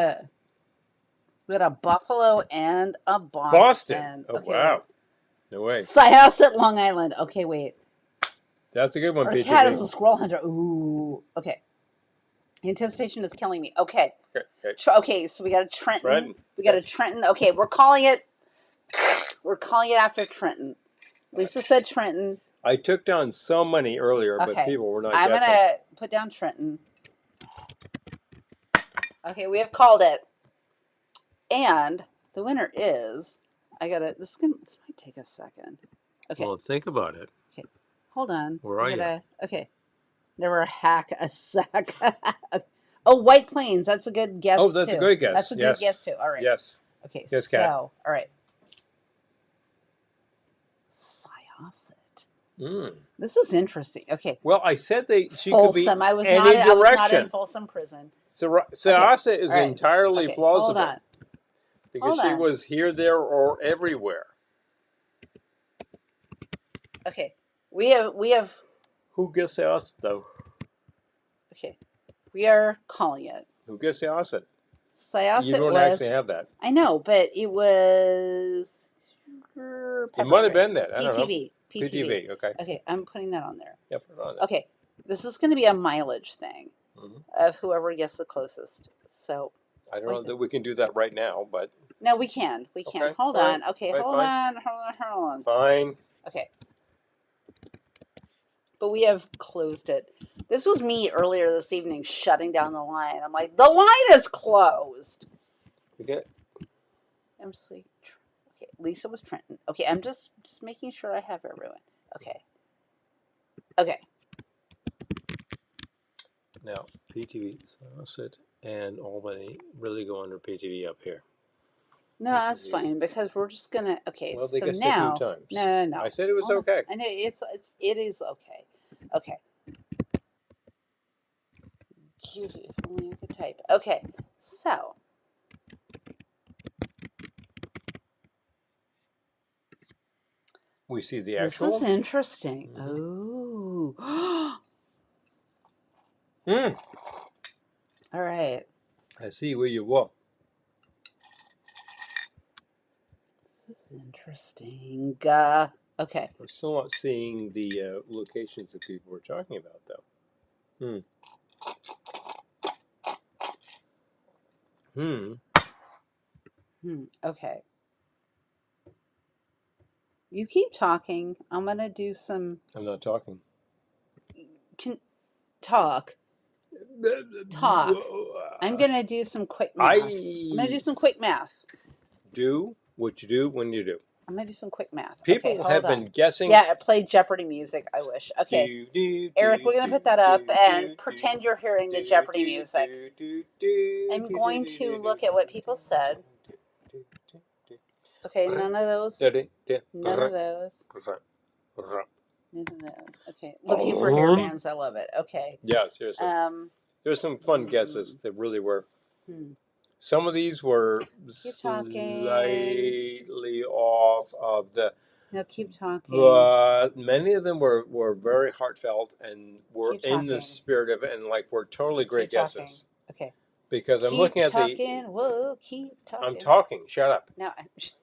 a Buffalo and a Boston. Oh, okay. wow. No way. Syosset, Long Island. Okay, wait. That's a good one, Our PTV. cat is a squirrel hunter. Ooh. Okay. Anticipation is killing me. Okay. Okay. Okay, so we got a Trenton. Trenton. We got a Trenton. Okay, we're calling it. We're calling it after Trenton. Lisa said Trenton. I took down so many earlier, but Okay. people were not I'm guessing. gonna put down Trenton. Okay, we have called it, and the winner is. I gotta. This might take a second. Okay. Well, think about it. Okay. Hold on. Where are you? Okay. Never hack a sack. Oh, White Plains. That's a good guess. Oh, that's too. a good guess. That's a good guess too. All right. Yes. Okay. Yes, so, Kat. all right. Syosset. This is interesting. Okay. Well, I said she Folsom. could be I was any not. direction. I was not in Folsom Prison. Syosset is All right. entirely Okay. plausible. Hold on. Because Hold she on. was here, there, or everywhere. Okay. We have. Who guessed Syosset, though? Okay. We are calling it. Who guessed Syosset? Syosset You don't was. actually have that. I know, but it was. It might have been that. I don't know. PTV. PTV, okay. Okay, I'm putting that on there. Yep, put it on there. Okay, this is going to be a mileage thing of whoever gets the closest. So I don't know that we can do that right now, but no, we can. We can. Okay, Hold fine. on. Okay, Right, hold fine. on. Fine. Okay. But we have closed it. This was me earlier this evening shutting down the line. I'm like, the line is closed. You get it? I'm just like, okay, Lisa was Trenton. Okay, I'm just making sure I have everyone. Okay. Okay. Now, PTV, Syosset, and Albany really go under PTV up here. No, that's fine because we're just gonna. Okay, Well, they so guessed now. a few times. No. I said it was Hold on. okay. I know it is okay. Okay. If only I could type. Okay, so. We see the This actual. is interesting. Oh. All right. I see where you walk. This is interesting. Okay. We're still not seeing the locations that people were talking about, though. Okay. You keep talking. I'm gonna do some. I'm not talking. Talk. I'm gonna do some quick math. I'm gonna do some quick math. Do what you do when you do. I'm gonna do some quick math. People okay, have hold on. been guessing. Yeah, I played Jeopardy music. I wish. Okay, Eric, we're gonna put that up and pretend you're hearing the Jeopardy music. I'm going to look at what people said. Okay, none of those. None of those. None of those. Okay, looking for hair bands. I love it. Okay. Yeah, seriously. There's some fun guesses that really were. Some of these were slightly off of the. No, keep talking. But many of them were very heartfelt and were in the spirit of it, and like were totally great guesses. Okay. Because I'm looking at Whoa, keep talking. I'm talking. Shut up. No,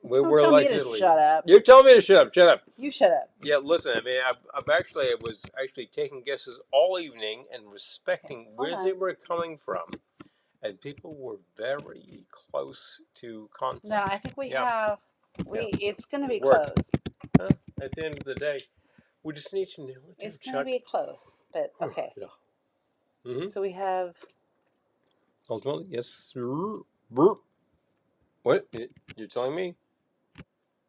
We're tell like me to shut up. You're telling me to shut up. Shut up. You shut up. Yeah, listen. I mean, I was actually taking guesses all evening and respecting where they were coming from, and people were very close to concept. No, I think we have. It's going to be close. At the end of the day, we just need to know it. It's going to be close, but okay. Yeah. So we have. Ultimately, yes. What? You're telling me?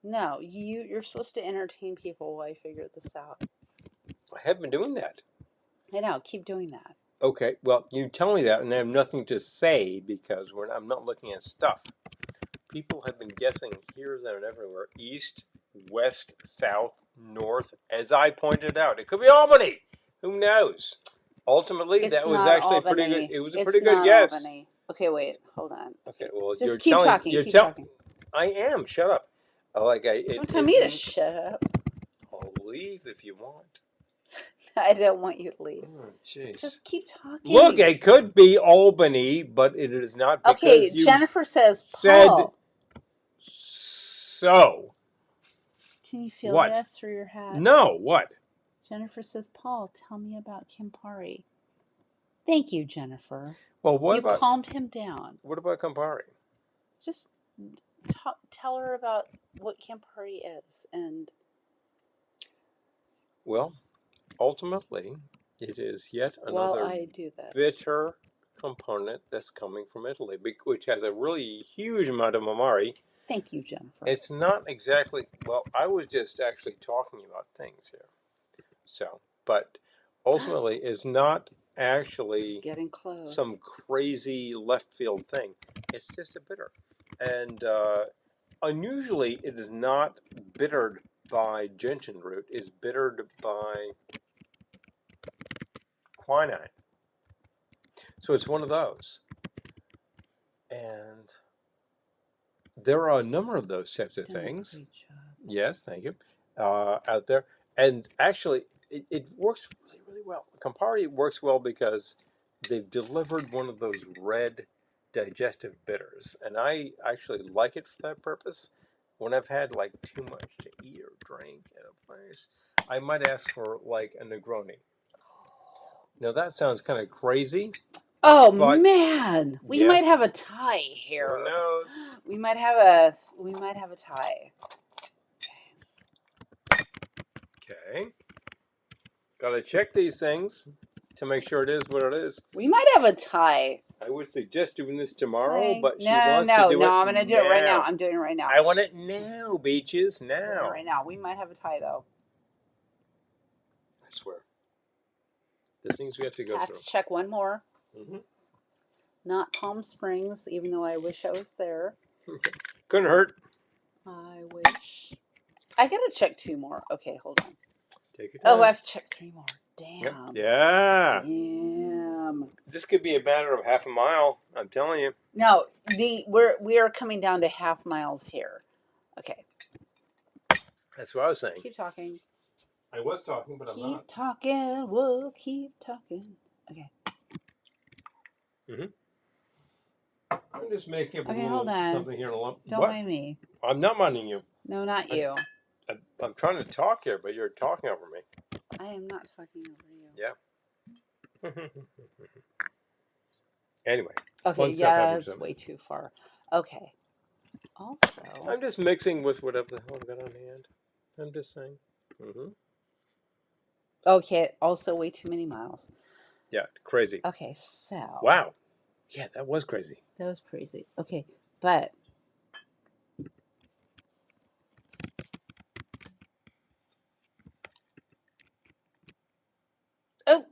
No, you're supposed to entertain people while I figure this out. I have been doing that. I know. Keep doing that. Okay. Well, you tell me that, and I have nothing to say because I'm not looking at stuff. People have been guessing here, there, and everywhere. East, west, south, north. As I pointed out, it could be Albany. Who knows? Ultimately, that was actually pretty good. It was a pretty good guess. Albany. Okay, wait. Hold on. Okay. Well, just keep talking. Keep talking. I am. Shut up. Don't tell me to shut up. I'll leave if you want. I don't want you to leave. Oh, jeez. Just keep talking. Look, it could be Albany, but it is not because you Jennifer says said Paul. So. Can you feel this through your hat? No, what? Jennifer says, Paul, tell me about Campari. Thank you, Jennifer. Well, what You about calmed him down. Campari? Just tell her about what Campari is. And Well, ultimately, it is yet while another I do this, bitter component that's coming from Italy, which has a really huge amount of Amari. thank you, Jennifer. It's not exactly, well, I was just actually talking about things here. So, but ultimately, it's not actually getting close. some crazy left field thing. It's just a bitter. And unusually, it is not bittered by gentian root, it's bittered by quinine. So it's one of those. And there are a number of those types of things. Great job. Yes, thank you. Out there. And actually, it works really, really well. Campari works well because they've delivered one of those red digestive bitters. And I actually like it for that purpose. When I've had like too much to eat or drink at a place, I might ask for like a Negroni. Now that sounds kind of crazy. Oh But, man, we yeah. might have a tie here. Who knows? We might have a tie. Okay. Gotta check these things to make sure it is what it is. We might have a tie. I would suggest doing this tomorrow, but she no, wants to do it. No, I'm gonna do it right now. I'm doing it right now. I want it now, beaches, I'm doing it now. right now. We might have a tie though. I swear. The things we have to go Have through. to check one more. Mm-hmm. Not Palm Springs, even though I wish I was there. Couldn't hurt. I wish. I gotta check two more. Okay, hold on. Take your time. Oh, I have to check three more. Damn. Yep. Yeah. Damn. This could be a matter of half a mile. I'm telling you. No, we are coming down to half miles here. Okay. That's what I was saying. Keep talking. I was talking, but I'm not. Keep talking. We'll keep talking. Okay. Mm-hmm. I'm just making up a little hold on. something here in a lump. Don't What? mind me. I'm not minding you. No, not you. I'm trying to talk here, but you're talking over me. I am not talking over you. Yeah. Anyway. Okay, yeah, that's way too far. Okay. Also, I'm just mixing with whatever the hell I've got on hand. I'm just saying. Mm-hmm. okay, also way too many miles. Yeah, crazy. Okay, so. Wow. Yeah, that was crazy. That was crazy. Okay, but. Oh,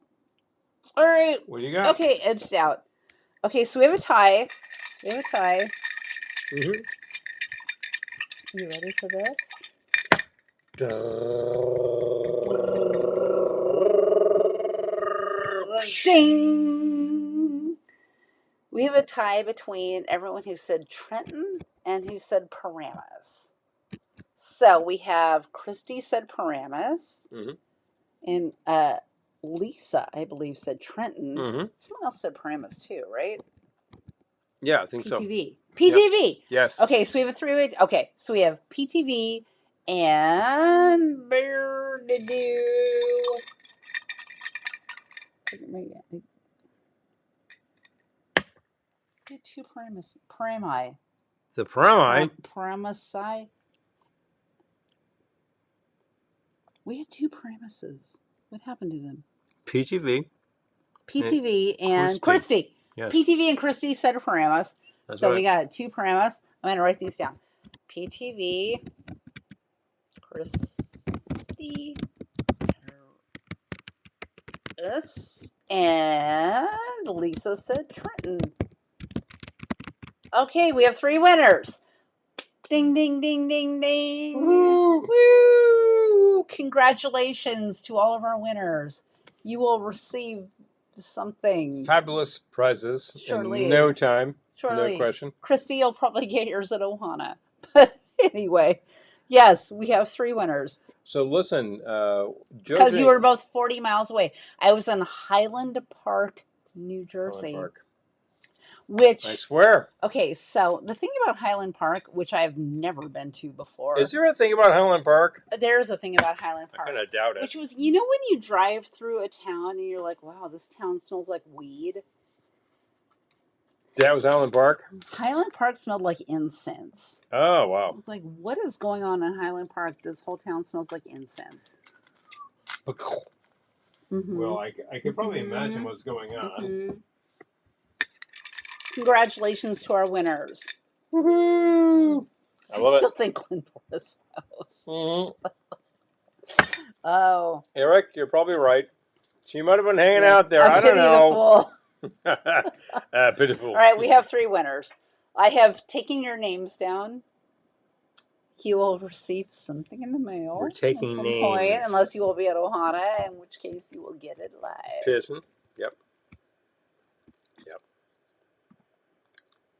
all right. What do you got? Okay, edged out. Okay, so we have a tie. Mm-hmm. You ready for this? Ding! We have a tie between everyone who said Trenton and who said Paramus. So we have Christy said Paramus, and Lisa, I believe, said Trenton. Someone else said Paramus too, right? Yeah, I think so. PTV. PTV. Yep. Yes. Okay, so we have a three-way. Okay, so we have PTV and Bear to do. Two parami. The parami. Paramisci. We had two premises. What happened to them? PTV. PTV and Christy. Yes. PTV and Christy said paramus. That's so right. we got two paramus. I'm going to write these down. PTV, Christy, and Lisa said Trenton. Okay, we have three winners. Ding, ding, ding, ding, ding. Woo! Woo! Congratulations to all of our winners. You will receive something. Fabulous prizes Shortly. In no time. Shortly. No question. Christy, you'll probably get yours at Ohana. But anyway, yes, we have three winners. So listen, because you were both 40 miles away. I was in Highland Park, New Jersey. Highland Park. Which, I swear. okay, so the thing about Highland Park, which I've never been to before, Is there a thing about Highland Park? there's a thing about Highland I Park, kind of doubt it. which was, you know, when you drive through a town and you're like, wow, this town smells like weed. That was Highland Park? Highland Park smelled like incense. Oh, wow. Like, what is going on in Highland Park? This whole town smells like incense. Mm-hmm. Well, I could probably imagine what's going on. Mm-hmm. Congratulations to our winners. Woohoo! I love still it. think Glendora's house. Mm-hmm. Oh. Eric, you're probably right. She might have been hanging Yeah. out there. I don't pity know. the fool. Pitiful. All right, we have 3 winners. I have taken your names down. You will receive something in the mail. We're taking at some names. point, unless you will be at Ohana, in which case you will get it live. Pissing. Yep. Yep.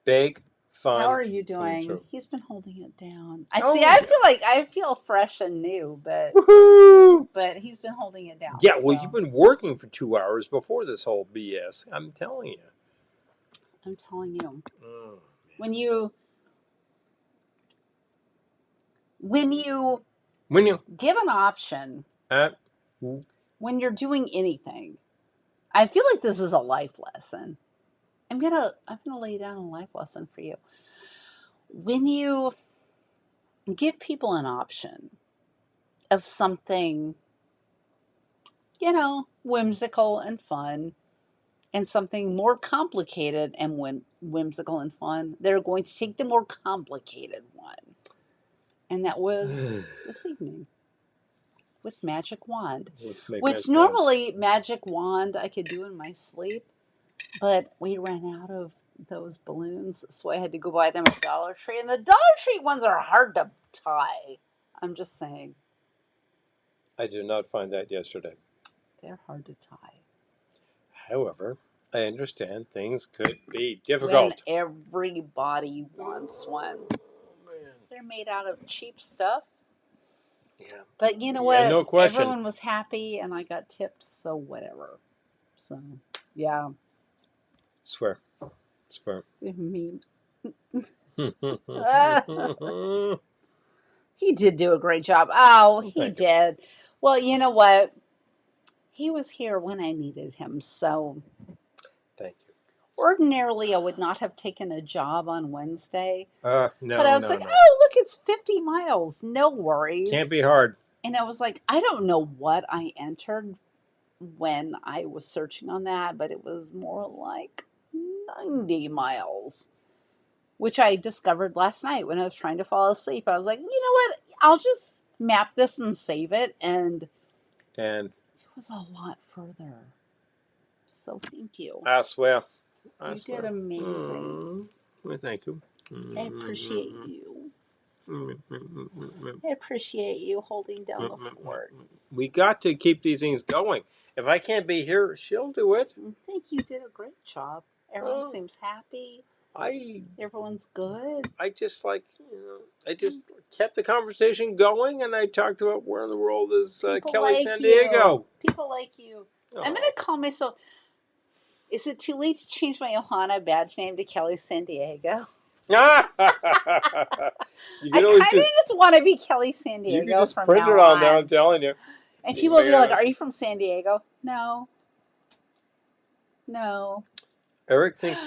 Big fun. How are you doing? true. He's been holding it down. Oh, I yeah. feel like I feel fresh and new, but Woohoo! he's been holding it down. Yeah, well, so. you've been working for 2 hours before this whole BS. I'm telling you. I'm telling you. Oh, When you when you give an option, when you're doing anything, I feel like this is a life lesson. I'm gonna lay down a life lesson for you. When you give people an option of something, you know, whimsical and fun, and something more complicated and whimsical and fun, they're going to take the more complicated one. And that was this evening with Magic Wand. Which normally Magic Wand I could do in my sleep, but we ran out of those balloons, so I had to go buy them at Dollar Tree. And the Dollar Tree ones are hard to tie. I'm just saying. I did not find that yesterday. They're hard to tie. However, I understand things could be difficult. When everybody wants one. Man. They're made out of cheap stuff. Yeah. But you know what? No question. Everyone was happy and I got tipped, so whatever. So, yeah. Swear. It's a meme. He did do a great job. Oh, he did. Well, you know what? He was here when I needed him, so. Thank you. Ordinarily, I would not have taken a job on Wednesday. No, but I was oh, look, it's 50 miles. No worries. Can't be hard. And I was like, I don't know what I entered when I was searching on that, but it was more like 90 miles, which I discovered last night when I was trying to fall asleep. I was like, you know what? I'll just map this and save it. And it was a lot further. So thank you. I swear. You did amazing. Well, thank you. I appreciate you. I appreciate you holding down the fort. We got to keep these things going. If I can't be here, she'll do it. I think you did a great job. Everyone seems happy. Everyone's good. I just I just kept the conversation going, and I talked about where in the world is Kelly like San Diego. People like you. I'm going to call myself... Is it too late to change my Ohana badge name to Kelly San Diego? I kind of just want to be Kelly San Diego. You can just from print now it on there, I'm telling you. And people will be like, are you from San Diego? No. Eric thinks...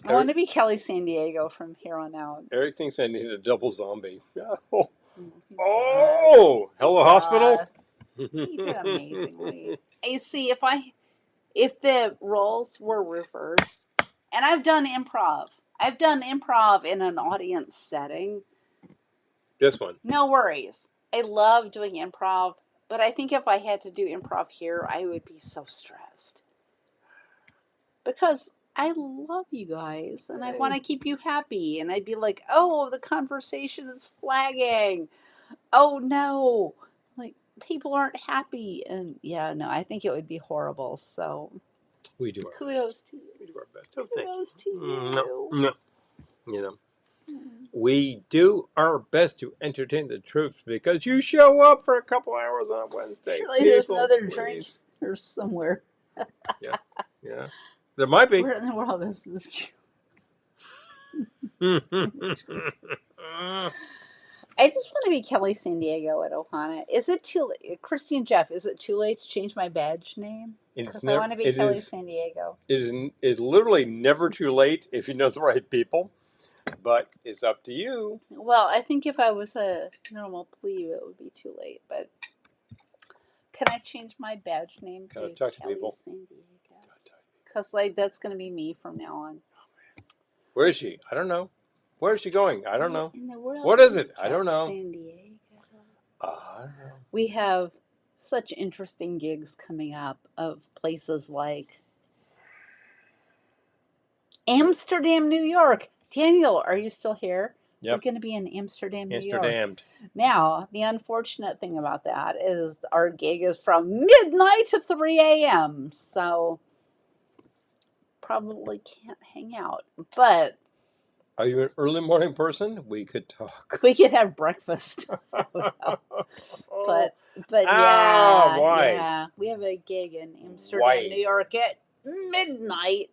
I want to be Kelly San Diego from here on out. Eric thinks I need a double zombie. Oh, Hello Hospital? He did amazingly. You see, if the roles were reversed, and I've done improv in an audience setting. This one. No worries. I love doing improv, but I think if I had to do improv here, I would be so stressed. Because I love you guys, and I want to keep you happy, and I'd be like, oh, the conversation is flagging. Oh, no. Like, people aren't happy, and I think it would be horrible, so... We do our Kudos best. to you. We do our best. Oh, thank Kudos to you. you. No. You know, we do our best to entertain the troops because you show up for a couple hours on Wednesday. Surely there's another drink or somewhere. Yeah. There might be. Where in the world is this? I just want to be Kelly San Diego at Ohana. Is it too late? Christine Jeff, is it too late to change my badge name? It's Because I never. want to be It Kelly is. San Diego. It is. It's literally never too late if you know the right people. But it's up to you. Well, I think if I was a normal plebe, it would be too late. But can I change my badge name Gotta to talk to Kelly people. San Diego? Because like that's going to be me from now on. Where is she? I don't know. Where is she going? I don't know. In the world, What is it? I don't Kelly know. San Diego. I don't know. We have such interesting gigs coming up of places like Amsterdam, New York. Daniel, are you still here? Yep. We're going to be in Amsterdam, New York. Amsterdam. Now, the unfortunate thing about that is our gig is from midnight to 3 a.m. So probably can't hang out. But Are you an early morning person? We could talk. we could have breakfast. But Ah, yeah, why? yeah. We have a gig in Amsterdam, Why? New York at midnight.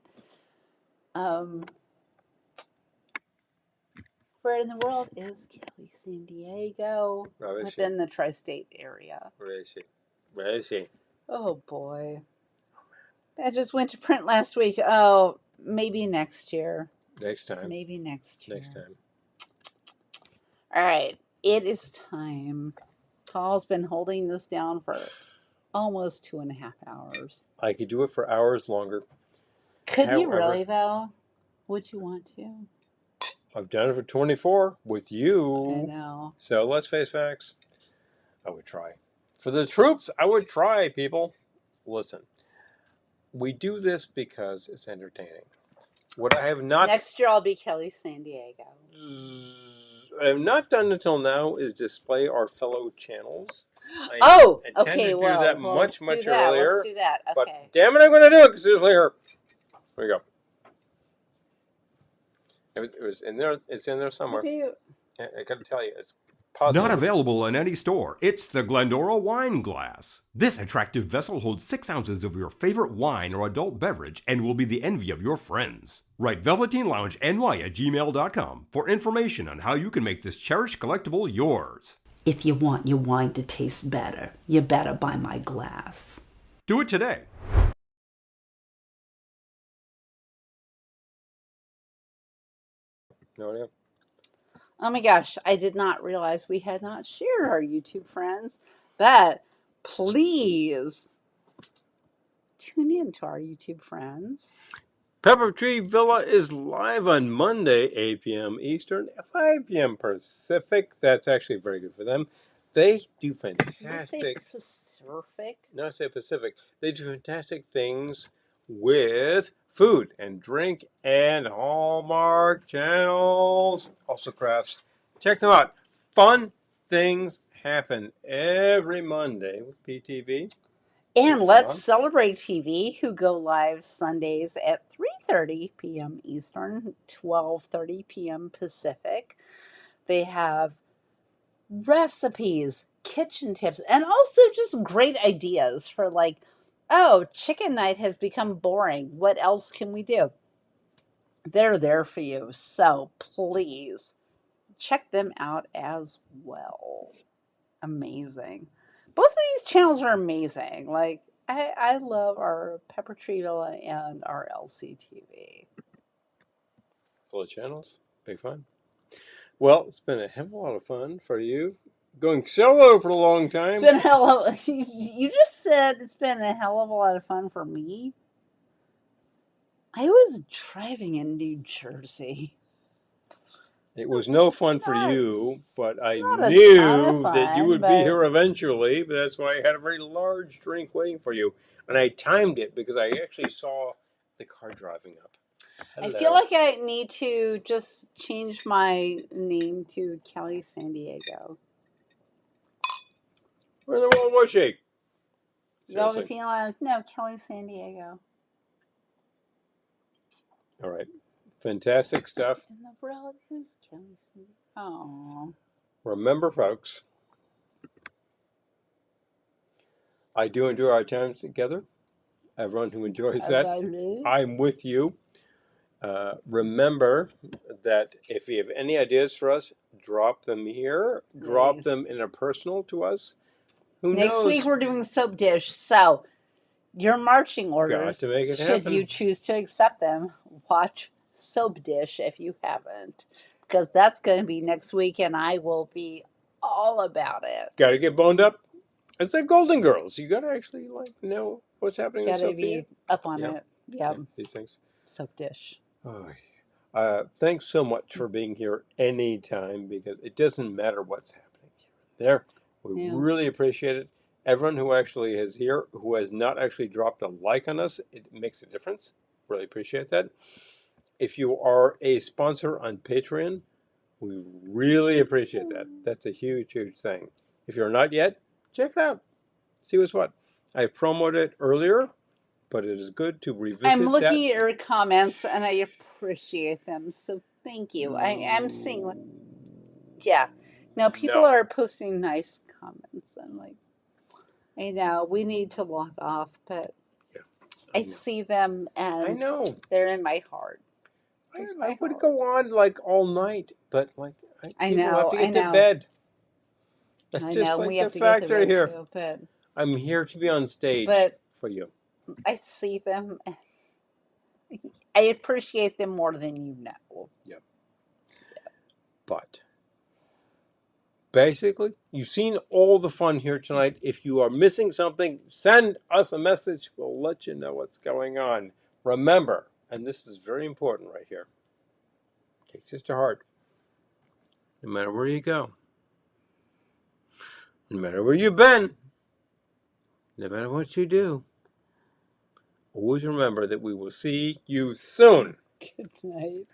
Where in the world is Kelly San Diego? Where is she? Within the tri-state area. Where is she? Where is she? Oh boy. That just went to print last week. Oh, maybe next year. Next time. Maybe next year. Next time. All right. It is time. Paul's been holding this down for almost 2.5 hours. I could do it for hours longer. Could you However, really, though? Would you want to? I've done it for 24 with you. I know. So let's face facts. I would try. For the troops, I would try, people. Listen, we do this because it's entertaining. What I have not Next year I'll be Kelly San Diego. I have not done until now is display our fellow channels. I Oh, intend okay. to do Well, that well, much let's do that. earlier. Let's do that. But Okay. damn it, I'm going to do it because it's here. There you go. It was in there. It's in there somewhere. I got to tell you, it's possible. Not available in any store. It's the Glendora Wine Glass. This attractive vessel holds 6 ounces of your favorite wine or adult beverage and will be the envy of your friends. Write velveteenloungeny@gmail.com for information on how you can make this cherished collectible yours. If you want your wine to taste better, you better buy my glass. Do it today. No idea. Oh my gosh, I did not realize we had not shared our YouTube friends. But please tune in to our YouTube friends. Pepper Tree Villa is live on Monday, 8 p.m. Eastern, 5 p.m. Pacific. That's actually very good for them. They do Did you say fantastic. Pacific? No, I say Pacific. They do fantastic things with food and drink and Hallmark channels, also crafts. Check them out. Fun things happen every Monday with PTV. And Let's Celebrate TV, who go live Sundays at 3:30 p.m. Eastern, 12:30 p.m. Pacific. They have recipes, kitchen tips, and also just great ideas for like, oh, chicken night has become boring. What else can we do? They're there for you. So please check them out as well. Amazing. Both of these channels are amazing. Like, I love our Pepper Tree Villa and our LCTV. Full of channels. Big fun. Well, it's been a hell of a lot of fun for you. Going solo for a long time. It's been a hell of you just said it's been a hell of a lot of fun for me. I was driving in New Jersey. It was no fun for you, but it's I not a ton knew of that you fun, would be but- here eventually. But that's why I had a very large drink waiting for you. And I timed it because I actually saw the car driving up. I feel like I need to just change my name to Kelly San Diego. Where in the world was she? Seriously. Velveteen Lounge. No, Kelly San Diego. All right. Fantastic stuff. And the world is Kelly San Diego. Oh. Remember, folks, I do enjoy our time together. Everyone who enjoys I that, love you. I'm with you. Remember that if you have any ideas for us, drop them here. Drop Please. them in a personal to us. Who Next knows? week we're doing soap dish. So your marching Got orders, to make it should happen. you choose to accept them, watch soap dish if you haven't, because that's going to be next week, and I will be all about it. Got to get boned up. It's like Golden Girls. You got to actually know what's happening in Got to Sophia. be up on Yeah. it. Yep. Yeah, these things. Soap dish. Oh, thanks so much for being here anytime, because it doesn't matter what's happening here and there. We Yeah. really appreciate it. Everyone who actually is here, who has not actually dropped a like on us, it makes a difference. Really appreciate that. If you are a sponsor on Patreon, we really appreciate that. That's a huge, huge thing. If you're not yet, check it out. See what's what. I promoted it earlier, but it is good to revisit I'm looking that. at your comments, and I appreciate them. So thank you. I'm seeing, yeah. Now people No. are posting nice comments, and like, I know we need to log off, but Yeah, I know. see them, and I know. they're in my heart. I would go on like all night, but like people have to get to bed. That's I just know like we the have to get to factor bed here. too, but I'm here to be on stage for you. I see them. I appreciate them more than you know. Yep. But basically, you've seen all the fun here tonight. If you are missing something, send us a message. We'll let you know what's going on. Remember, and this is very important right here, take this to heart. No matter where you go, no matter where you've been, no matter what you do, always remember that we will see you soon. Good night.